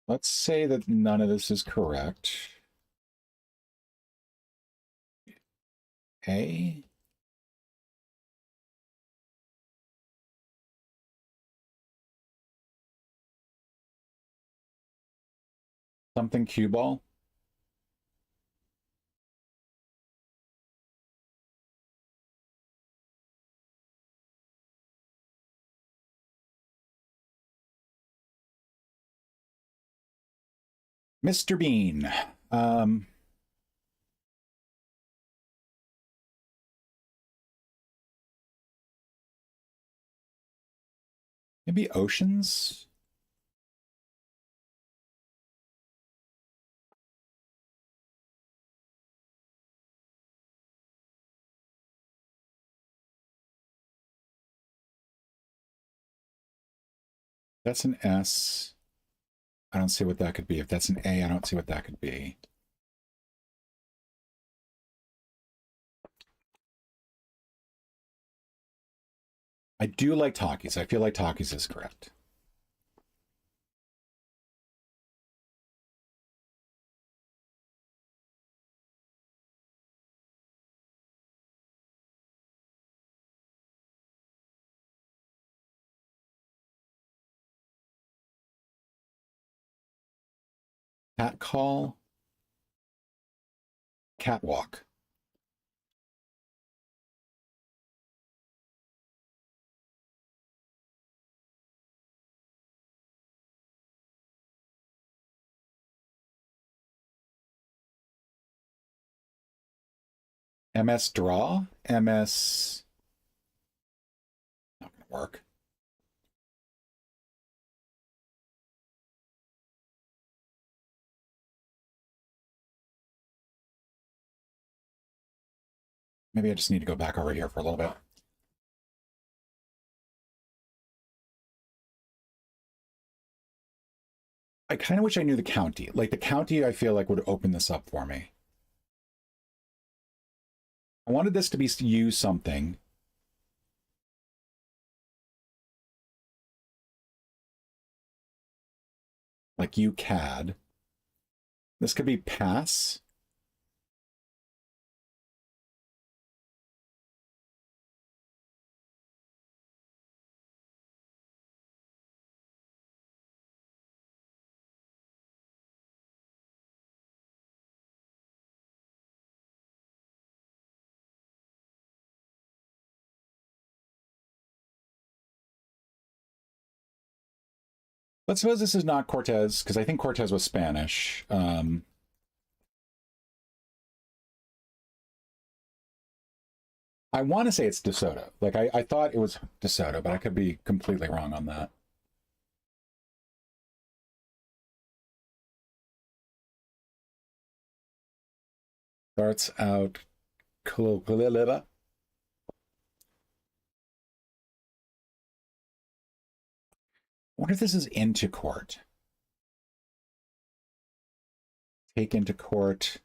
Let's say that none of this is correct. A. Something cue ball. Mr. Bean. Maybe oceans? That's an S. I don't see what that could be. If that's an A, I don't see what that could be. I do like talkies. I feel like talkies is correct. Cat call. Catwalk. MS draw. MS. Not gonna work. Maybe I just need to go back over here for a little bit. I kind of wish I knew the county. Like, the county, I feel like, would open this up for me. I wanted this to be use something. Like UCAD. This could be pass. Let's suppose this is not Cortez, because I think Cortez was Spanish. I want to say it's DeSoto. Like, I thought it was DeSoto, but I could be completely wrong on that. Starts out. I wonder if this is into court. Take into court.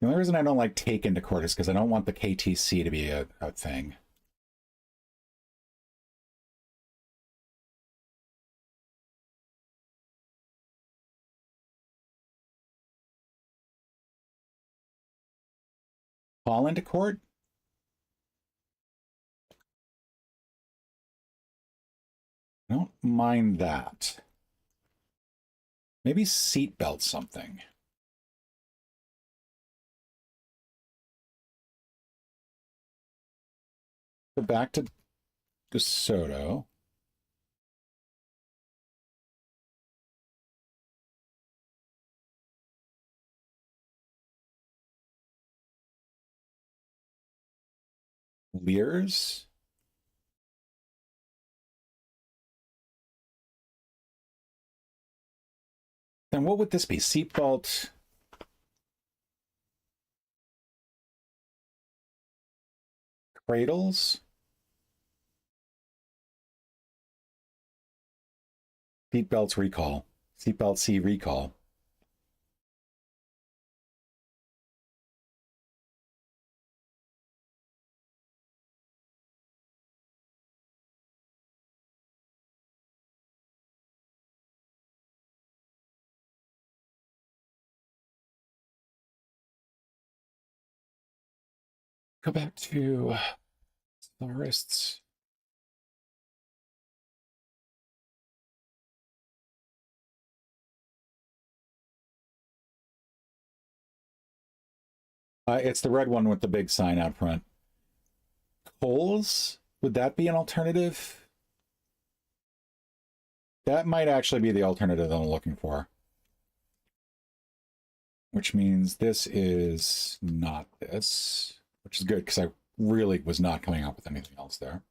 The only reason I don't like take into court is because I don't want the KTC to be a thing. Call into court? I don't mind that. Maybe seatbelt something. Go back to DeSoto. Lears. Then what would this be? Seatbelt. Cradles. Seatbelts recall. Seatbelt C recall. Go back to forests. It's the red one with the big sign out front. Coles? Would that be an alternative? That might actually be the alternative that I'm looking for. Which means this is not this, which is good because I really was not coming up with anything else there.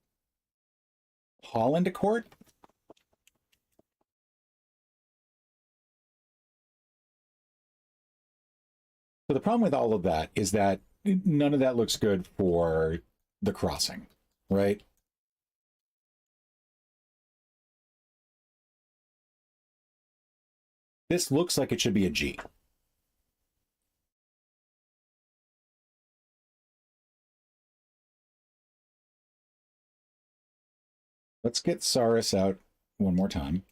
Haul into court? So the problem with all of that is that none of that looks good for the crossing, right? This looks like it should be a G. Let's get Saris out one more time.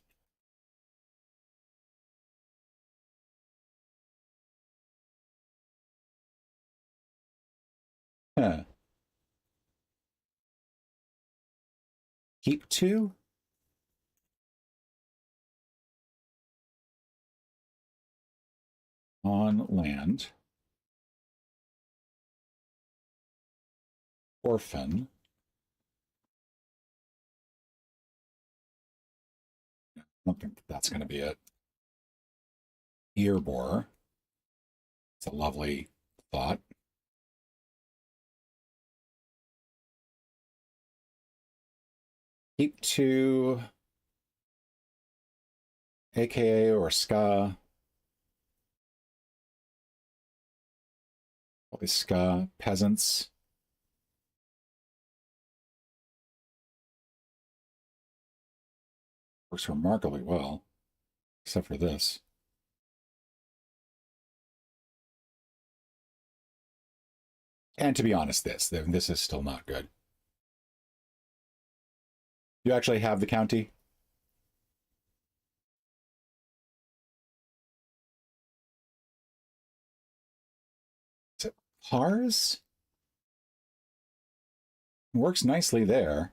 Huh. Keep two? On land. Orphan. I don't think that's going to be it. Ear borer. It's a lovely thought. Keep 2, AKA or ska. Probably ska. Peasants. Works remarkably well, except for this. And to be honest, this is still not good. You actually have the county? Is it pars? Works nicely there.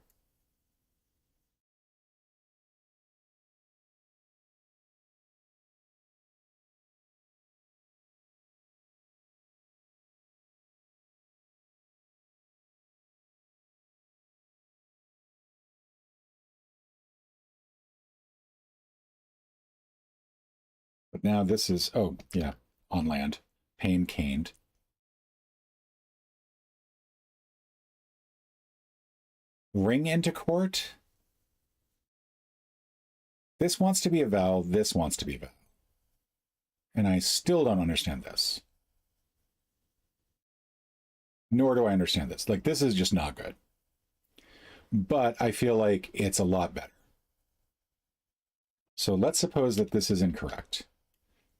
But now this is, oh, yeah, on land. Pain caned. Ring into court. This wants to be a vowel. This wants to be a vowel. And I still don't understand this. Nor do I understand this. Like, this is just not good. But I feel like it's a lot better. So let's suppose that this is incorrect.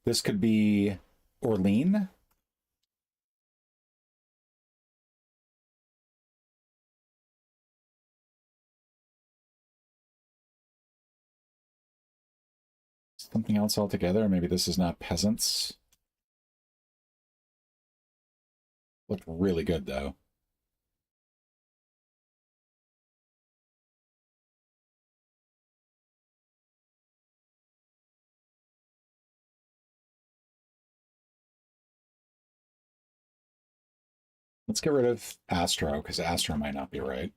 This could be Orlean. Something else altogether. Maybe this is not peasants. Looked really good, though. Let's get rid of Astro, because Astro might not be right.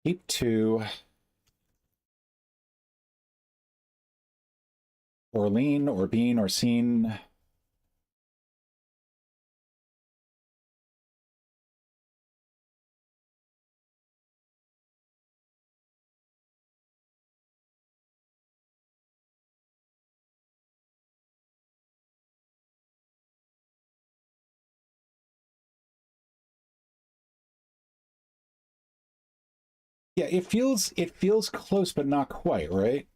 Keep 2. Orlean, or Bean, or Scene. Yeah, it feels close, but not quite, right?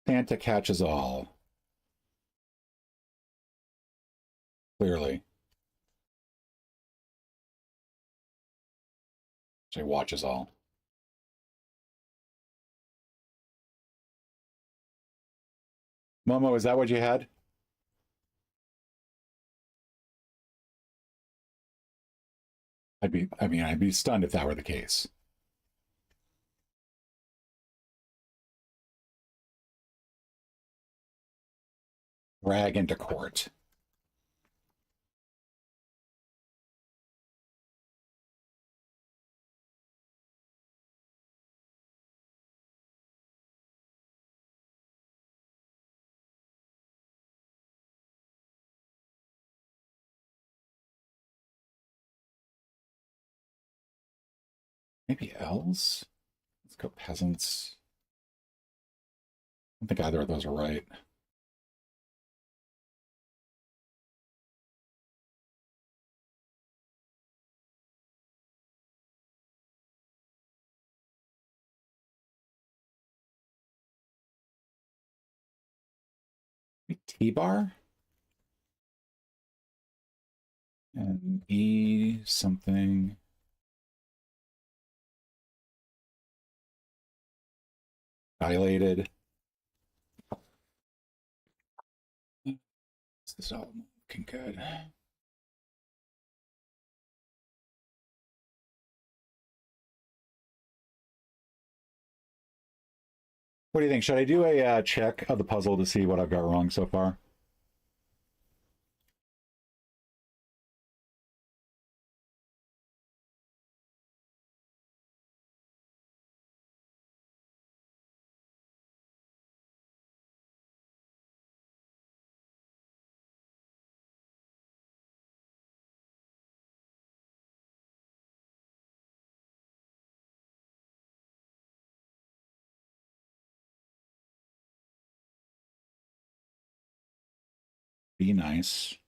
Santa catches all. Clearly. She watches all. Momo, is that what you had? I'd be stunned if that were the case. Drag into court. Maybe elves? Let's go peasants. I don't think either of those are right. T-bar? And E something. Dilated. This is all looking good. What do you think? Should I do a check of the puzzle to see what I've got wrong so far? Be nice.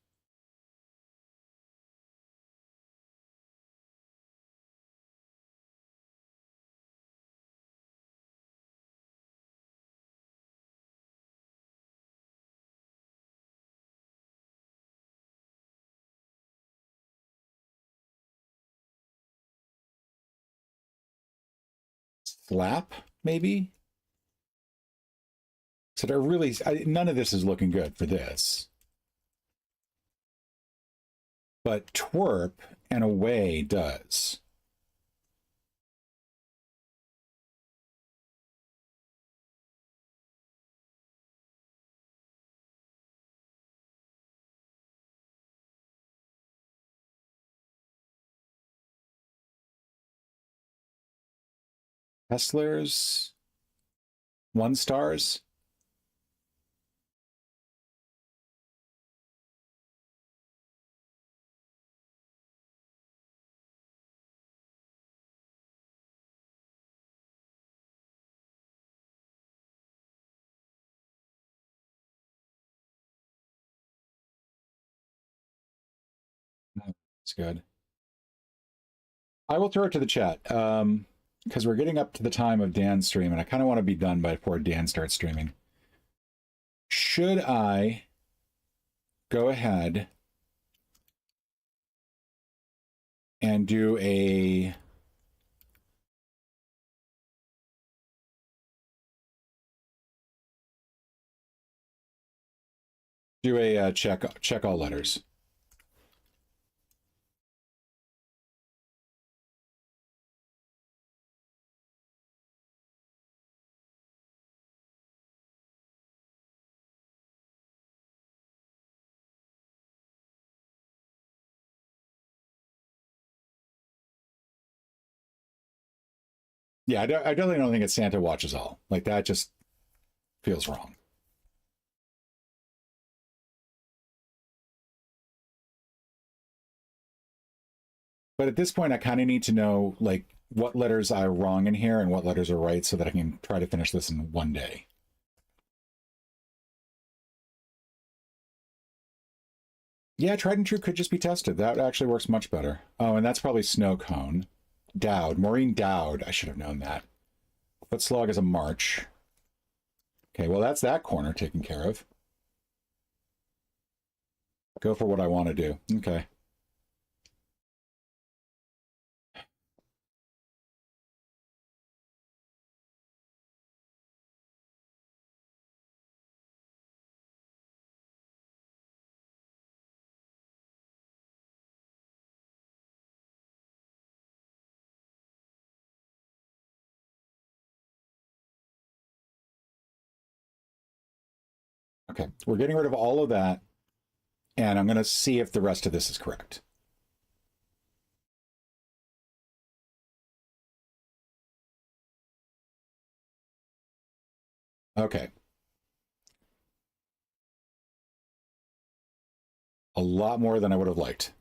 Slap, maybe? So they're really, none of this is looking good for this. But twerp and away does. Hesslers, 1 stars. It's good. I will throw it to the chat because we're getting up to the time of Dan's stream, and I kind of want to be done before Dan starts streaming. Should I go ahead and do a check all letters? Yeah, I definitely don't think it's Santa watches all. Like that just feels wrong. But at this point, I kind of need to know like what letters are wrong in here and what letters are right so that I can try to finish this in one day. Yeah, tried and true could just be tested. That actually works much better. Oh, and that's probably snow cone. Dowd, Maureen Dowd. I should have known that. Footslog is a march. Okay, well, that's that corner taken care of. Go for what I want to do. Okay. Okay, we're getting rid of all of that, and I'm going to see if the rest of this is correct. Okay. A lot more than I would have liked.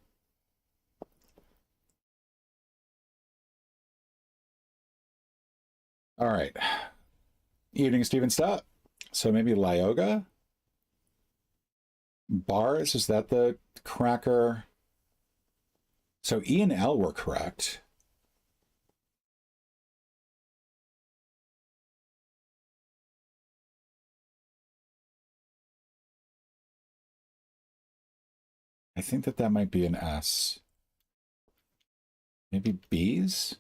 All right. Evening, Stephen Stott. So maybe Lyoga? Bars, is that the cracker? So E and L were correct. I think that might be an S. Maybe B's?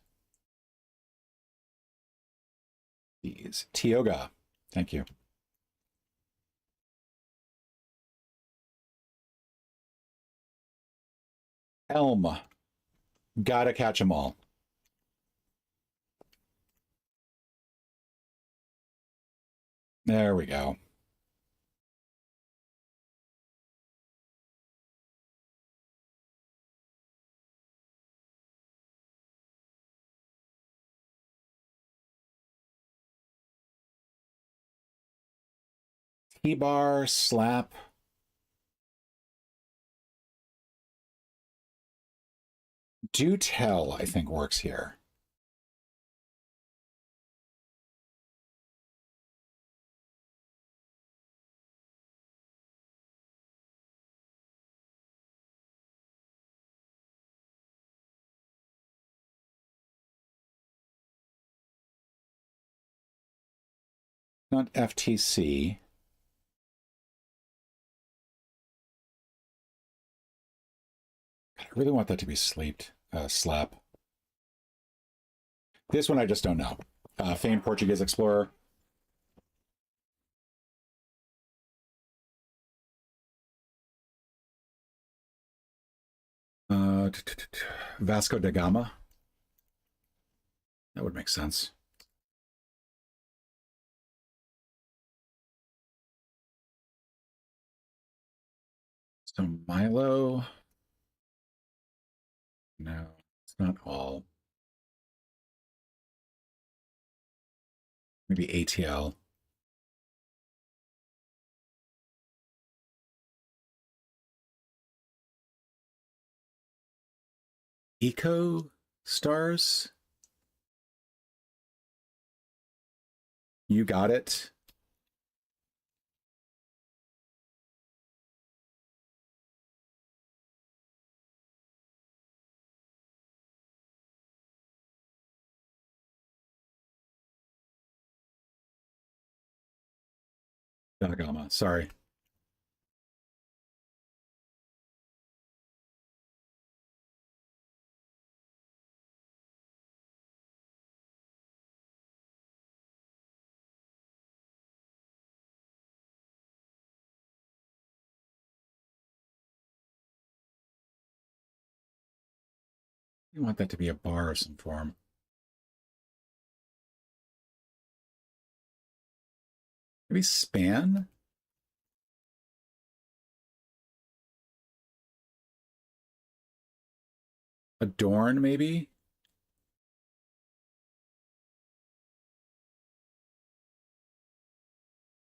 B's. Tioga. Thank you. Elm. Gotta catch them all. There we go. T-bar, slap. Do tell, I think, works here. Not FTC. I really want that to be slap. This one I just don't know. Famed Portuguese explorer. Vasco da Gama. That would make sense. So Milo. No, it's not all. Maybe ATL. Eco Stars. You got it. Da Gama. Sorry. You want that to be a bar of some form. Maybe span? Adorn, maybe?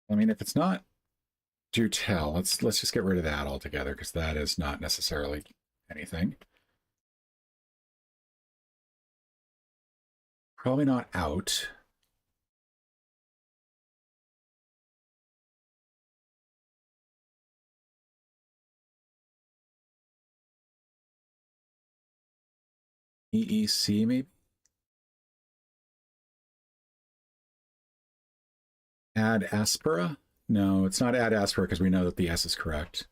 I mean, if it's not do tell, let's just get rid of that altogether, because that is not necessarily anything. Probably not out. EEC, maybe? Ad aspera? No, it's not ad aspera because we know that the S is correct.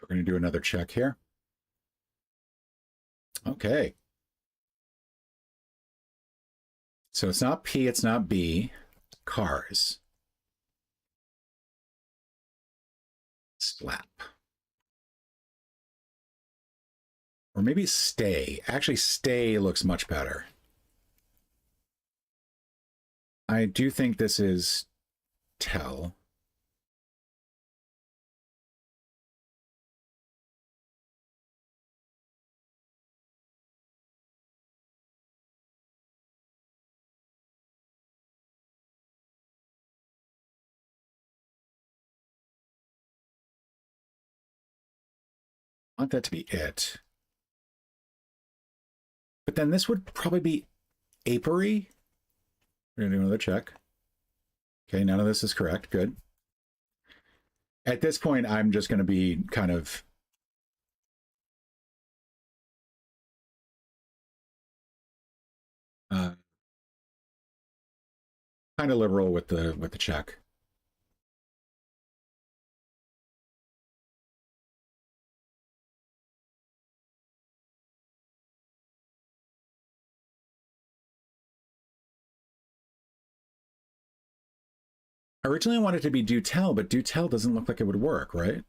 We're going to do another check here. Okay. So it's not P, it's not B. Cars. Slap. Or maybe stay. Actually, stay looks much better. I do think this is tell. I want that to be it. But then this would probably be apiary. We're going to do another check. Okay, none of this is correct. Good. At this point, I'm just going to be kind of kind of liberal with the check. Originally, I wanted it to be do tell, but do tell doesn't look like it would work, right?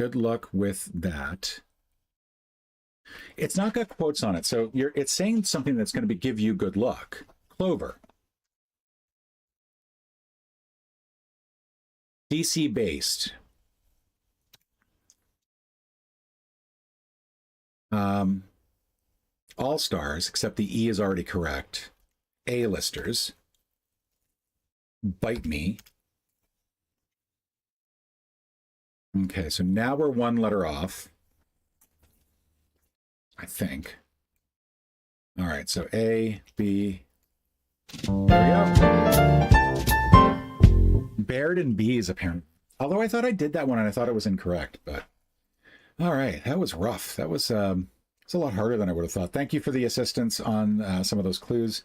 Good luck with that. It's not got quotes on it, so it's saying something that's going to give you good luck. Clover. DC based. all stars, except the E is already correct. A-listers. Bite me. Okay, so now we're one letter off, I think. All right, so A, B. There we go. Baird and Bees, apparently. Although I thought I did that one and I thought it was incorrect, but all right, that was rough. That was it's a lot harder than I would have thought. Thank you for the assistance on some of those clues.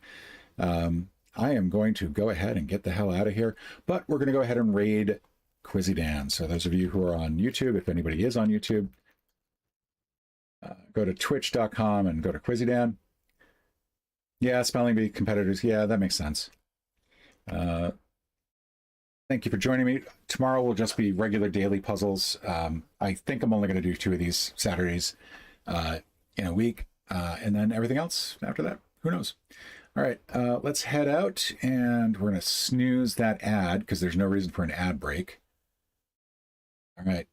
I am going to go ahead and get the hell out of here, but we're going to go ahead and raid Quizzy Dan. So those of you who are on YouTube, if anybody is on YouTube, go to twitch.com and go to Quizzy Dan. Yeah, spelling bee competitors. Yeah, that makes sense. Thank you for joining me. Tomorrow will just be regular daily puzzles. I think I'm only going to do 2 of these Saturdays in a week, and then everything else after that. Who knows? All right, let's head out, and we're going to snooze that ad because there's no reason for an ad break. All right,